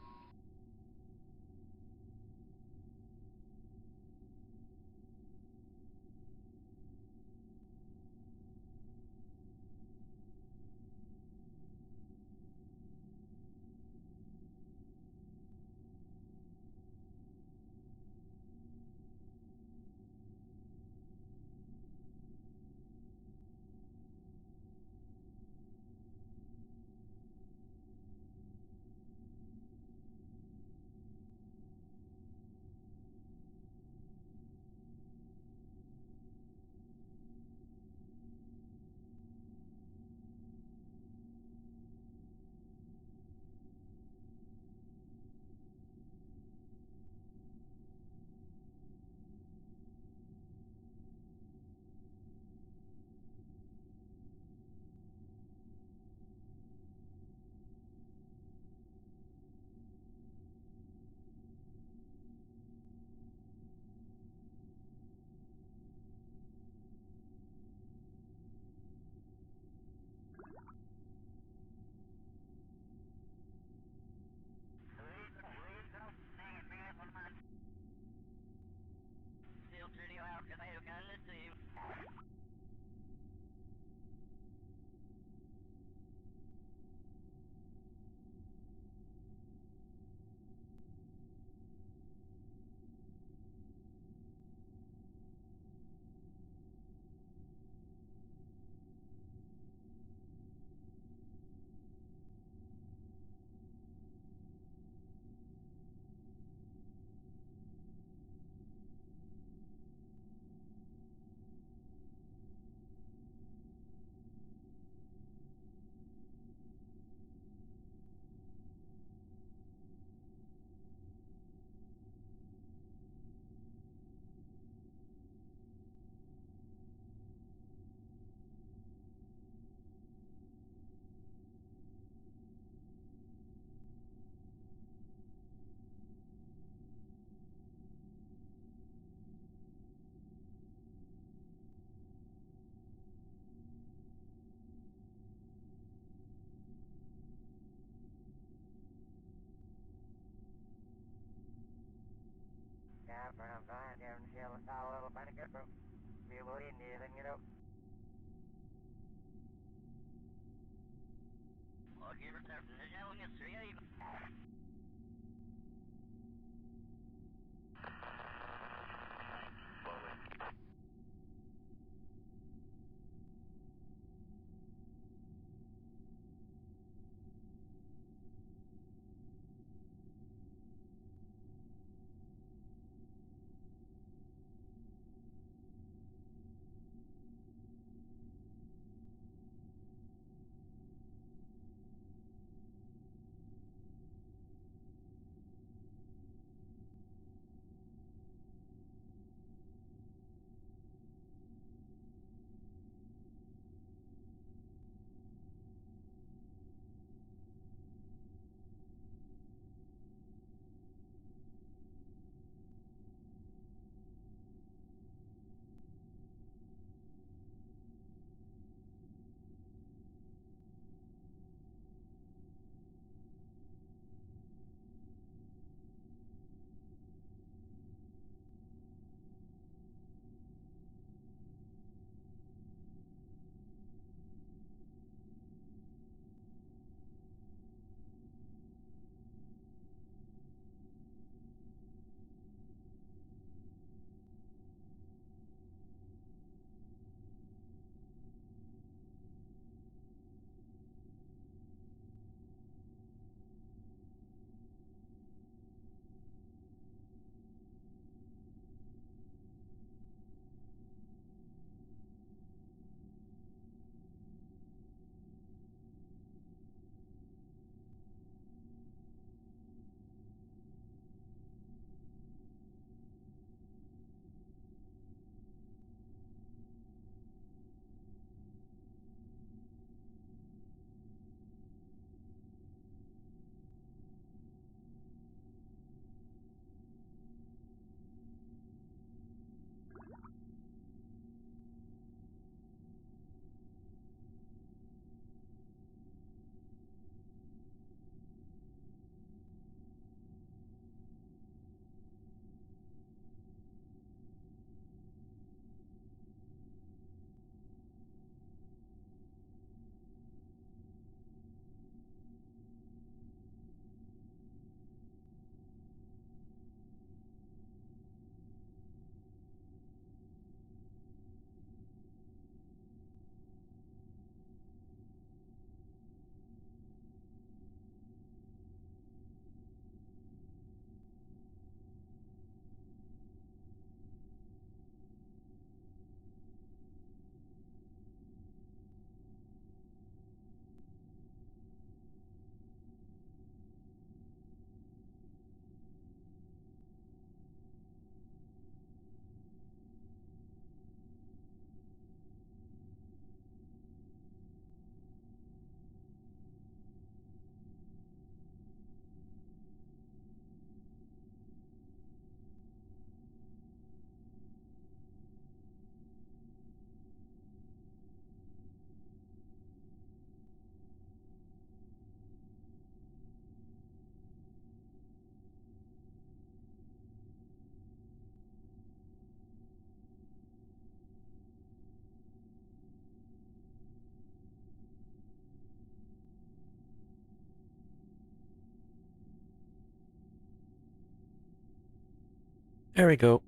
There we go.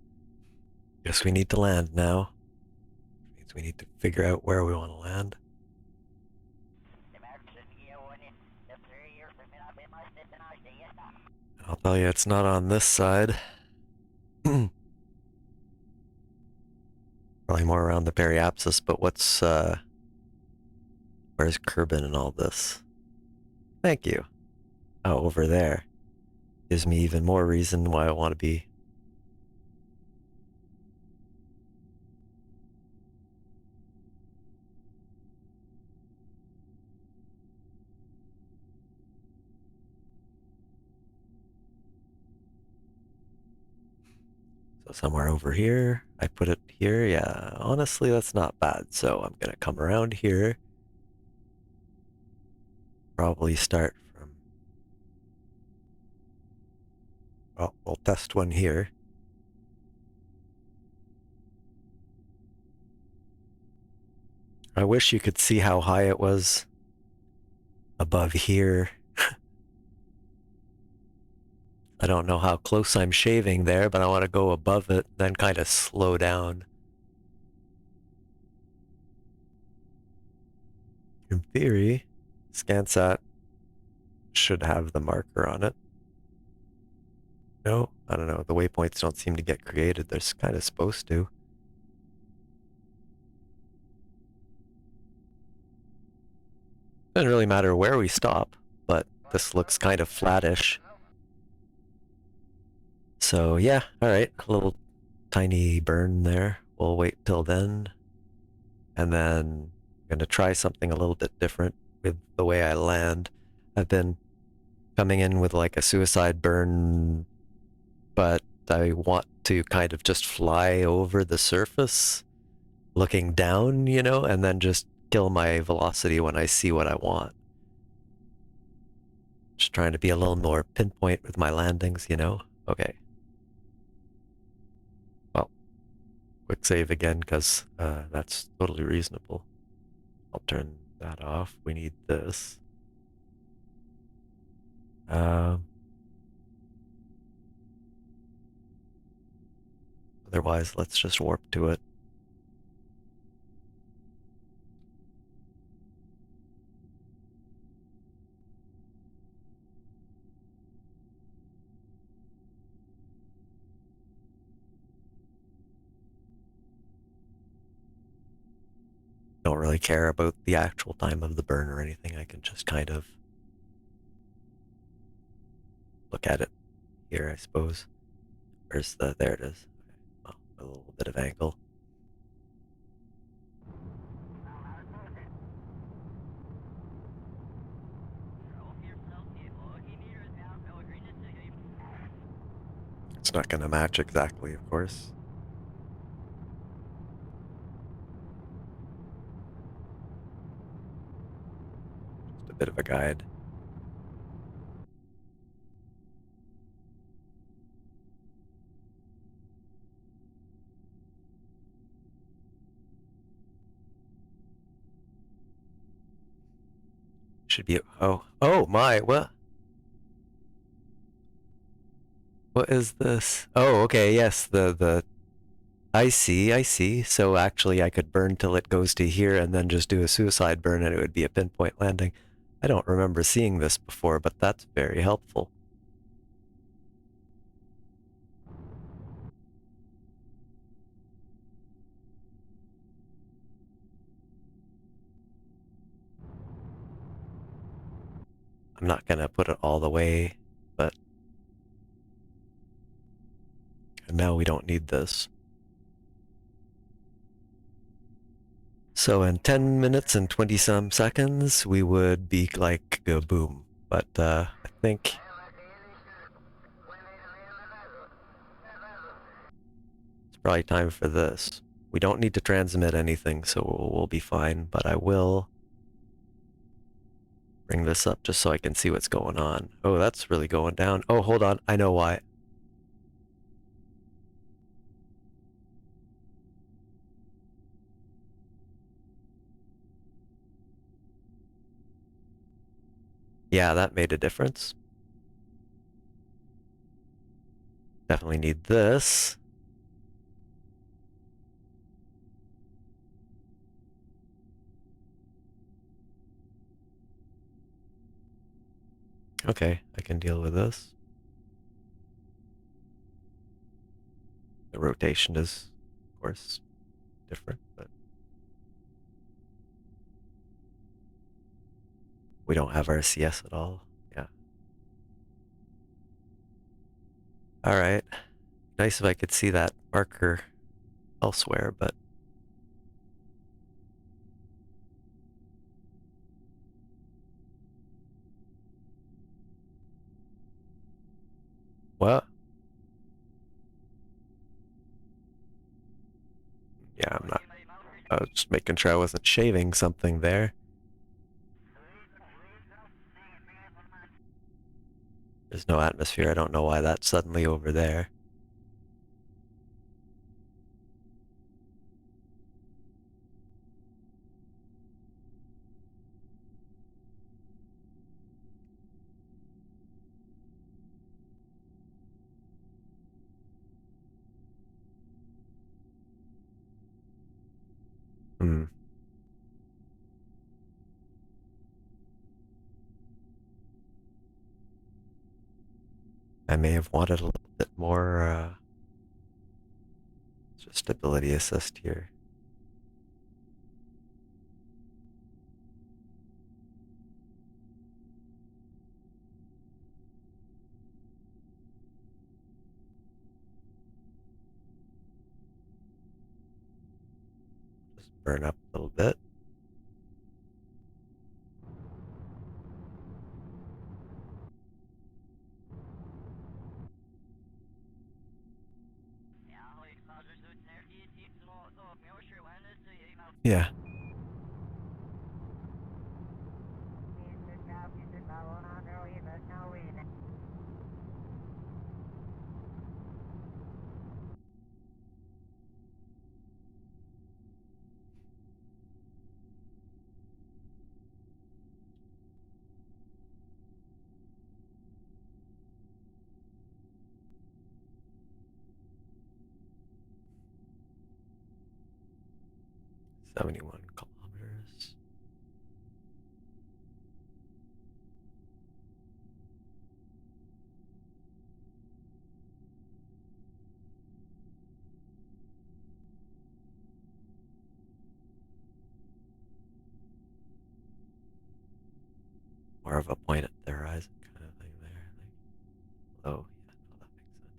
Guess we need to land now. Means we need to figure out where we want to land. I'll tell you, it's not on this side. Probably more around the periapsis, but where's Kerbin in all this? Thank you. Oh, over there. Gives me even more reason why I want to be. So somewhere over here. I put it here. Yeah, honestly, that's not bad. So I'm gonna come around here. Probably start from. Well, we'll test one here. I wish you could see how high it was above here. I don't know how close I'm shaving there, but I want to go above it, then kind of slow down. In theory, ScanSat should have the marker on it. No, I don't know. The waypoints don't seem to get created. They're kind of supposed to. Doesn't really matter where we stop, but this looks kind of flattish. So yeah, alright, a little tiny burn there. We'll wait till then. And then I'm going to try something a little bit different with the way I land. I've been coming in with like a suicide burn, but I want to kind of just fly over the surface, looking down, you know, and then just kill my velocity when I see what I want. Just trying to be a little more pinpoint with my landings, you know? Okay. Well, quick save again, because that's totally reasonable. I'll turn that off. We need this. Otherwise, let's just warp to it. Don't really care about the actual time of the burn or anything. I can just kind of look at it here, I suppose. Where's the, there it is. Well, a little bit of angle. It's not going to match exactly, of course. Just a bit of a guide. Should be, oh my, what? What is this? Oh, okay, yes, I see. So actually I could burn till it goes to here and then just do a suicide burn and it would be a pinpoint landing. I don't remember seeing this before, but that's very helpful. I'm not gonna put it all the way, but now we don't need this. So in 10 minutes and 20 some seconds, we would be like boom. But I think it's probably time for this. We don't need to transmit anything, so we'll be fine, but I will bring this up just so I can see what's going on. Oh, that's really going down. Oh, hold on. I know why. Yeah, that made a difference. Definitely need this. Okay, I can deal with this. The rotation is, of course, different, but we don't have our CS at all. Yeah. All right. Nice if I could see that marker elsewhere, but what? Yeah, I'm not. I was just making sure I wasn't shaving something there. There's no atmosphere. I don't know why that's suddenly over there. Hmm. I may have wanted a little bit more stability assist here. Just burn up a little bit. Yeah. $71 kilometers. More of a point at the horizon kind of thing there. Like, oh, yeah, no, that makes sense.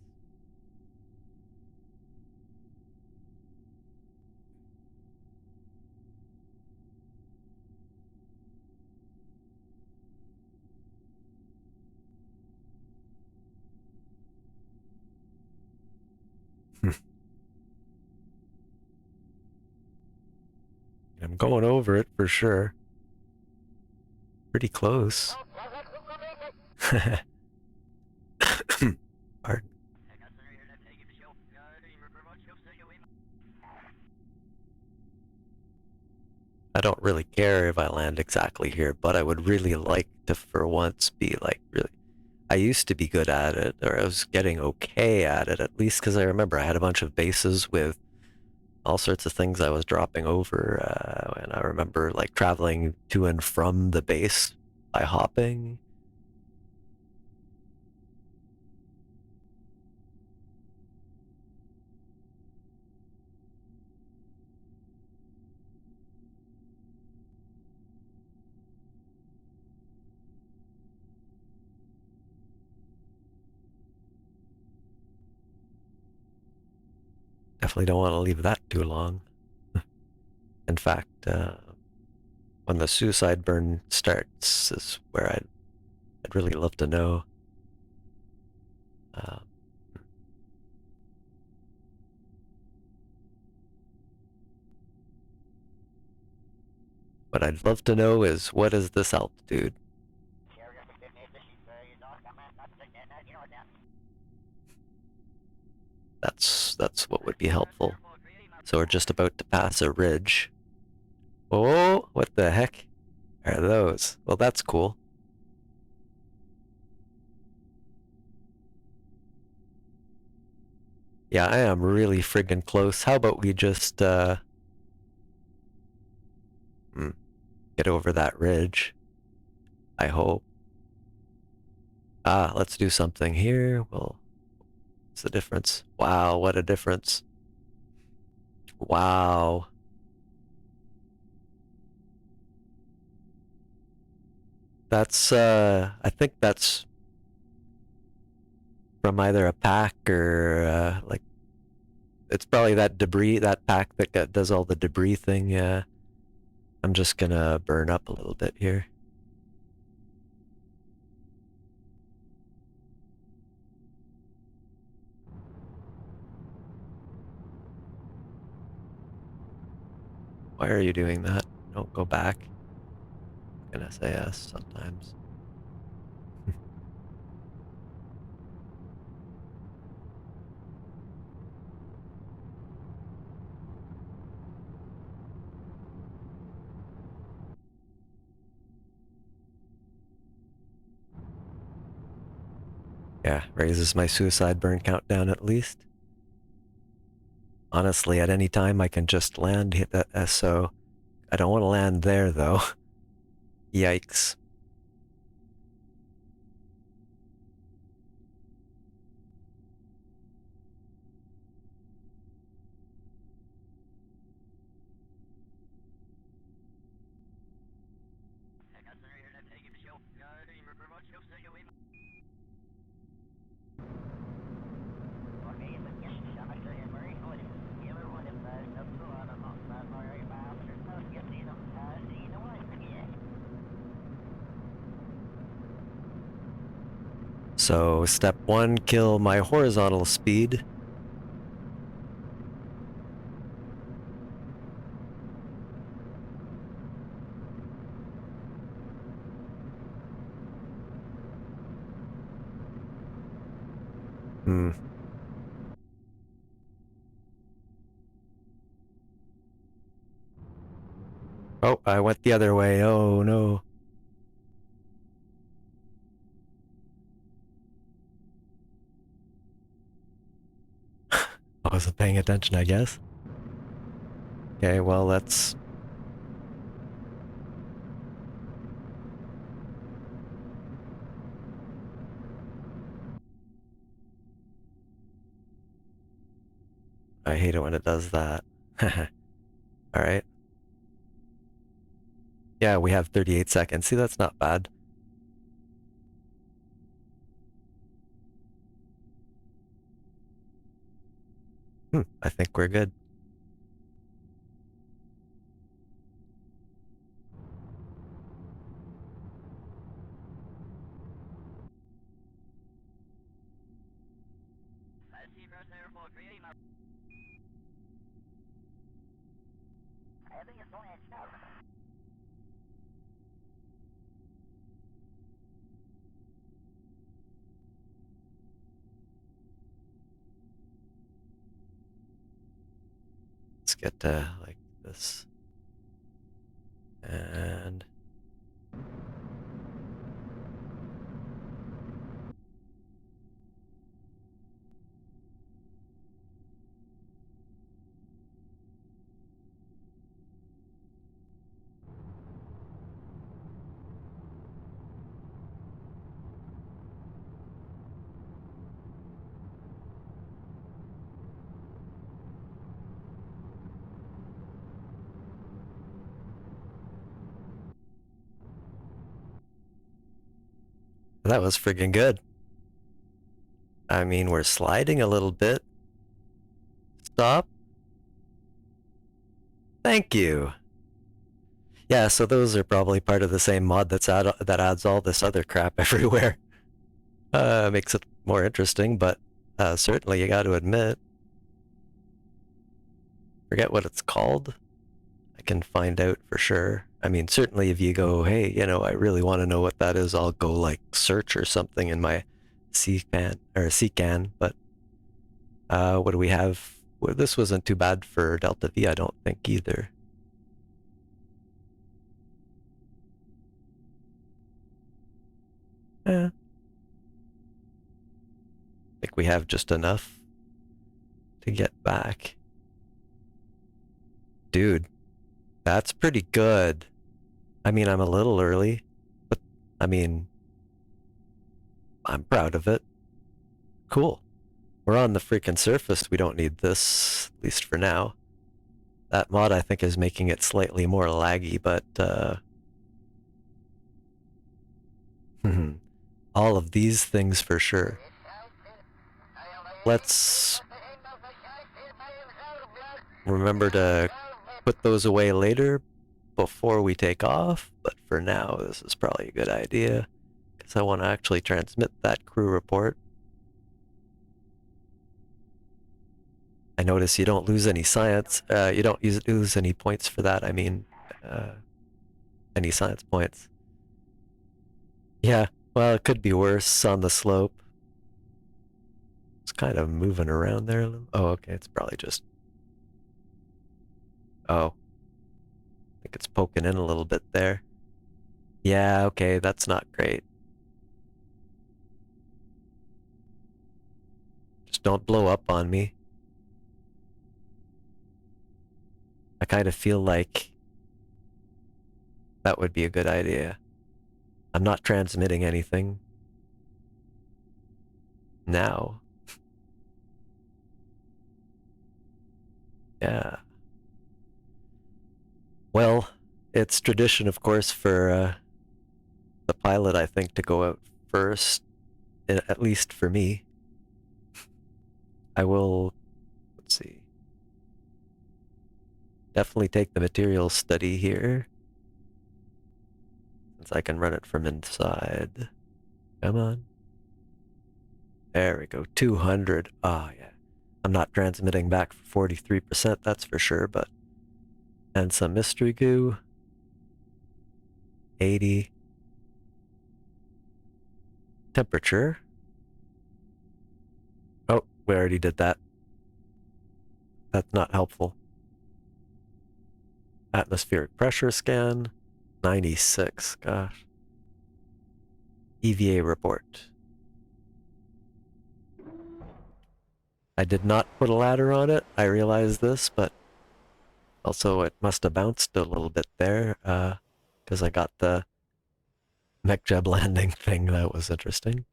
I'm going over it for sure. Pretty close. Pardon. I don't really care if I land exactly here, but I would really like to for once be like really. I used to be good at it, or I was getting okay at least because I remember I had a bunch of bases with all sorts of things I was dropping over, and I remember like traveling to and from the base by hopping. Definitely don't want to leave that too long. In fact, when the suicide burn starts is where I'd really love to know. Uh, what I'd love to know is what is this altitude? That's what would be helpful. So we're just about to pass a ridge. Oh, what the heck are those? Well, that's cool. Yeah, I am really friggin' close. How about we just get over that ridge? I hope. Let's do something here. Well, what's the difference? Wow, what a difference. Wow. That's I think that's from either a pack or like it's probably that debris, that pack that does all the debris thing. Yeah, I'm just gonna burn up a little bit here. Why are you doing that? Don't go back. I'm gonna say yes sometimes. Yeah, raises my suicide burn count down at least. Honestly, at any time I can just land, hit that SO. I don't want to land there though. Yikes. So step 1, kill my horizontal speed. Hmm. Oh, I went the other way. Oh no. I wasn't paying attention, I guess. Okay, well, let's... I hate it when it does that. Alright. Yeah, we have 38 seconds. See, that's not bad. I think we're good. Let's get to like this. And that was friggin' good. I mean, we're sliding a little bit. Stop. Thank you. Yeah, so those are probably part of the same mod that adds all this other crap everywhere. Makes it more interesting, but certainly you got to admit. Forget what it's called. I can find out for sure. I mean, certainly if you go, hey, you know, I really want to know what that is, I'll go like search or something in my CCAN. But what do we have? Well, this wasn't too bad for Delta V, I don't think either. I think we have just enough to get back. Dude, that's pretty good. I mean, I'm a little early, but I mean, I'm proud of it. Cool. We're on the freaking surface. We don't need this, at least for now. That mod, I think, is making it slightly more laggy, but all of these things for sure. Let's remember to put those away later before we take off, but for now, this is probably a good idea because I want to actually transmit that crew report. I notice you don't lose any science. You don't lose any points for that. I mean, any science points. Yeah, well, it could be worse on the slope. It's kind of moving around there. Oh, okay, it's probably just... Oh, I think it's poking in a little bit there. Yeah, okay, that's not great. Just don't blow up on me. I kind of feel like that would be a good idea. I'm not transmitting anything now. Yeah. Well, it's tradition, of course, for the pilot, I think, to go out first, at least for me. I will, let's see, definitely take the materials study here, since I can run it from inside. Come on. There we go, 200. Ah, yeah. I'm not transmitting back for 43%, that's for sure, but... And some mystery goo. 80. Temperature. Oh, we already did that. That's not helpful. Atmospheric pressure scan. 96, gosh. EVA report. I did not put a ladder on it, I realize this, but also it must have bounced a little bit there, because I got the mech jeb landing thing. That was interesting.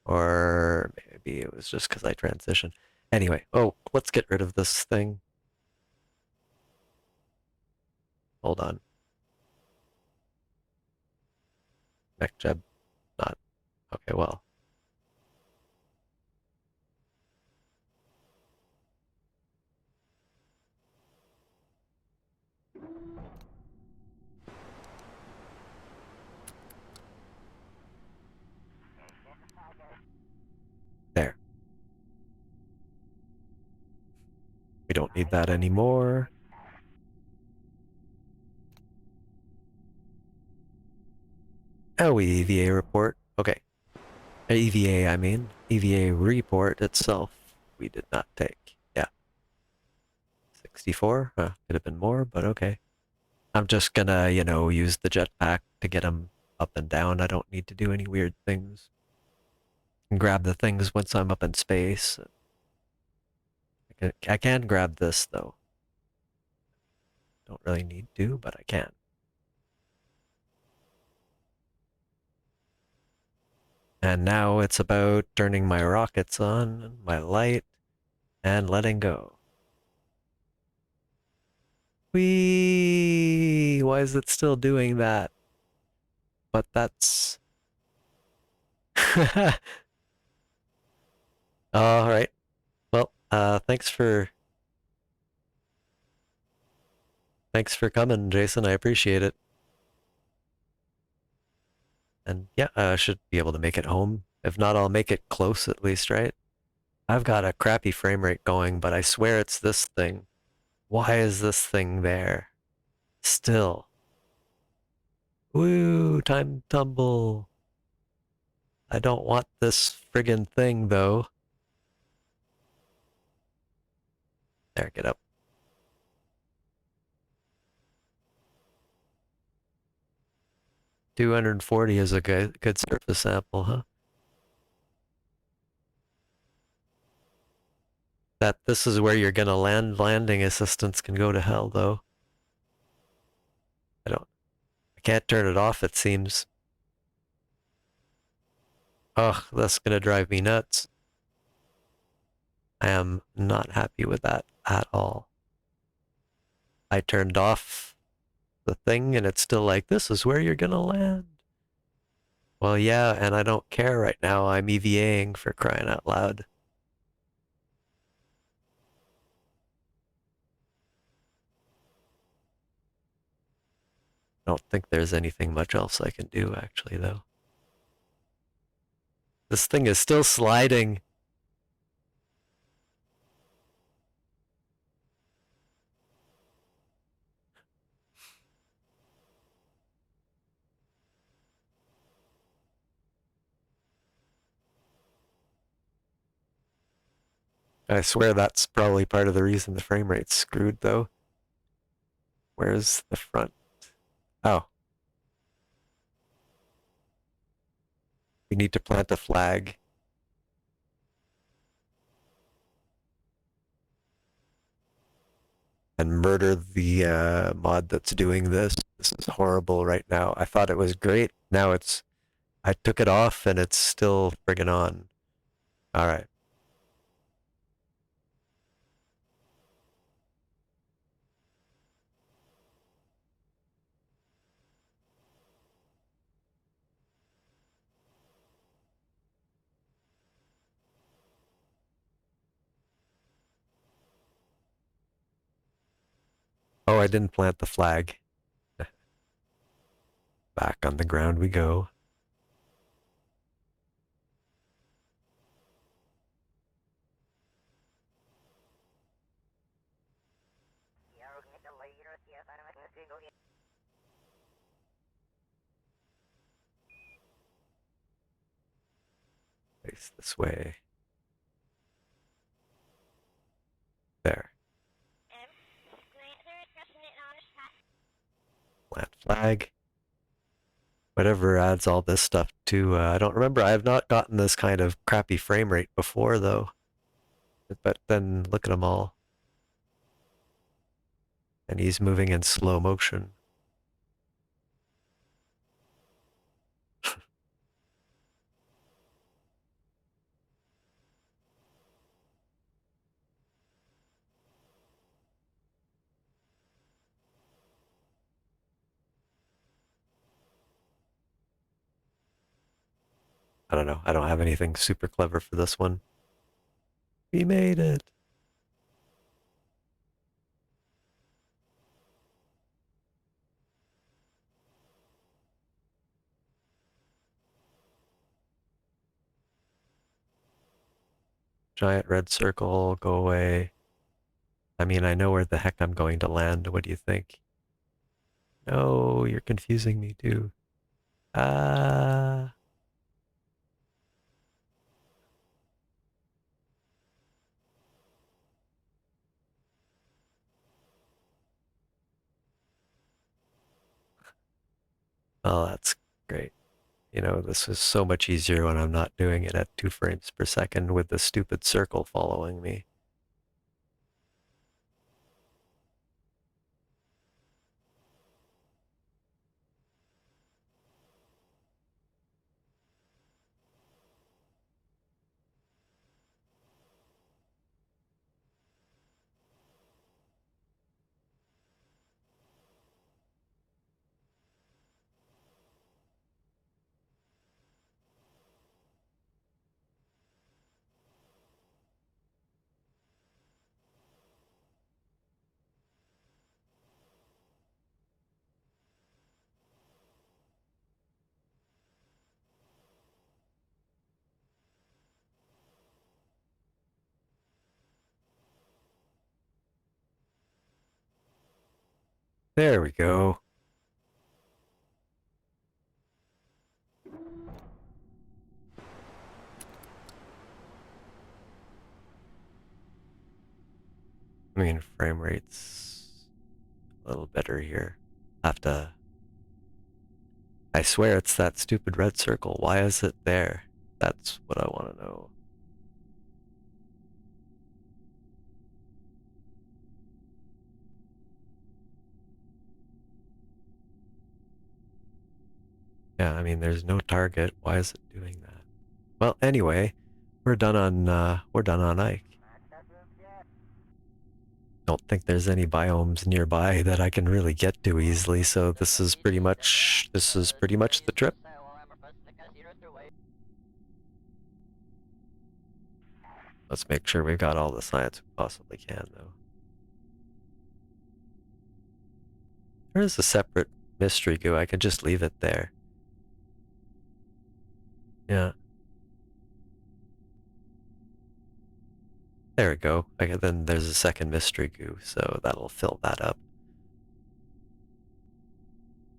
Or maybe it was just because I transitioned. Anyway, oh, let's get rid of this thing. Hold on. Mech jeb, not. Okay, well. There. We don't need that anymore. Oh, EVA report. Okay. EVA, I mean. EVA report itself. We did not take. Yeah. 64? Could have been more, but okay. I'm just gonna, use the jetpack to get him up and down. I don't need to do any weird things. And grab the things once I'm up in space. I can grab this, though. Don't really need to, but I can. And now it's about turning my rockets on, my light, and letting go. Whee! Why is it still doing that? But that's... All right. Well, thanks for coming, Jason. I appreciate it. And yeah, I should be able to make it home. If not, I'll make it close at least, right? I've got a crappy frame rate going, but I swear it's this thing. Why is this thing there? Still. Woo, time tumble. I don't want this friggin' thing, though. There, get up. $240 is a good surface sample, huh? That this is where you're gonna land. Landing assistance can go to hell, though. I can't turn it off, it seems. Ugh, that's gonna drive me nuts. I am not happy with that at all. I turned off the thing and it's still like, this is where you're gonna land. Well, yeah, and I don't care right now. I'm EVAing, for crying out loud. I don't think there's anything much else I can do, actually, though. This thing is still sliding. I swear that's probably part of the reason the frame rate's screwed, though. Where's the front? Oh. We need to plant a flag. and murder the mod that's doing this. This is horrible right now. I thought it was great. Now I took it off and it's still friggin' on. All right. Oh, I didn't plant the flag. Back on the ground we go. Face this way. There. Plant flag. Whatever adds all this stuff to. I don't remember. I have not gotten this kind of crappy frame rate before, though. But then look at them all. And he's moving in slow motion. I don't know. I don't have anything super clever for this one. We made it. Giant red circle, go away. I mean, I know where the heck I'm going to land. What do you think? No, you're confusing me too. Ah. Oh, that's great. You know, this is so much easier when I'm not doing it at 2 frames per second with the stupid circle following me. There we go. I mean, frame rate's a little better here. Have to. I swear it's that stupid red circle. Why is it there? That's what I want to know. Yeah, I mean, there's no target. Why is it doing that? Well, anyway, we're done on Ike. Don't think there's any biomes nearby that I can really get to easily, so this is pretty much the trip. Let's make sure we've got all the science we possibly can, though. There is a separate mystery goo. I could just leave it there. Yeah. There we go. Okay, then there's a second mystery goo, so that'll fill that up.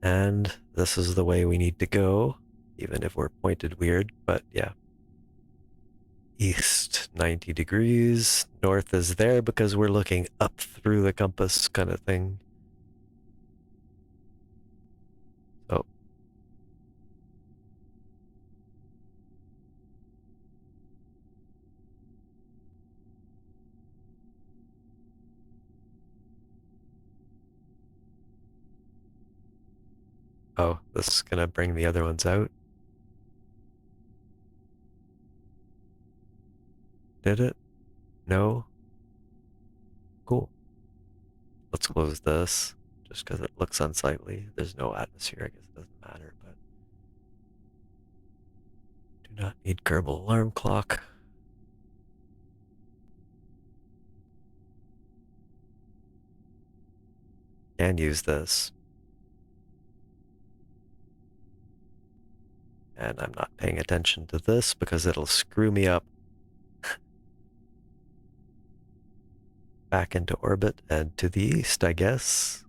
And this is the way we need to go, even if we're pointed weird, but yeah. East 90 degrees. North is there because we're looking up through the compass kind of thing. So Oh, this is gonna bring the other ones out. Did it? No? Cool. Let's close this, just because it looks unsightly. There's no atmosphere, I guess it doesn't matter, but do not need Kerbal alarm clock. Can use this. And I'm not paying attention to this because it'll screw me up. Back into orbit and to the east, I guess.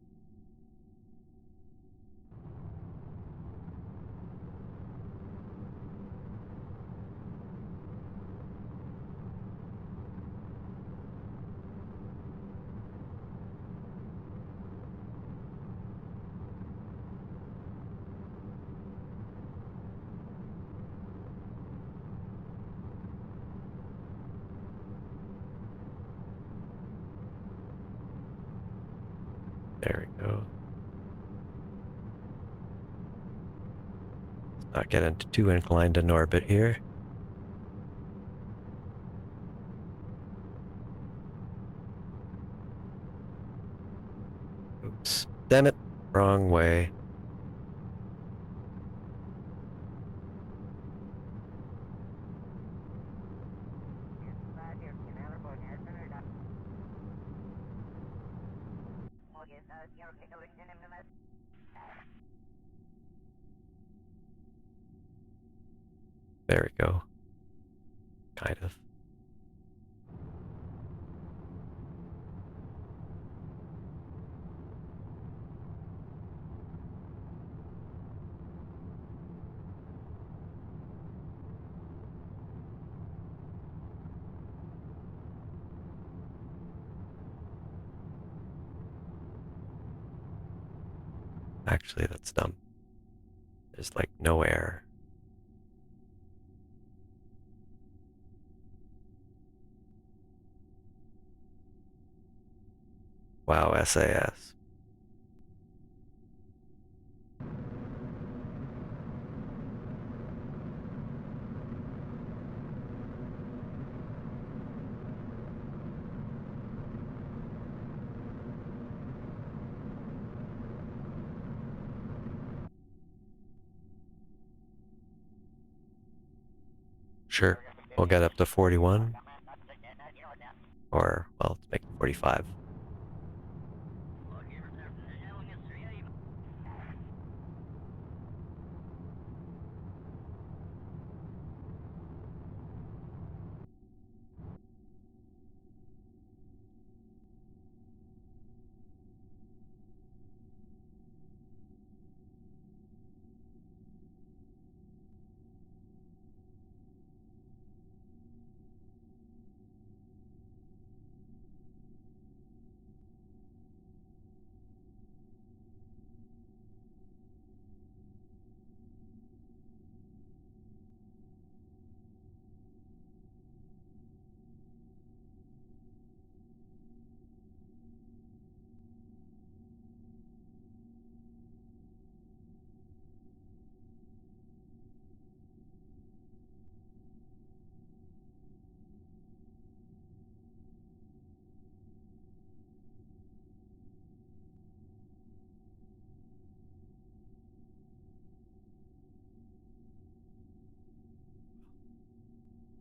There we go. Let's not get into too inclined an orbit here. Oops. Damn it. Wrong way. There we go. Kind of. Actually, that's dumb. There's like no air. Wow, SAS. Sure. We'll get up to 41. Or, well, let's make it 45.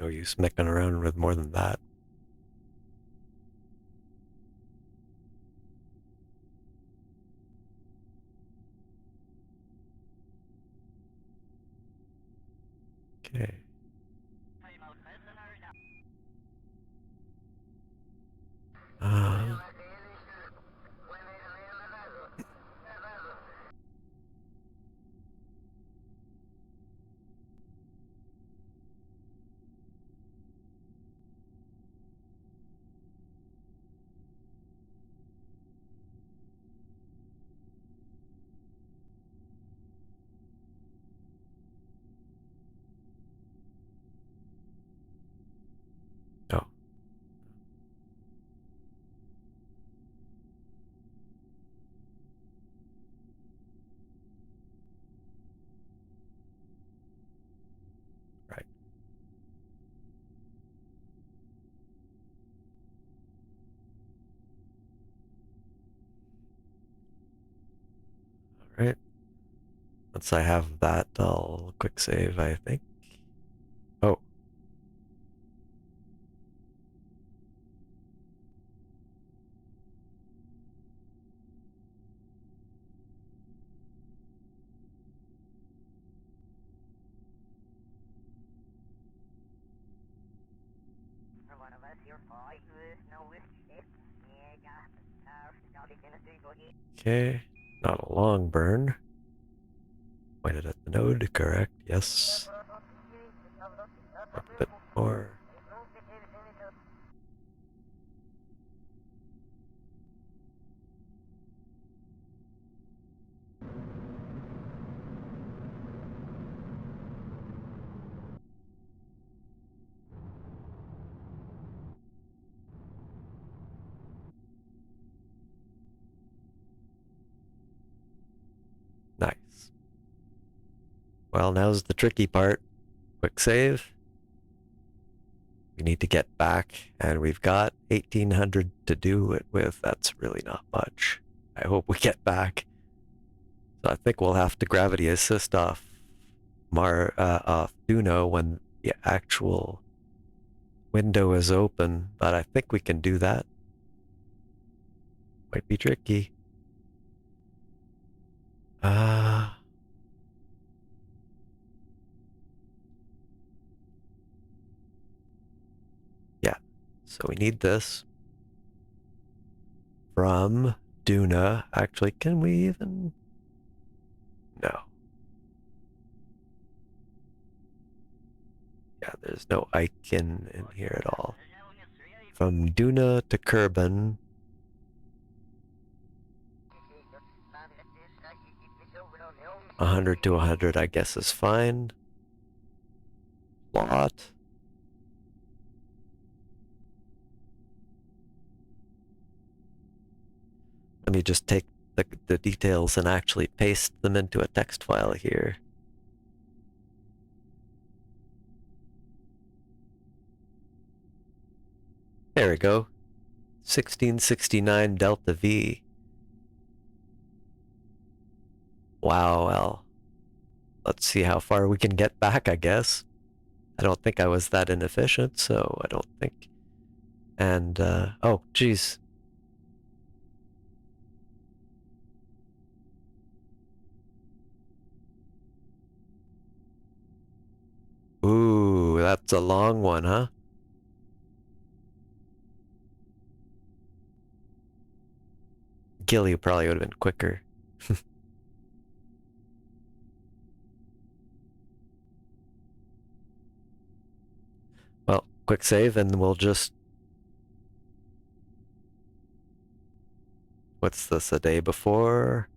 No use mecking around with more than that. Okay. Uh, Right. Once I have that, I'll quick save, I think. Oh.
For one of us, you're fine with no shit. Yeah, not in a single hit.
Okay. Not a long burn. Pointed at the node, correct? Yes. A bit more. Nice. Well, now's the tricky part. Quick save. We need to get back, and we've got 1800 to do it with. That's really not much. I hope we get back. So I think we'll have to gravity assist off Duna when the actual window is open, but I think we can do that. Might be tricky. Uh, yeah. So we need this from Duna. Actually, can we even? No. Yeah, there's no icon in here at all. From Duna to Kerbin, 100 to 100, I guess, is fine. Lot. Let me just take the details and actually paste them into a text file here. There we go. 1669 delta V. Wow, well, let's see how far we can get back, I guess. I don't think I was that inefficient, so I don't think. And, oh, geez. Ooh, that's a long one, huh? Gilly probably would have been quicker. Well, quick save, and we'll just. What's this, a day before?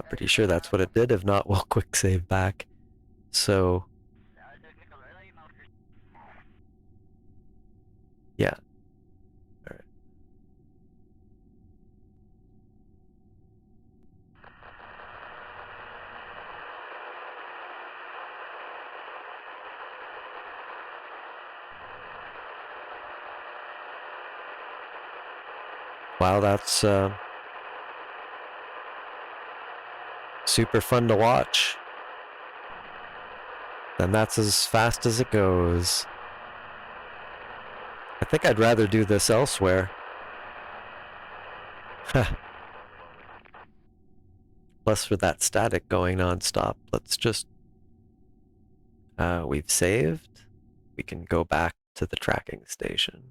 Pretty sure that's what it did. If not, we'll quick save back. So, yeah. All right. Wow, that's super fun to watch. Then that's as fast as it goes. I think I'd rather do this elsewhere. Plus for that static going non-stop. Let's just, we've saved. We can go back to the tracking station.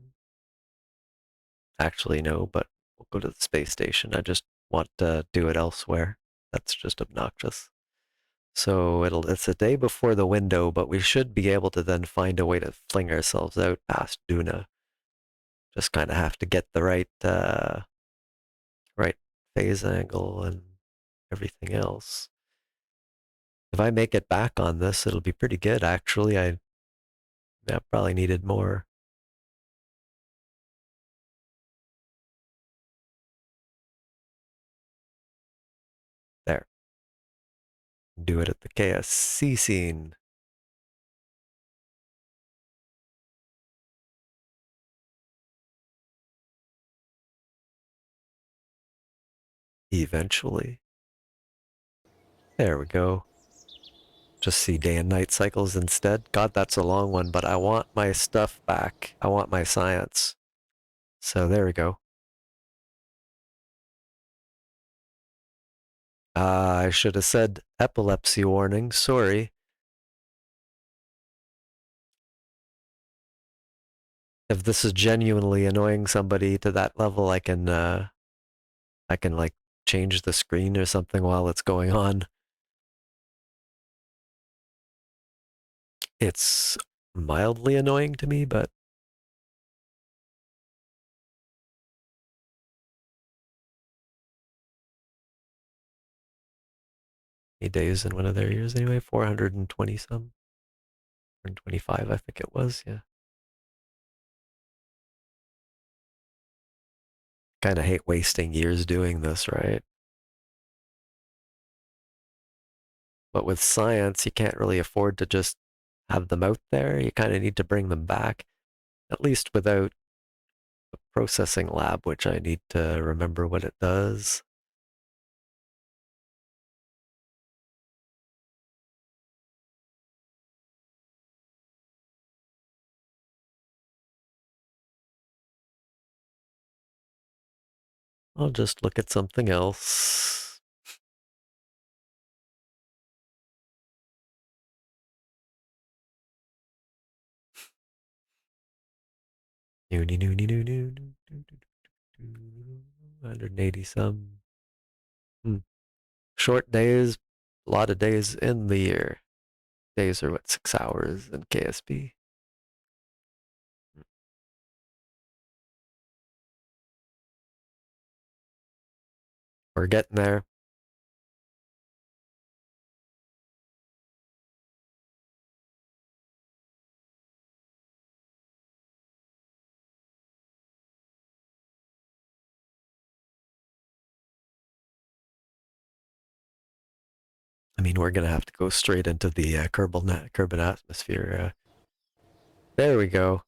Actually, no, but we'll go to the space station. I just want to do it elsewhere. That's just obnoxious. So it's a day before the window, but we should be able to then find a way to fling ourselves out past Duna. Just kind of have to get the right phase angle and everything else. If I make it back on this, it'll be pretty good. Actually, I probably needed more. There. Do it at the KSC scene. Eventually. There we go. Just see day and night cycles instead. God, that's a long one, but I want my stuff back. I want my science. So there we go. I should have said epilepsy warning. Sorry. If this is genuinely annoying somebody to that level, I can like change the screen or something while it's going on. It's mildly annoying to me, but days in one of their years anyway. 420 some, 125, I think it was. Yeah. Kind of hate wasting years doing this, right? But with science, you can't really afford to just have them out there. You kind of need to bring them back, at least without a processing lab, which I need to remember what it does. I'll just look at something else. Noonie, noonie, noonie, noonie, 180 some. Short days, a lot of days in the year. Days are what, 6 hours in KSP. We're getting there. I mean, we're gonna have to go straight into the Kerbal atmosphere. There we go.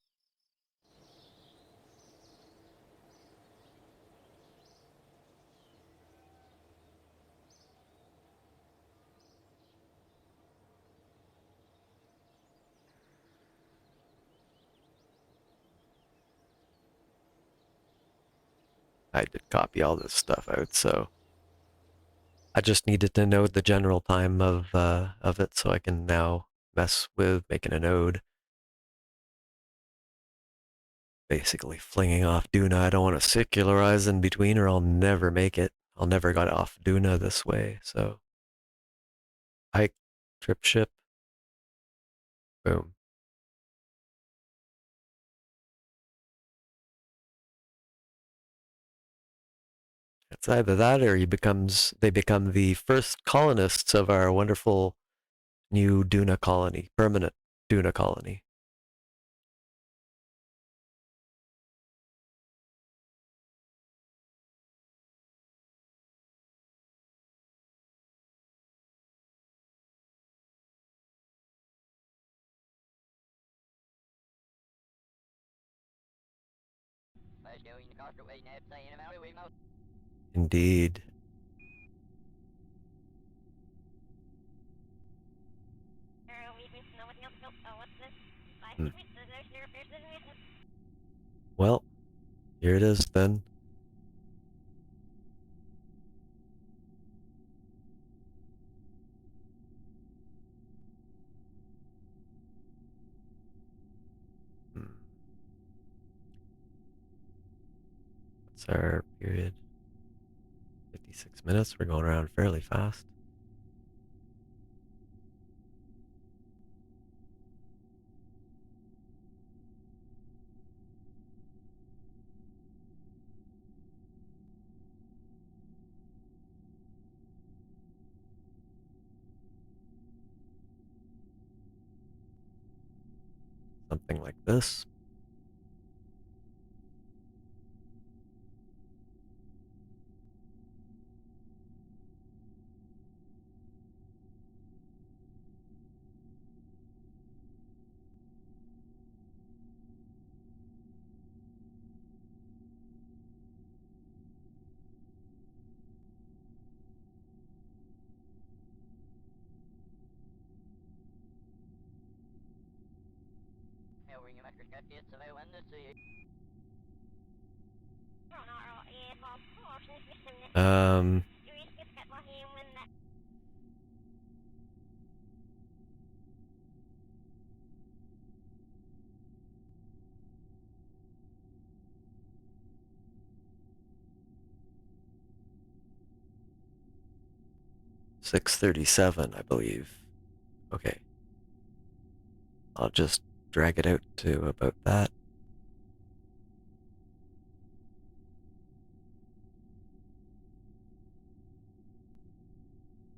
I did copy all this stuff out, so I just needed to know the general time of it, so I can now mess with making a node. Basically, flinging off Duna. I don't want to circularize in between, or I'll never make it. I'll never get off Duna this way. So, hike, trip ship, boom. It's either that or they become the first colonists of our wonderful new Duna colony, permanent Duna colony. Indeed. Hmm. Well, here it is then. Hmm. That's our period. 56 minutes. We're going around fairly fast. Something like this. Um, 637, I believe. Okay. I'll just drag it out to about that.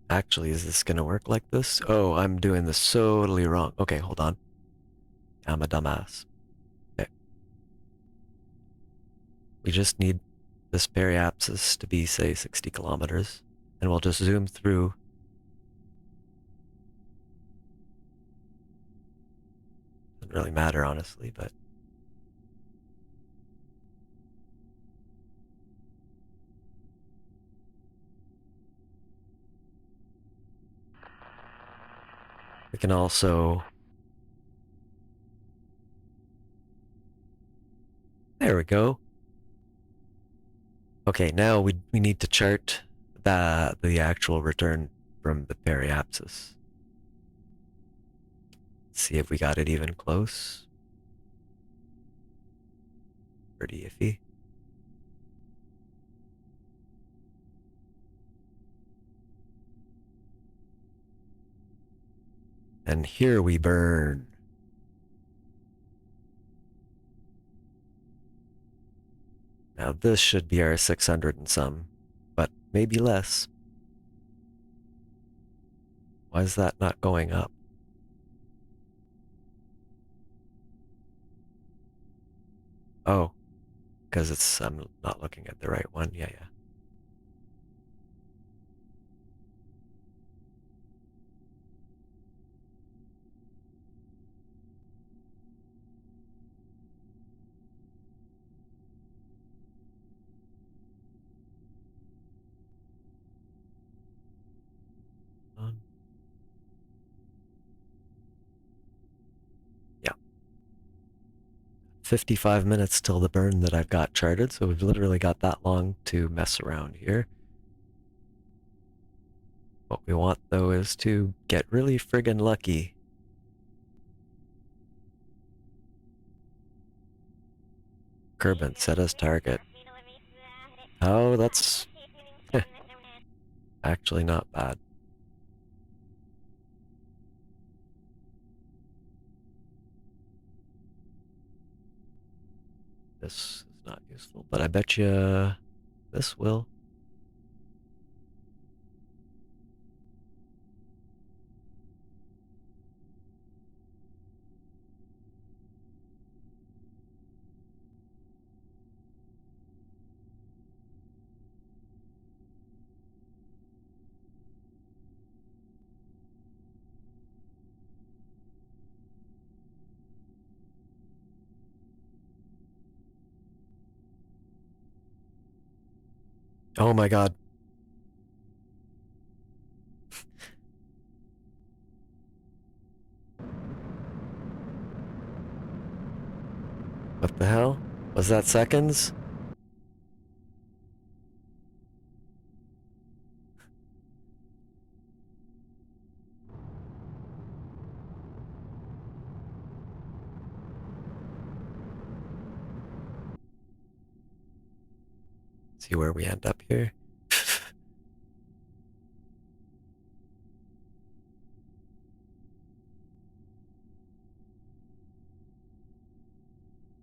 Actually, is this gonna work like this? Oh, I'm doing this totally wrong. Okay, hold on. I'm a dumbass. Okay. We just need this periapsis to be, say, 60 kilometers. And we'll just zoom through. Doesn't really matter, honestly, but we can also... There we go. Okay, now we need to chart the actual return from the periapsis. See if we got it even close. Pretty iffy. And here we burn. Now this should be our 600 and some, but maybe less. Why is that not going up? Oh, because I'm not looking at the right one. Yeah. Yeah. 55 minutes till the burn that I've got charted, so we've literally got that long to mess around here. What we want, though, is to get really friggin' lucky. Kerbin set as target. Oh, that's actually not bad. This is not useful, but I bet you this will. Oh my god. What the hell? Was that seconds? See where we end up here.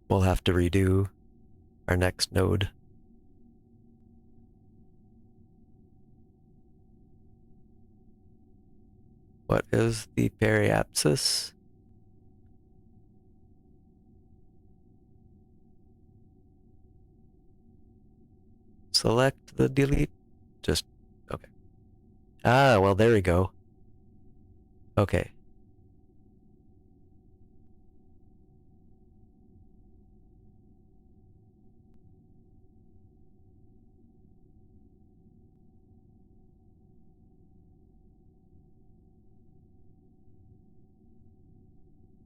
We'll have to redo our next node. What is the periapsis? Select the delete. Just, okay. Ah, well, there we go. Okay.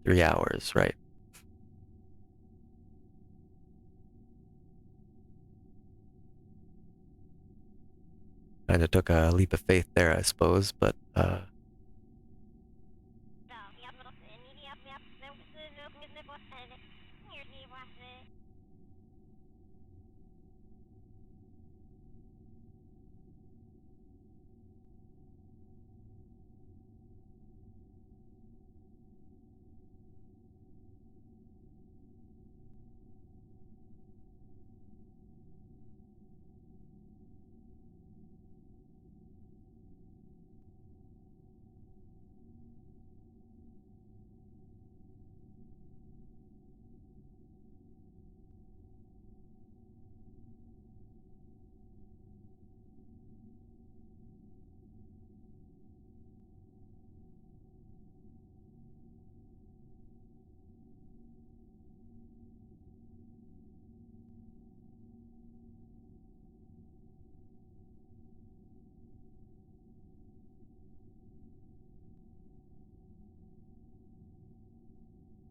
Three hours, right. Kind of took a leap of faith there, I suppose, but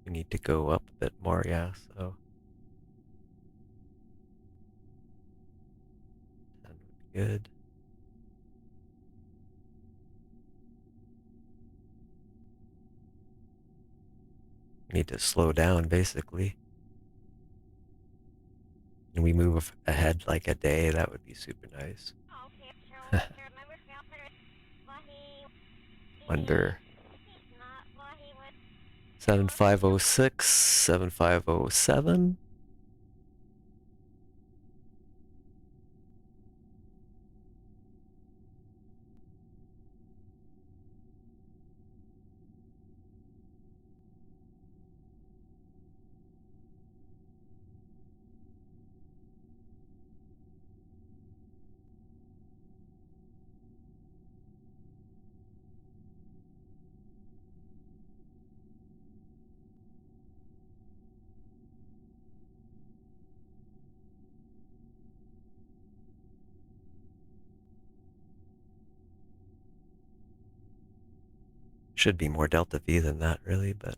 we need to go up a bit more, yeah, so 10 would be good. We need to slow down, basically. And we move ahead like a day, that would be super nice. Wonder 7506, 7507. Should be more delta V than that, really, but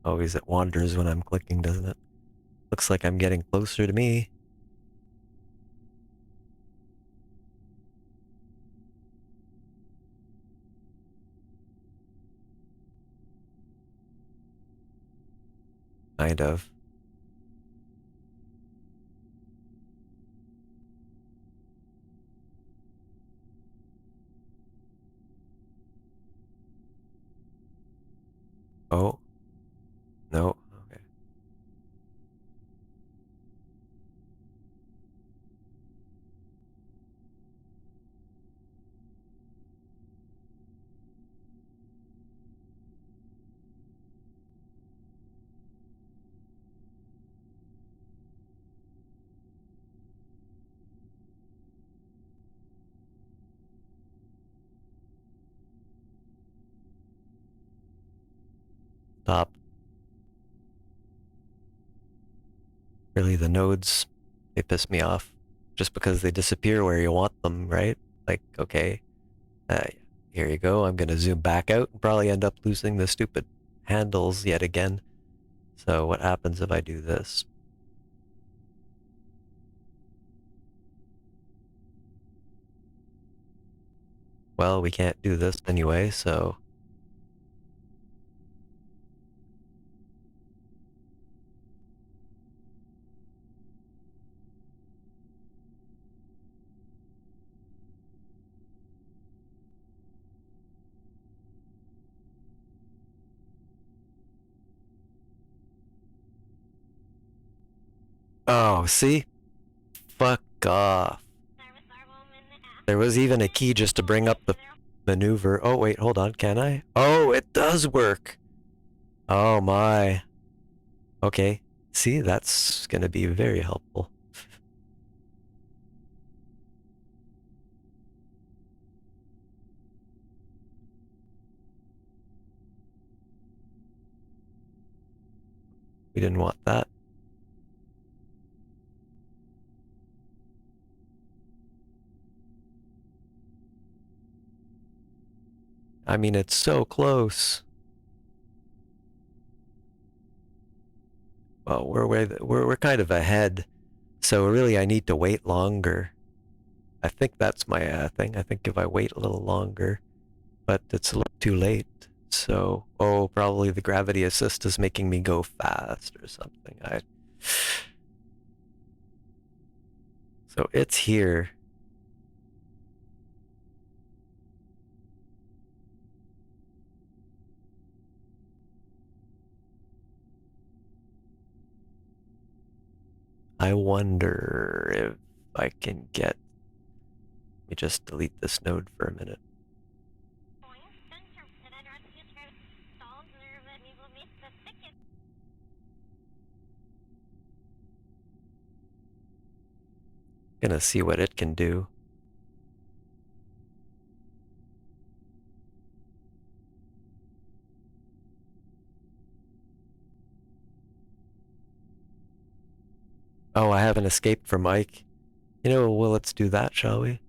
always it wanders when I'm clicking, doesn't it? Looks like I'm getting closer to me. Kind of. Oh, no, okay. Stop. Really, the nodes, they piss me off. Just because they disappear where you want them, right? Like, okay, here you go. I'm gonna zoom back out and probably end up losing the stupid handles yet again. So what happens if I do this? Well, we can't do this anyway, so... Oh, see? Fuck off. There was even a key just to bring up the maneuver. Oh, wait, hold on, can I? Oh, it does work! Oh my. Okay, see, that's gonna be very helpful. We didn't want that. I mean, it's so close. Well, we're kind of ahead, so really I need to wait longer. I think that's my thing. I think if I wait a little longer, but it's a little too late. So, oh, probably the gravity assist is making me go fast or something. So it's here. I wonder if I can get. Let me just delete this node for a minute. Gonna see what it can do. Oh, I haven't escaped from Ike. You know, well, let's do that, shall we?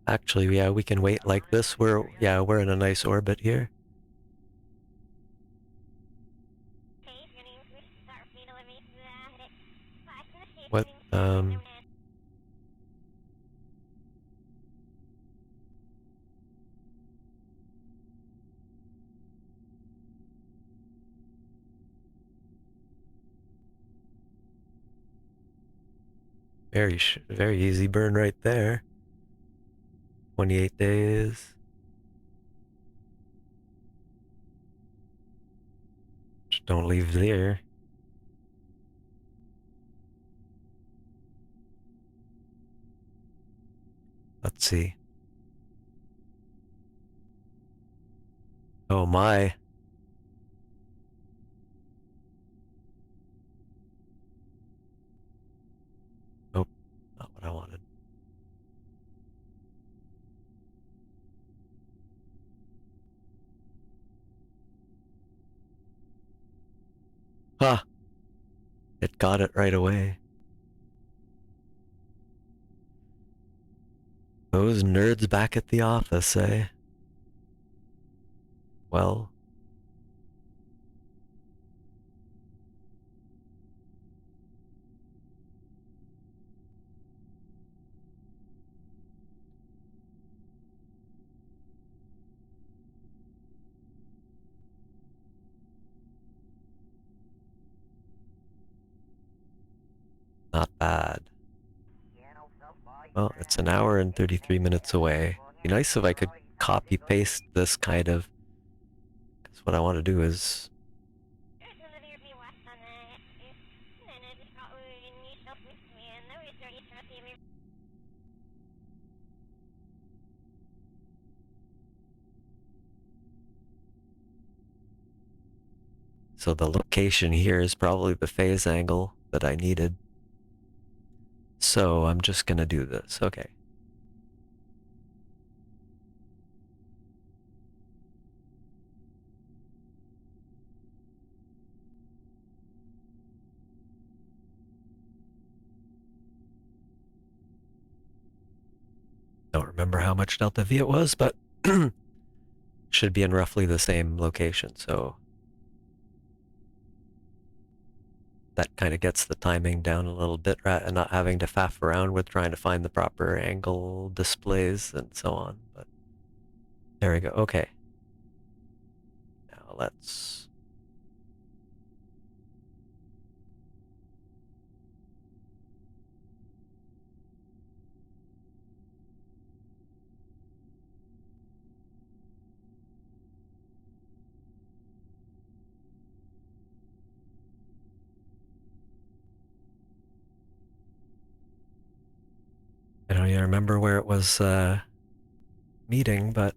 Actually, yeah, we can wait like this. We're in a nice orbit here. What, very easy burn right there. 28 days. Just don't leave there. Let's see. Oh my. Nope, not what I wanted. Huh. It got it right away. Those nerds back at the office, eh? Well, not bad. Well, it's an hour and 33 minutes away. Be nice if I could copy paste this kind of. Because what I want to do is. So the location here is probably the phase angle that I needed. So I'm just gonna do this. Okay. Don't remember how much delta V it was, but should be in roughly the same location. So that kind of gets the timing down a little bit, right? And not having to faff around with trying to find the proper angle displays and so on. But there we go. Okay. Now let's. I don't even remember where it was meeting, but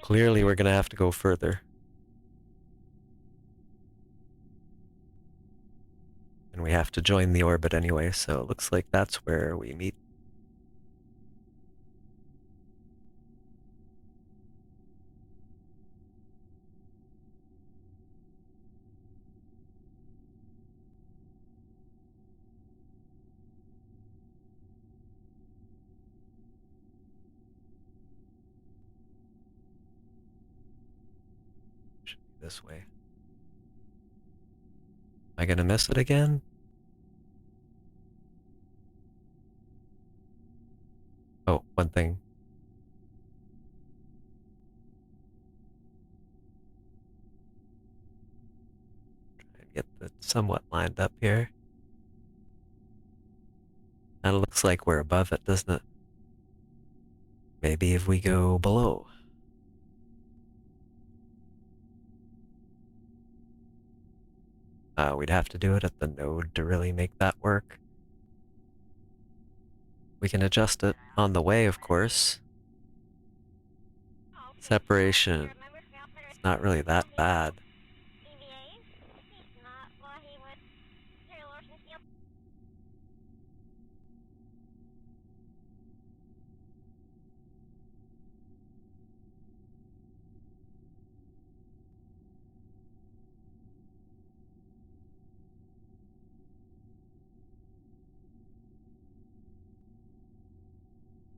clearly we're gonna have to go further. And we have to join the orbit anyway, so it looks like that's where we meet. Should be this way. Am I gonna miss it again? Oh, one thing. Try and get that somewhat lined up here. And it looks like we're above it, doesn't it? Maybe if we go below. We'd have to do it at the node to really make that work. We can adjust it on the way, of course. Separation. It's not really that bad.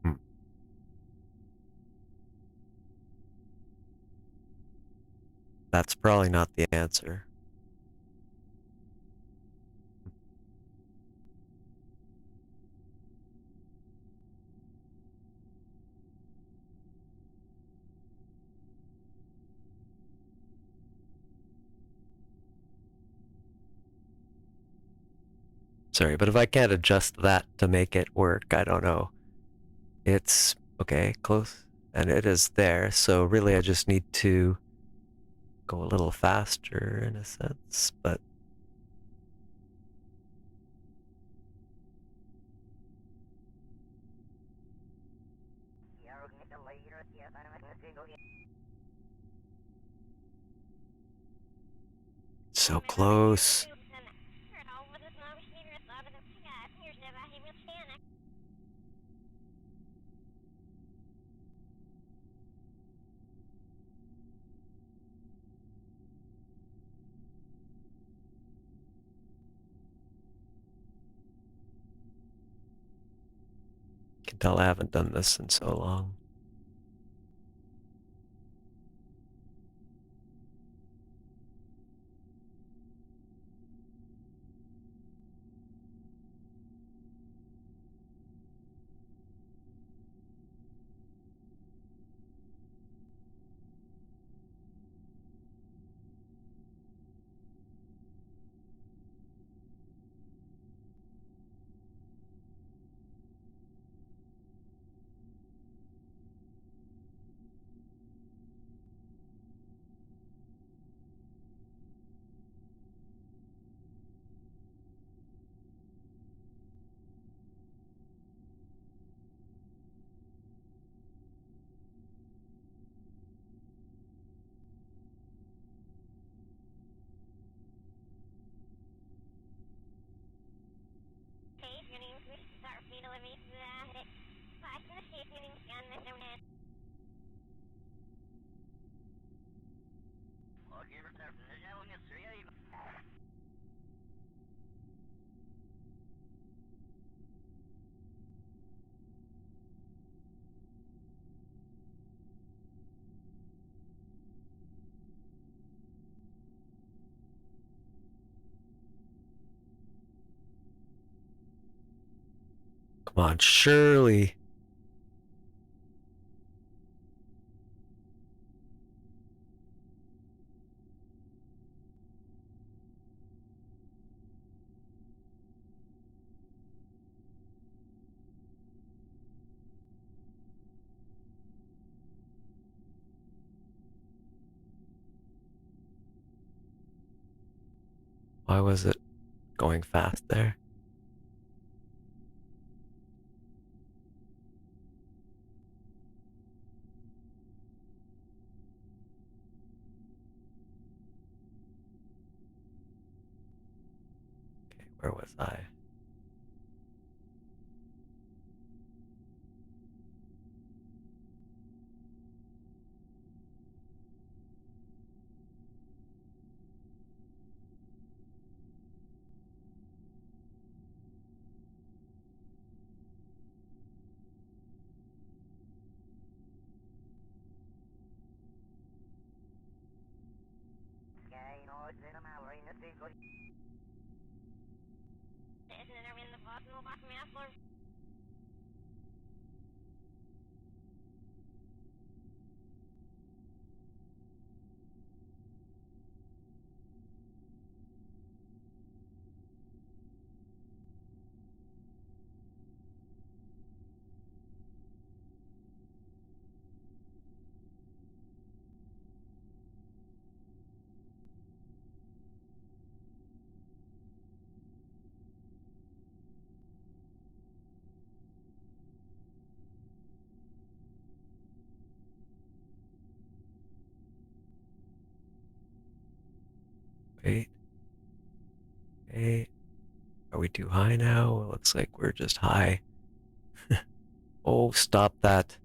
Hmm. That's probably not the answer. Sorry, but if I can't adjust that to make it work, I don't know. It's okay, close. And it is there, so really I just need to go a little faster in a sense, but so close. You can tell I haven't done this in so long. Come on, surely. Why was it going fast there? Okay, where was I?
Okay, no, it's in a mallory, it's been good. Isn't it in the bottom of my floor?
Wait. Hey, are we too high now? It looks like we're just high. Oh, stop that.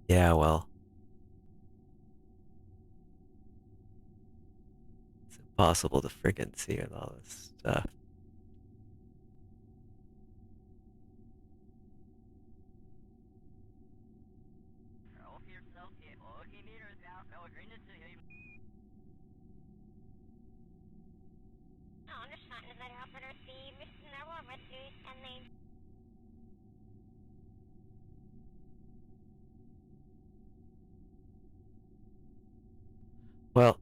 Yeah, well, it's impossible to friggin' see with all this stuff.
Off yourself, get 40 meters out, no green to him. No, understand that after the mission there were with you and then
Well,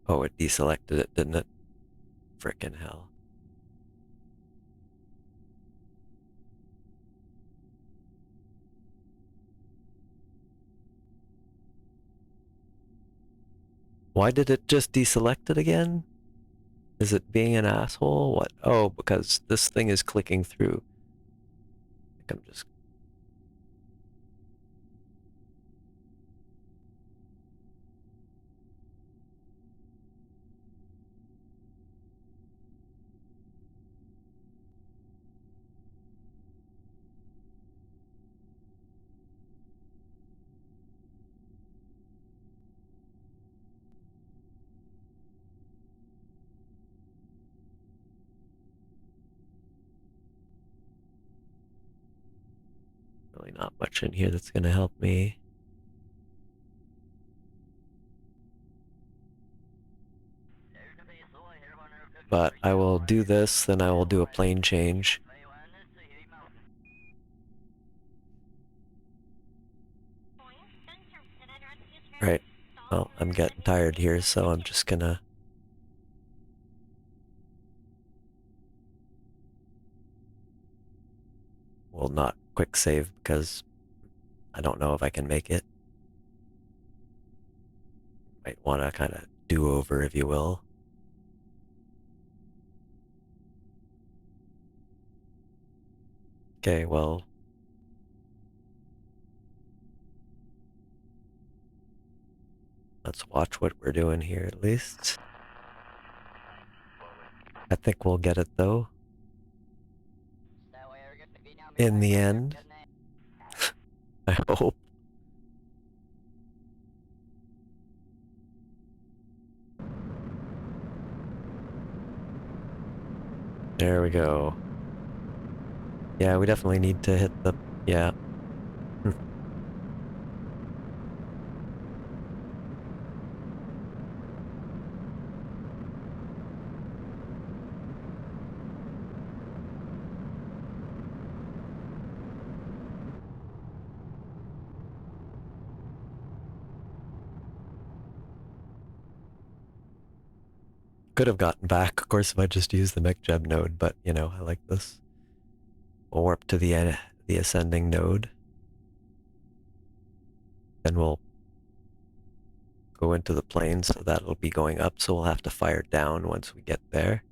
oh, it deselected it, didn't it? Frickin' hell. Why did it just deselect it again? Is it being an asshole? What? Oh, because this thing is clicking through. I think I'm just... really not much in here that's gonna help me. But I will do this, then I will do a plane change. Right. Well, I'm getting tired here, so I'm just gonna... Well, not quick save, because I don't know if I can make it. Might want to kind of do over, if you will. Okay, well... Let's watch what we're doing here, at least. I think we'll get it, though. In the end. I hope. There we go. Yeah, we definitely need to hit the... Yeah. could have gotten back, of course, if I just used the mechjeb node, but you know, I like this. We'll warp to the ascending node. Then we'll go into the plane, so that'll be going up, so we'll have to fire down once we get there.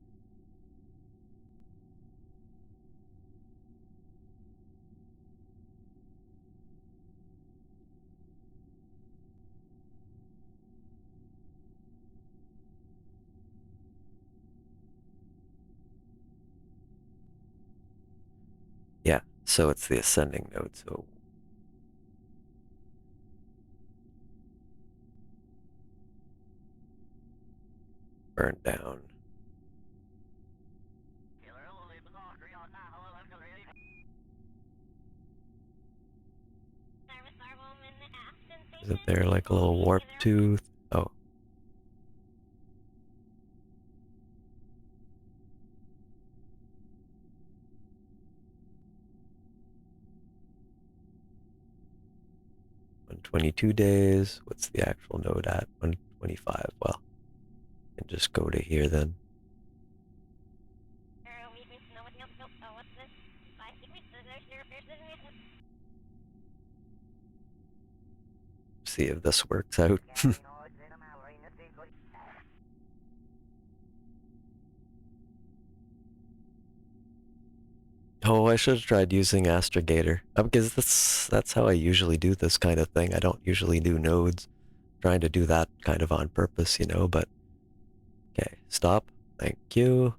Yeah, so it's the ascending node, so burn down. Isn't there like a little warp tooth? Oh. $122. What's the actual node at? 125. Well, I can just go to here then. See if this works out. Oh, I should have tried using Astrogator. Because that's how I usually do this kind of thing. I don't usually do nodes. I'm trying to do that kind of on purpose, you know, but okay, stop. Thank you.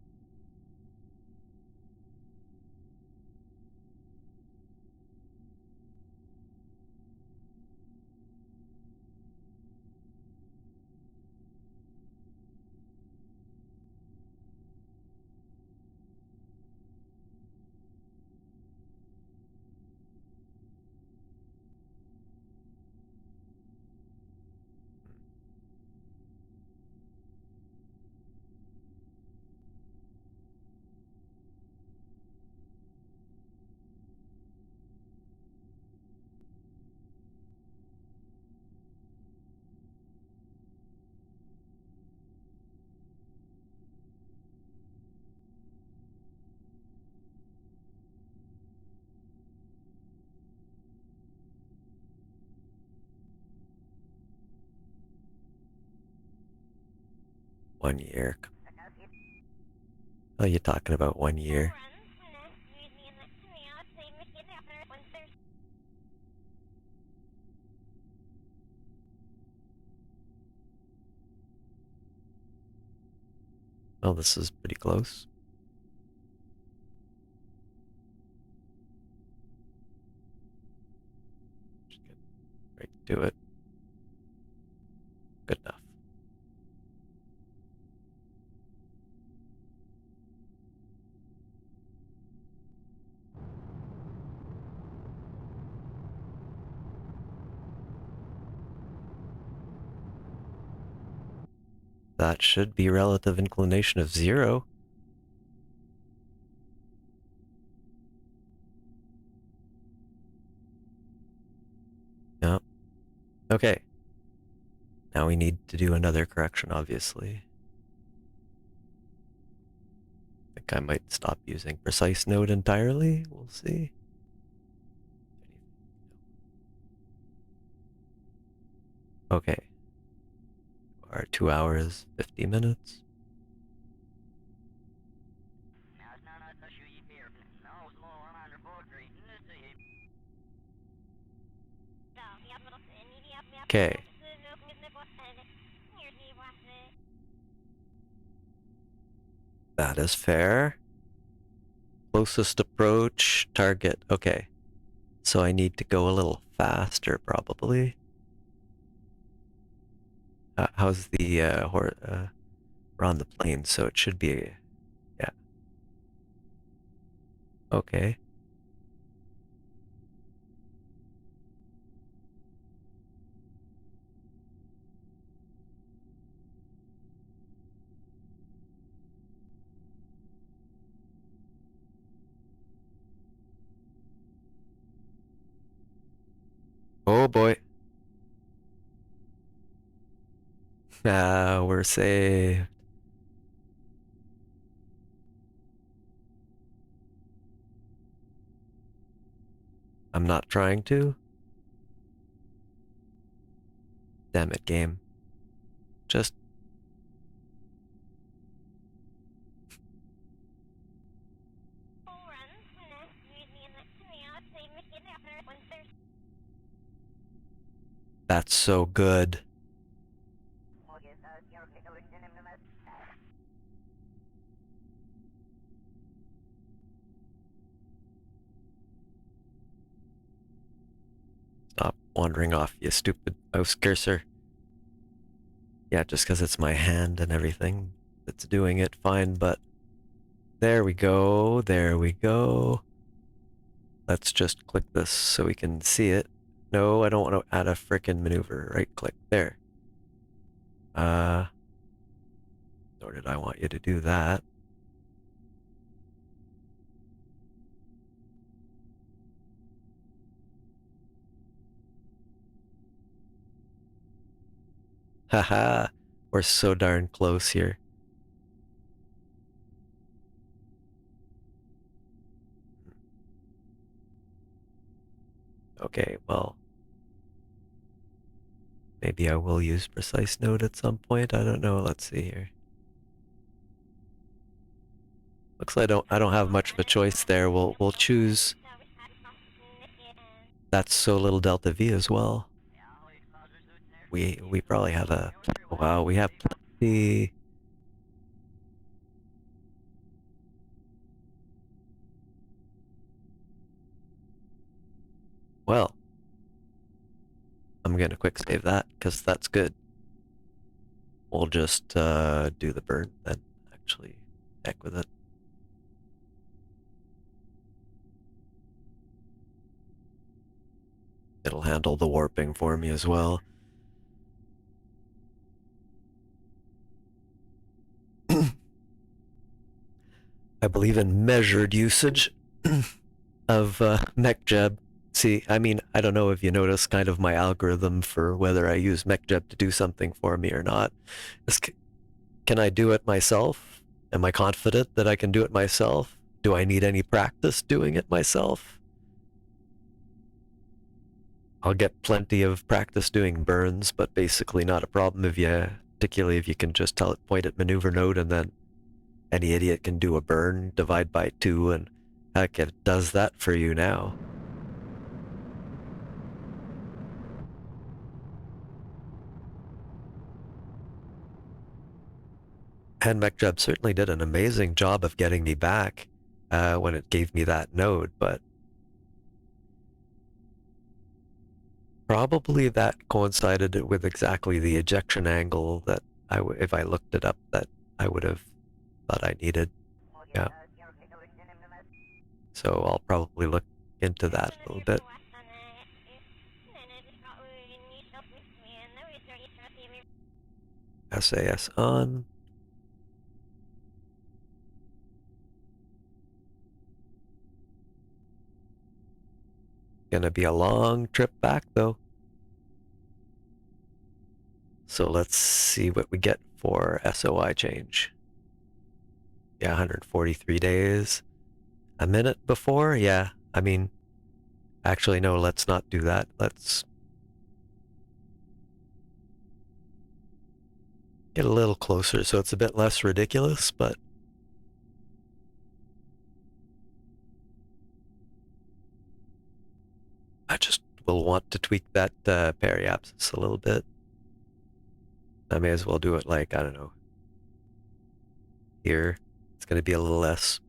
One year. Oh, you're talking about 1 year. Oh, this is pretty close. Just get right to it. Good enough. That should be relative inclination of 0. Yep. Okay. Now we need to do another correction, obviously. I think I might stop using precise node entirely. We'll see. Okay. Our 2 hours, 50 minutes. Okay. That is fair. Closest approach, target. Okay. So I need to go a little faster, probably. How's the, we're on the plane, so it should be, yeah. Okay. Oh boy. We're saved. I'm not trying to. Damn it, game. Just... That's so good. Stop wandering off, you stupid mouse cursor. Yeah, just because it's my hand and everything that's doing it fine, but... There we go, there we go. Let's just click this so we can see it. No, I don't want to add a frickin' maneuver. Right click, there. Nor did I want you to do that. Haha, we're so darn close here. Okay, well, maybe I will use precise node at some point. I don't know. Let's see here. Looks like I don't have much of a choice there. We'll choose. That's so little delta V as well. We probably have a... Wow, we have plenty. Well, I'm gonna quick save that because that's good. We'll just do the burn then. Actually, heck with it. It'll handle the warping for me as well. I believe in measured usage of MechJeb. See, I mean, I don't know if you notice kind of my algorithm for whether I use MechJeb to do something for me or not. Can I do it myself? Am I confident that I can do it myself? Do I need any practice doing it myself? I'll get plenty of practice doing burns, but basically not a problem if you, particularly if you can just tell it point at maneuver node and then any idiot can do a burn, divide by 2, and heck, it does that for you now. And MechJeb certainly did an amazing job of getting me back when it gave me that node, but probably that coincided with exactly the ejection angle that if I looked it up, that I would have thought I needed. Yeah. So I'll probably look into that a little bit. SAS on. Gonna be a long trip back though. So let's see what we get for SOI change. Yeah, 143 days. A minute before? Yeah, I mean, actually, no, let's not do that. Let's get a little closer so it's a bit less ridiculous, but I just will want to tweak that periapsis a little bit. I may as well do it like, I don't know, here. It's going to be a little less.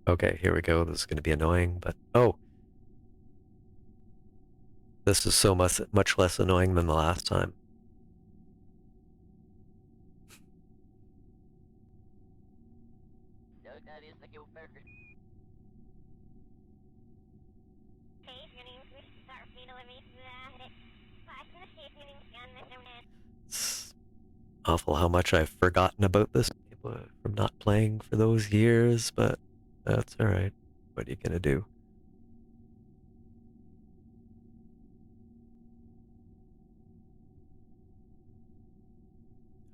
Okay, here we go. This is going to be annoying, but oh, this is so much less annoying than the last time. It's awful how much I've forgotten about this from not playing for those years, but that's alright. What are you gonna do?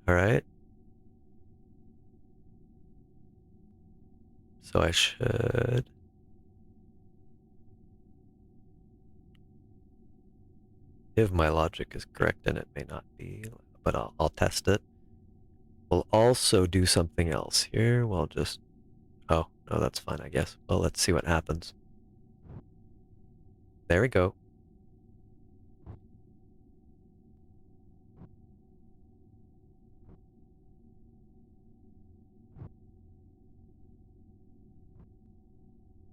Alright. So I should... If my logic is correct, and it may not be, but I'll test it. We'll also do something else here. We'll just... Oh, no, that's fine, I guess. Well, let's see what happens. There we go.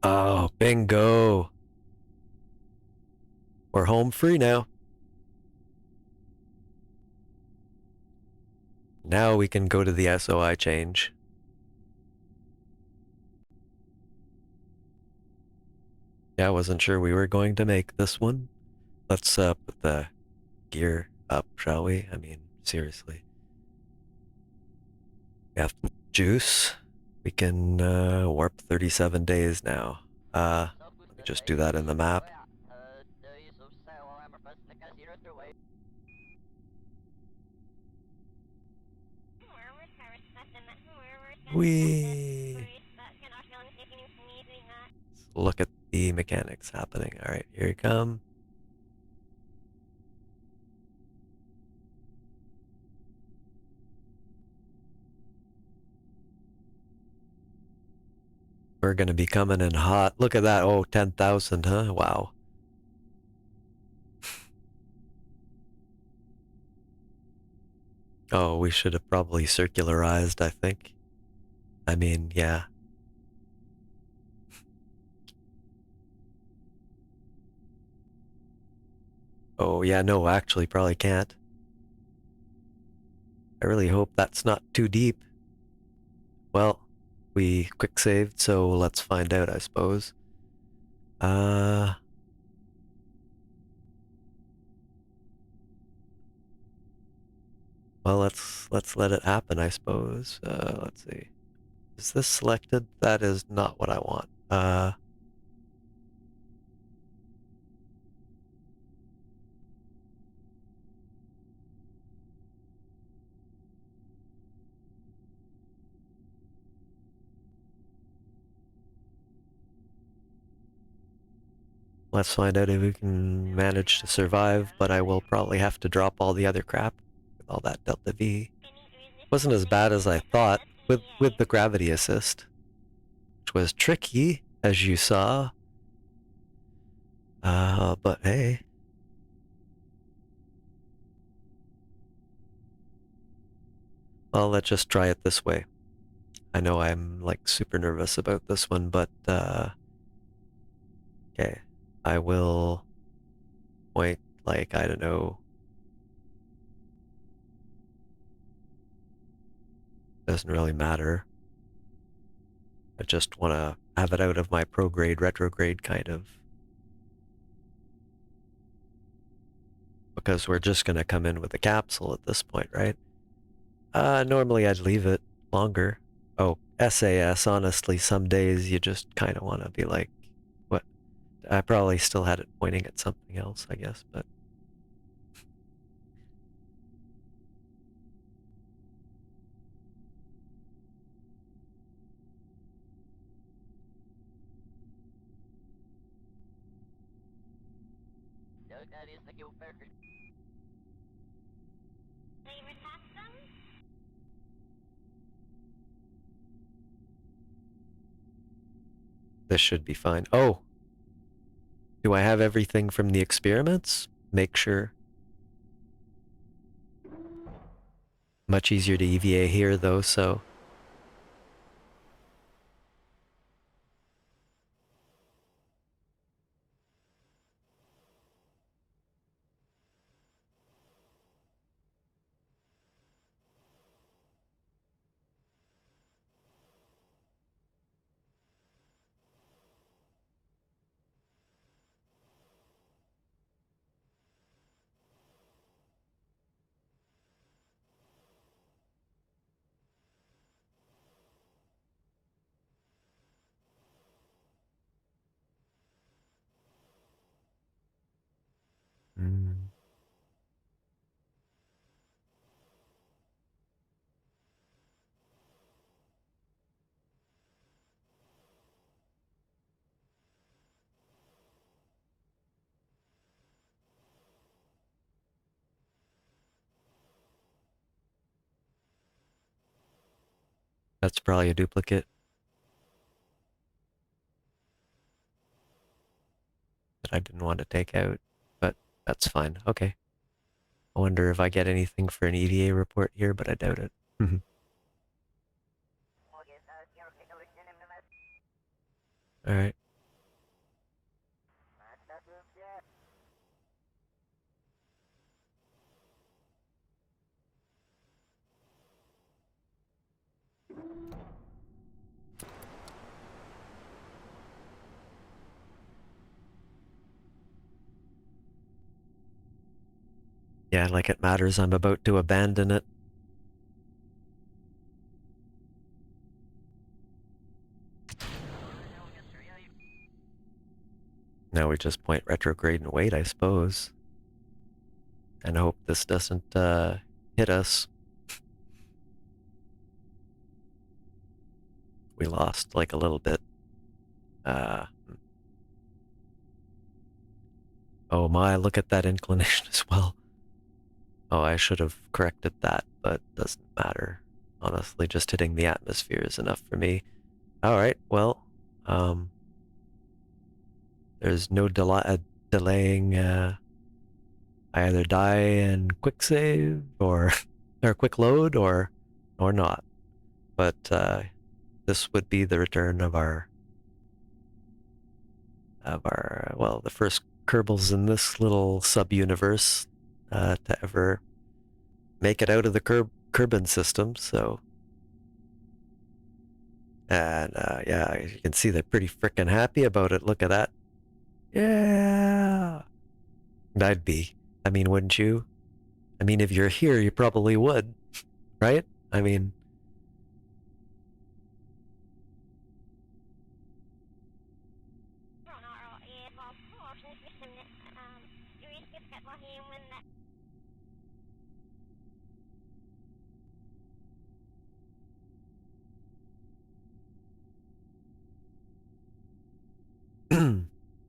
Oh, bingo! We're home free now. Now we can go to the SOI change. Yeah, I wasn't sure we were going to make this one. Let's put the gear up, shall we? I mean, seriously. We have juice. We can warp 37 days now. Let me just do that in the map. We look at the mechanics happening. All right, here you come. We're gonna be coming in hot. Look at that. Oh, 10,000, huh? Wow. Oh, we should have probably circularized, I think. I mean, yeah. Oh, yeah, no, actually, probably can't. I really hope that's not too deep. Well, we quick saved, so let's find out, I suppose. Well, let's let it happen, I suppose. Let's see. Is this selected? That is not what I want. Let's find out if we can manage to survive, but I will probably have to drop all the other crap with all that Delta V. Wasn't as bad as I thought with the gravity assist, which was tricky, as you saw. But hey. Well, let's just try it this way. I know I'm like super nervous about this one, but okay. I will point like, I don't know. Doesn't really matter. I just want to have it out of my prograde, retrograde kind of. Because we're just going to come in with a capsule at this point, right? Normally I'd leave it longer. Oh, SAS, honestly, some days you just kind of want to be like, what? I probably still had it pointing at something else, I guess, but... This should be fine. Oh! Do I have everything from the experiments? Make sure. Much easier to EVA here, though, so... That's probably a duplicate that I didn't want to take out, but that's fine. Okay. I wonder if I get anything for an EDA report here, but I doubt it. Alright. Yeah, like it matters I'm about to abandon it. Now we just point retrograde and wait, I suppose. And hope this doesn't hit us. We lost like a little bit. Oh my, look at that inclination as well. Oh, I should have corrected that, but doesn't matter. Honestly, just hitting the atmosphere is enough for me. Alright, well, there's no delaying, I either die and quick save, or quick load, or not. But, this would be the return of our, well, the first Kerbals in this little sub-universe, to ever make it out of the Kerbin system, so. And, yeah, you can see they're pretty frickin' happy about it. Look at that. Yeah! I'd be. I mean, wouldn't you? I mean, if you're here, you probably would, right? I mean,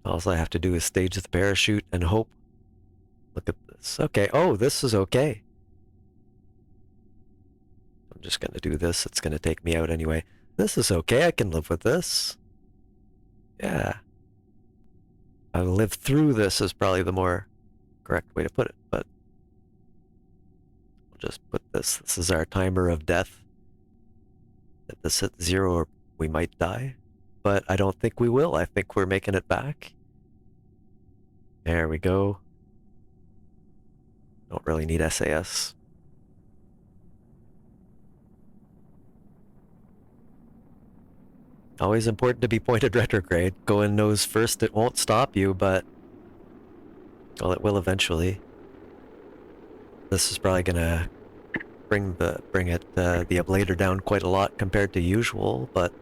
all I have to do is stage the parachute and hope. Look at this. Okay. Oh, this is okay. I'm just gonna do this. It's gonna take me out anyway. This is okay. I can live with this. Yeah. I'll live through this is probably the more correct way to put it, but we'll just put this. This is our timer of death. If this hits 0, we might die, but I don't think we will. I think we're making it back. There we go. Don't really need SAS. Always important to be pointed retrograde. Going nose first, it won't stop you, but well, it will eventually. This is probably gonna bring the ablator down quite a lot compared to usual, but.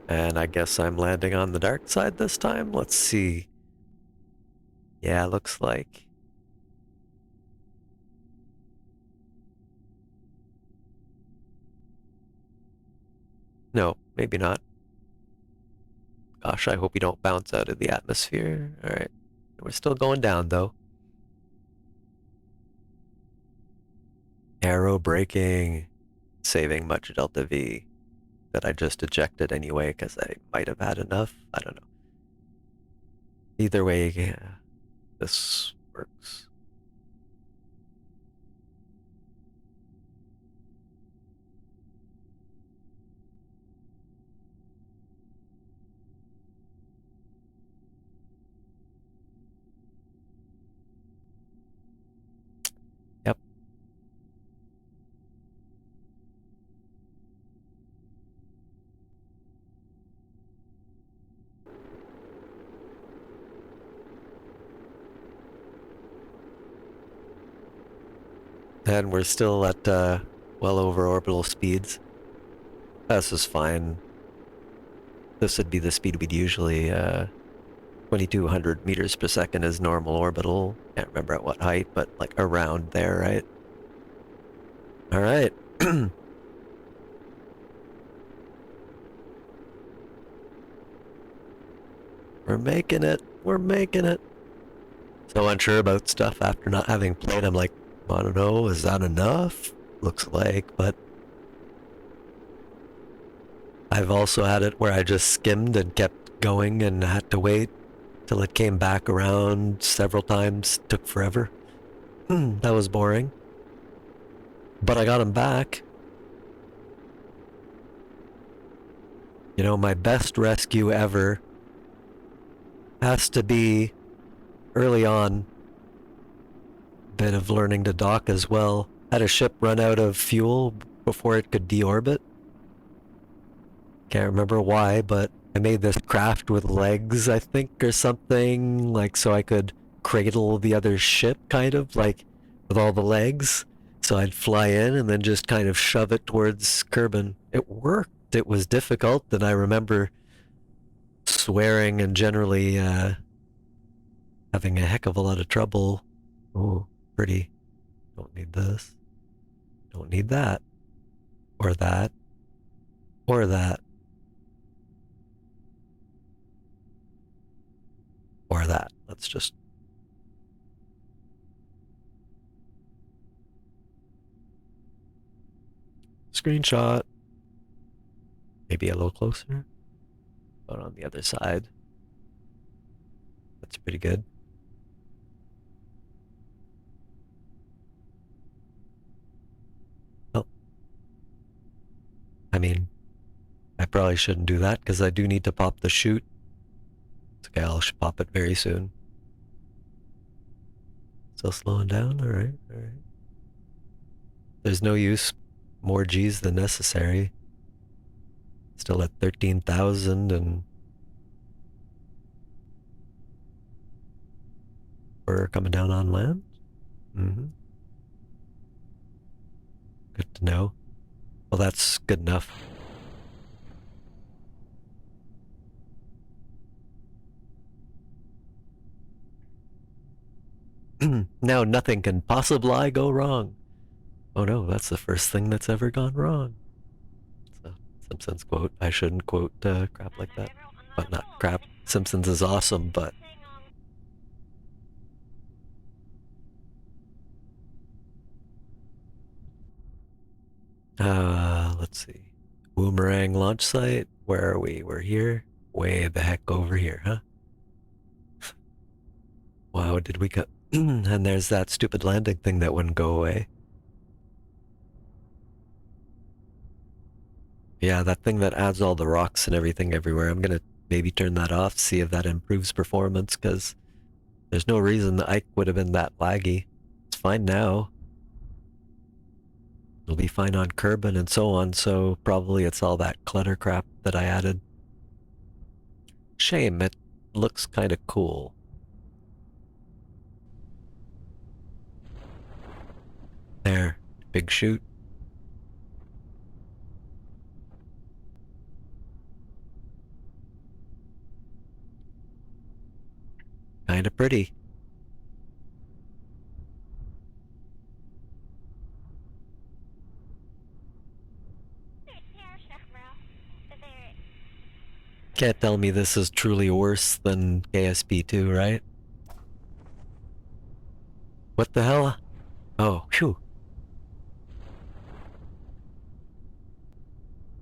And I guess I'm landing on the dark side this time. Let's see. Yeah, looks like. No, maybe not. Gosh, I hope you don't bounce out of the atmosphere. Alright. We're still going down, though. Aero braking. Saving much delta V that I just ejected anyway because I might have had enough. I don't know. Either way, yeah, this works. Yep. And we're still at well over orbital speeds. This is fine. This would be the speed we'd usually 2200 meters per second is normal orbital. Can't remember at what height, but like around there, right? Alright. We're making it. We're making it. So unsure about stuff after not having played. I'm like, I don't know, is that enough? looks like, but I've also had it where I just skimmed and kept going and had to wait till it came back around several times. Took forever. That was boring. But I got him back. You know, my best rescue ever has to be early on. Bit of learning to dock as well. Had a ship run out of fuel before it could deorbit. Can't remember why, but I made this craft with legs, I think, or something, like so I could cradle the other ship, kind of, like with all the legs. So I'd fly in and then just kind of shove it towards Kerbin. It worked. It was difficult, and I remember swearing and generally having a heck of a lot of trouble. Oh, pretty. Don't need this. Don't need that. Or that. Or that. Or that. Let's just screenshot. Maybe a little closer. But on the other side. That's pretty good. Oh, I mean, I probably shouldn't do that because I do need to pop the chute. It's okay, I'll pop it very soon. Still slowing down? Alright, alright. There's no use more G's than necessary. Still at 13,000 and we're coming down on land. Mm-hmm. Good to know. Well, that's good enough. Now nothing can possibly go wrong. Oh no, that's the first thing that's ever gone wrong. It's a Simpsons quote. I shouldn't quote crap like that. But not crap. Simpsons is awesome, but let's see. Boomerang launch site. Where are we? We're here. Way the heck over here, huh? Wow, did we go? And there's that stupid landing thing that wouldn't go away. Yeah, that thing that adds all the rocks and everything everywhere. I'm gonna maybe turn that off, see if that improves performance, because there's no reason the Ike would have been that laggy. It's fine now. It'll be fine on Kerbin and so on, so probably it's all that clutter crap that I added. Shame, it looks kind of cool. There, big chute. Kind of pretty. Can't tell me this is truly worse than KSP 2, right? What the hell? Oh, phew.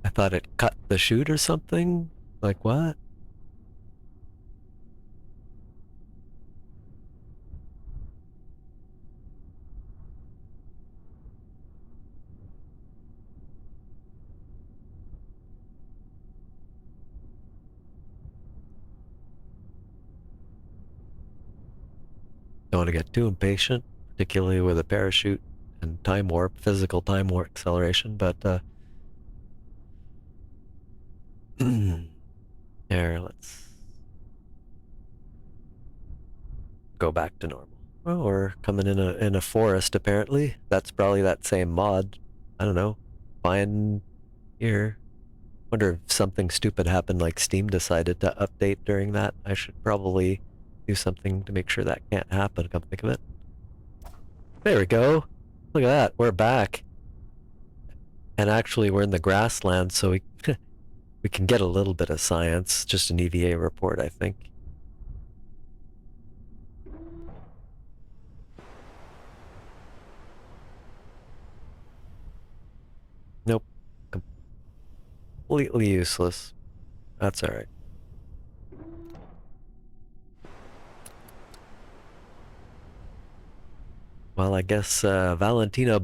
I thought it cut the chute or something? Like what? Don't want to get too impatient, particularly with a parachute and time warp, physical time warp acceleration, but here, let's go back to normal. Oh, we're coming in a forest apparently. That's probably that same mod. I don't know. Fine here. Wonder if something stupid happened like Steam decided to update during that. I should probably do something to make sure that can't happen, come think of it. There we go. Look at that, we're back. And actually we're in the grassland, so we we can get a little bit of science. Just an EVA report, I think. completely useless. That's all right. Well, I guess Valentina,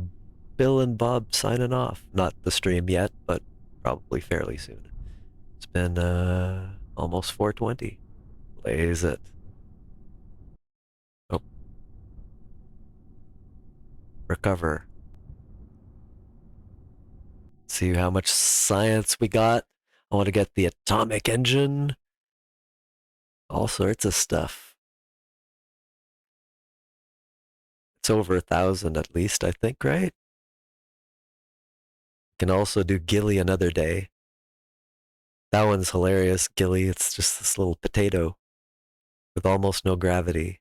Bill, and Bob signing off. Not the stream yet, but probably fairly soon. It's been almost 4:20. Blaze it. Oh, recover. See how much science we got. I want to get the atomic engine. All sorts of stuff. It's over 1,000 at least, I think, right? Can also do Gilly another day. That one's hilarious, Gilly. It's just this little potato with almost no gravity.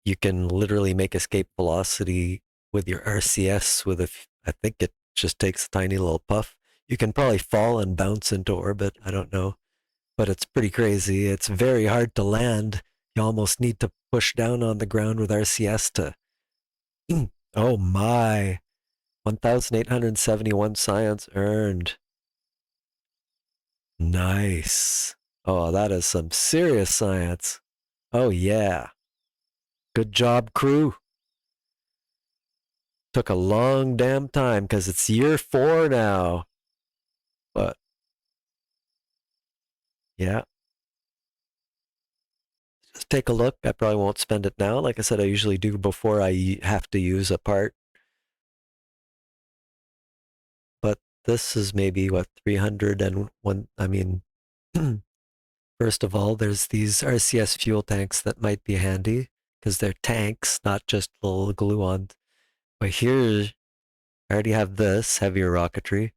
You can literally make escape velocity with your RCS with I think it just takes a tiny little puff. You can probably fall and bounce into orbit. I don't know, but it's pretty crazy. It's very hard to land. You almost need to push down on the ground with RCS to. Oh my. 1,871 science earned. Nice. Oh, that is some serious science. Oh, yeah. Good job, crew. Took a long damn time because it's year 4 now. But, yeah. Just take a look. I probably won't spend it now. Like I said, I usually do before I have to use a part. But this is maybe, what, 301. I mean, first of all, there's these RCS fuel tanks that might be handy because they're tanks, not just little gluons. But here, I already have this heavier rocketry.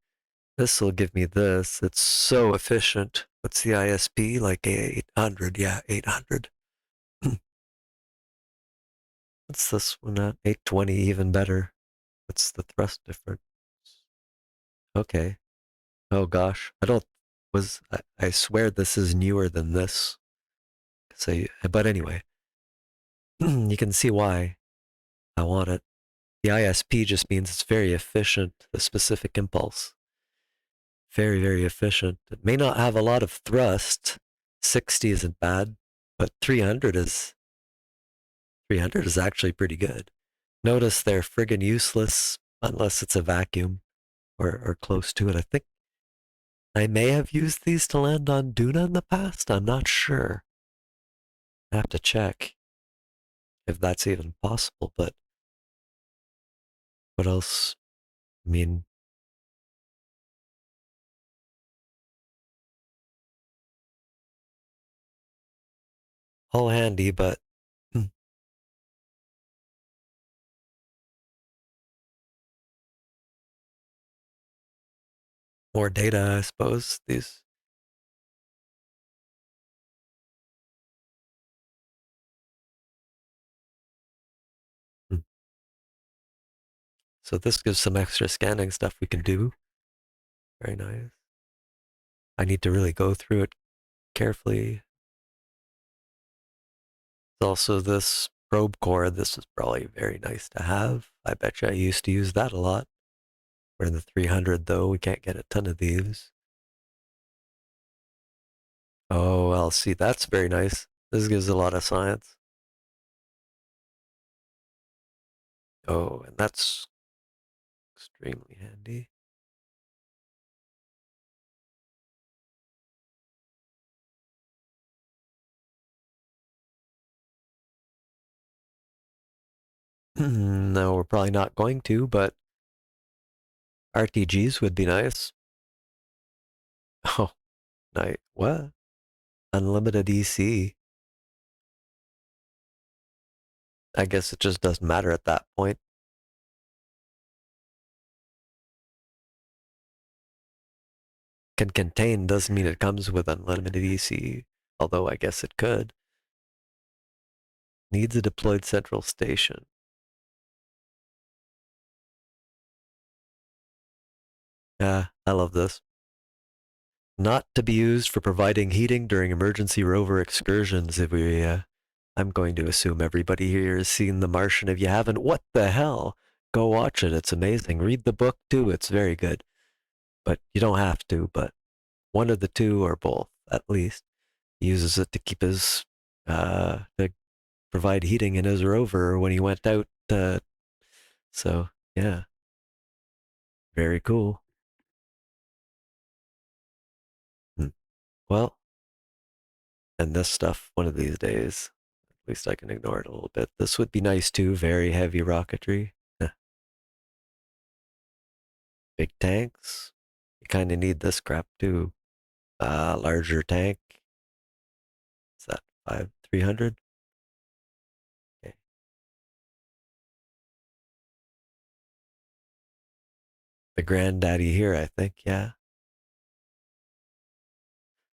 This will give me this. It's so efficient. What's the ISP? Like 800. Yeah, 800. What's this one at? 820, even better. What's the thrust difference? Okay. Oh gosh. I don't, I swear this is newer than this. So, but anyway, you can see why I want it. The ISP just means it's very efficient, the specific impulse. Very, very efficient. It may not have a lot of thrust. 60 isn't bad, but 300 is actually pretty good. Notice they're friggin' useless unless it's a vacuum or close to it. I think I may have used these to land on Duna in the past. I'm not sure. I have to check if that's even possible, but what else? I mean, all handy, but more data, I suppose. These. Hmm. So this gives some extra scanning stuff we can do. Very nice. I need to really go through it carefully. There's also this probe core. This is probably very nice to have. I bet you I used to use that a lot. We're in the 300 though. We can't get a ton of these. Oh, well, see, that's very nice. This gives a lot of science. Oh, and that's extremely handy. No, we're probably not going to, but RTGs would be nice. Oh, nice. What? Unlimited EC. I guess it just doesn't matter at that point. Can contain doesn't mean it comes with unlimited EC, although I guess it could. Needs a deployed central station. Yeah, I love this. Not to be used for providing heating during emergency rover excursions. If we, I'm going to assume everybody here has seen The Martian. If you haven't, what the hell? Go watch it. It's amazing. Read the book too. It's very good. but you don't have to. But one of the two or both, at least, he uses it to keep his to provide heating in his rover when he went out. So yeah, very cool. Hmm. Well, and this stuff one of these days, at least I can ignore it a little bit. This would be nice too. Very heavy rocketry. Big tanks. You kind of need this crap too. Larger tank. Is that 300? Okay. The granddaddy here, I think. Yeah.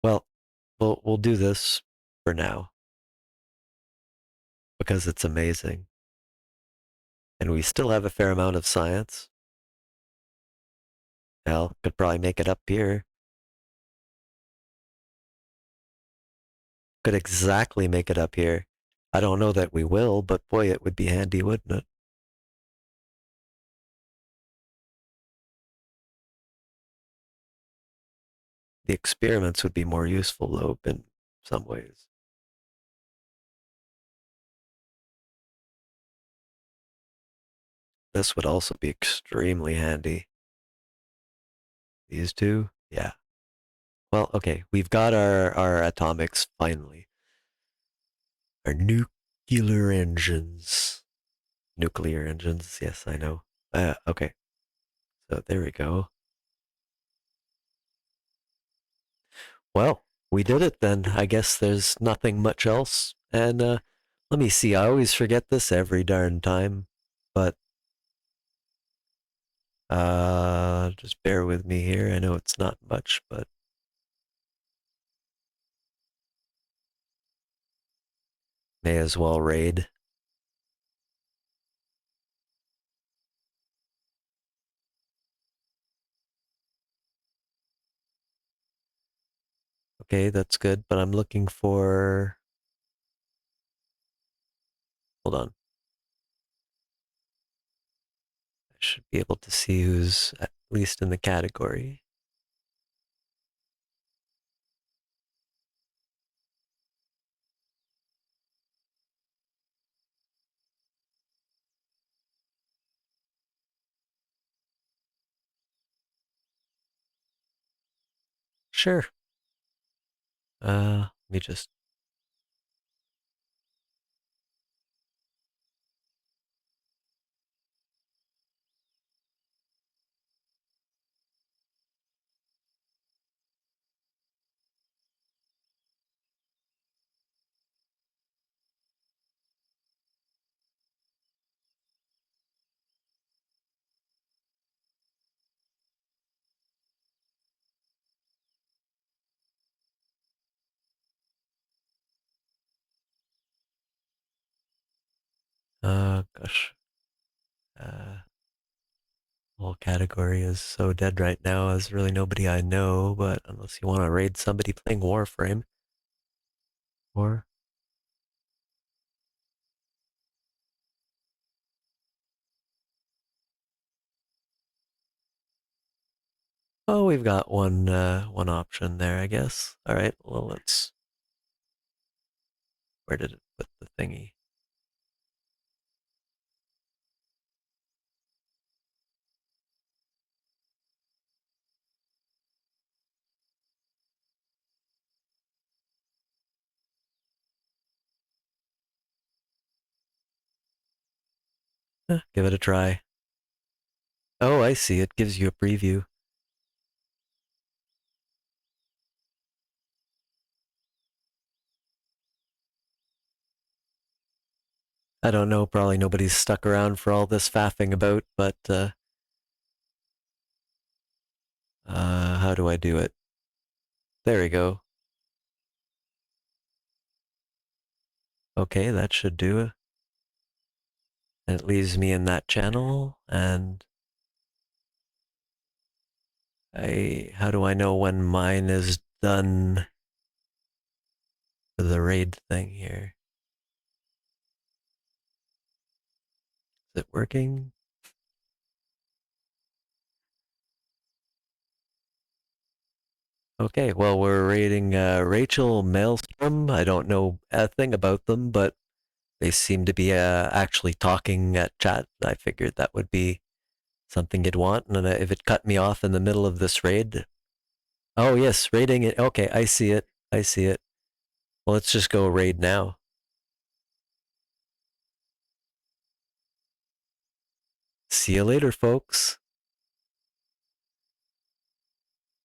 Well, we'll do this for now because it's amazing, and we still have a fair amount of science. Hell, could probably make it up here. Could exactly make it up here. I don't know that we will, but boy, it would be handy, wouldn't it? The experiments would be more useful, though, in some ways. This would also be extremely handy. These two, yeah. Well, okay, we've got our atomics finally. Our nuclear engines. Nuclear engines, yes, I know. Okay, so there we go. Well, we did it then. I guess there's nothing much else. And let me see, I always forget this every darn time. But just bear with me here. I know it's not much, but may as well raid. Okay, that's good, but I'm looking for. Hold on. I should be able to see who's at least in the category. Sure. Let me just. Gosh. Uh, whole category is so dead right now. There's really nobody I know, but unless you want to raid somebody playing Warframe. Or. Oh, we've got one option there, I guess. All right. Well, let's. Where did it put the thingy? Give it a try. Oh, I see. It gives you a preview. I don't know. Probably nobody's stuck around for all this faffing about, but how do I do it? There we go. Okay, that should do it. And it leaves me in that channel, and how do I know when mine is done for the raid thing here? Is it working? Okay, well, we're raiding Rachel Maelstrom. I don't know a thing about them, but they seem to be actually talking at chat. I figured that would be something you'd want. And if it cut me off in the middle of this raid, oh yes, raiding it. Okay, I see it. I see it. Well, let's just go raid now. See you later, folks.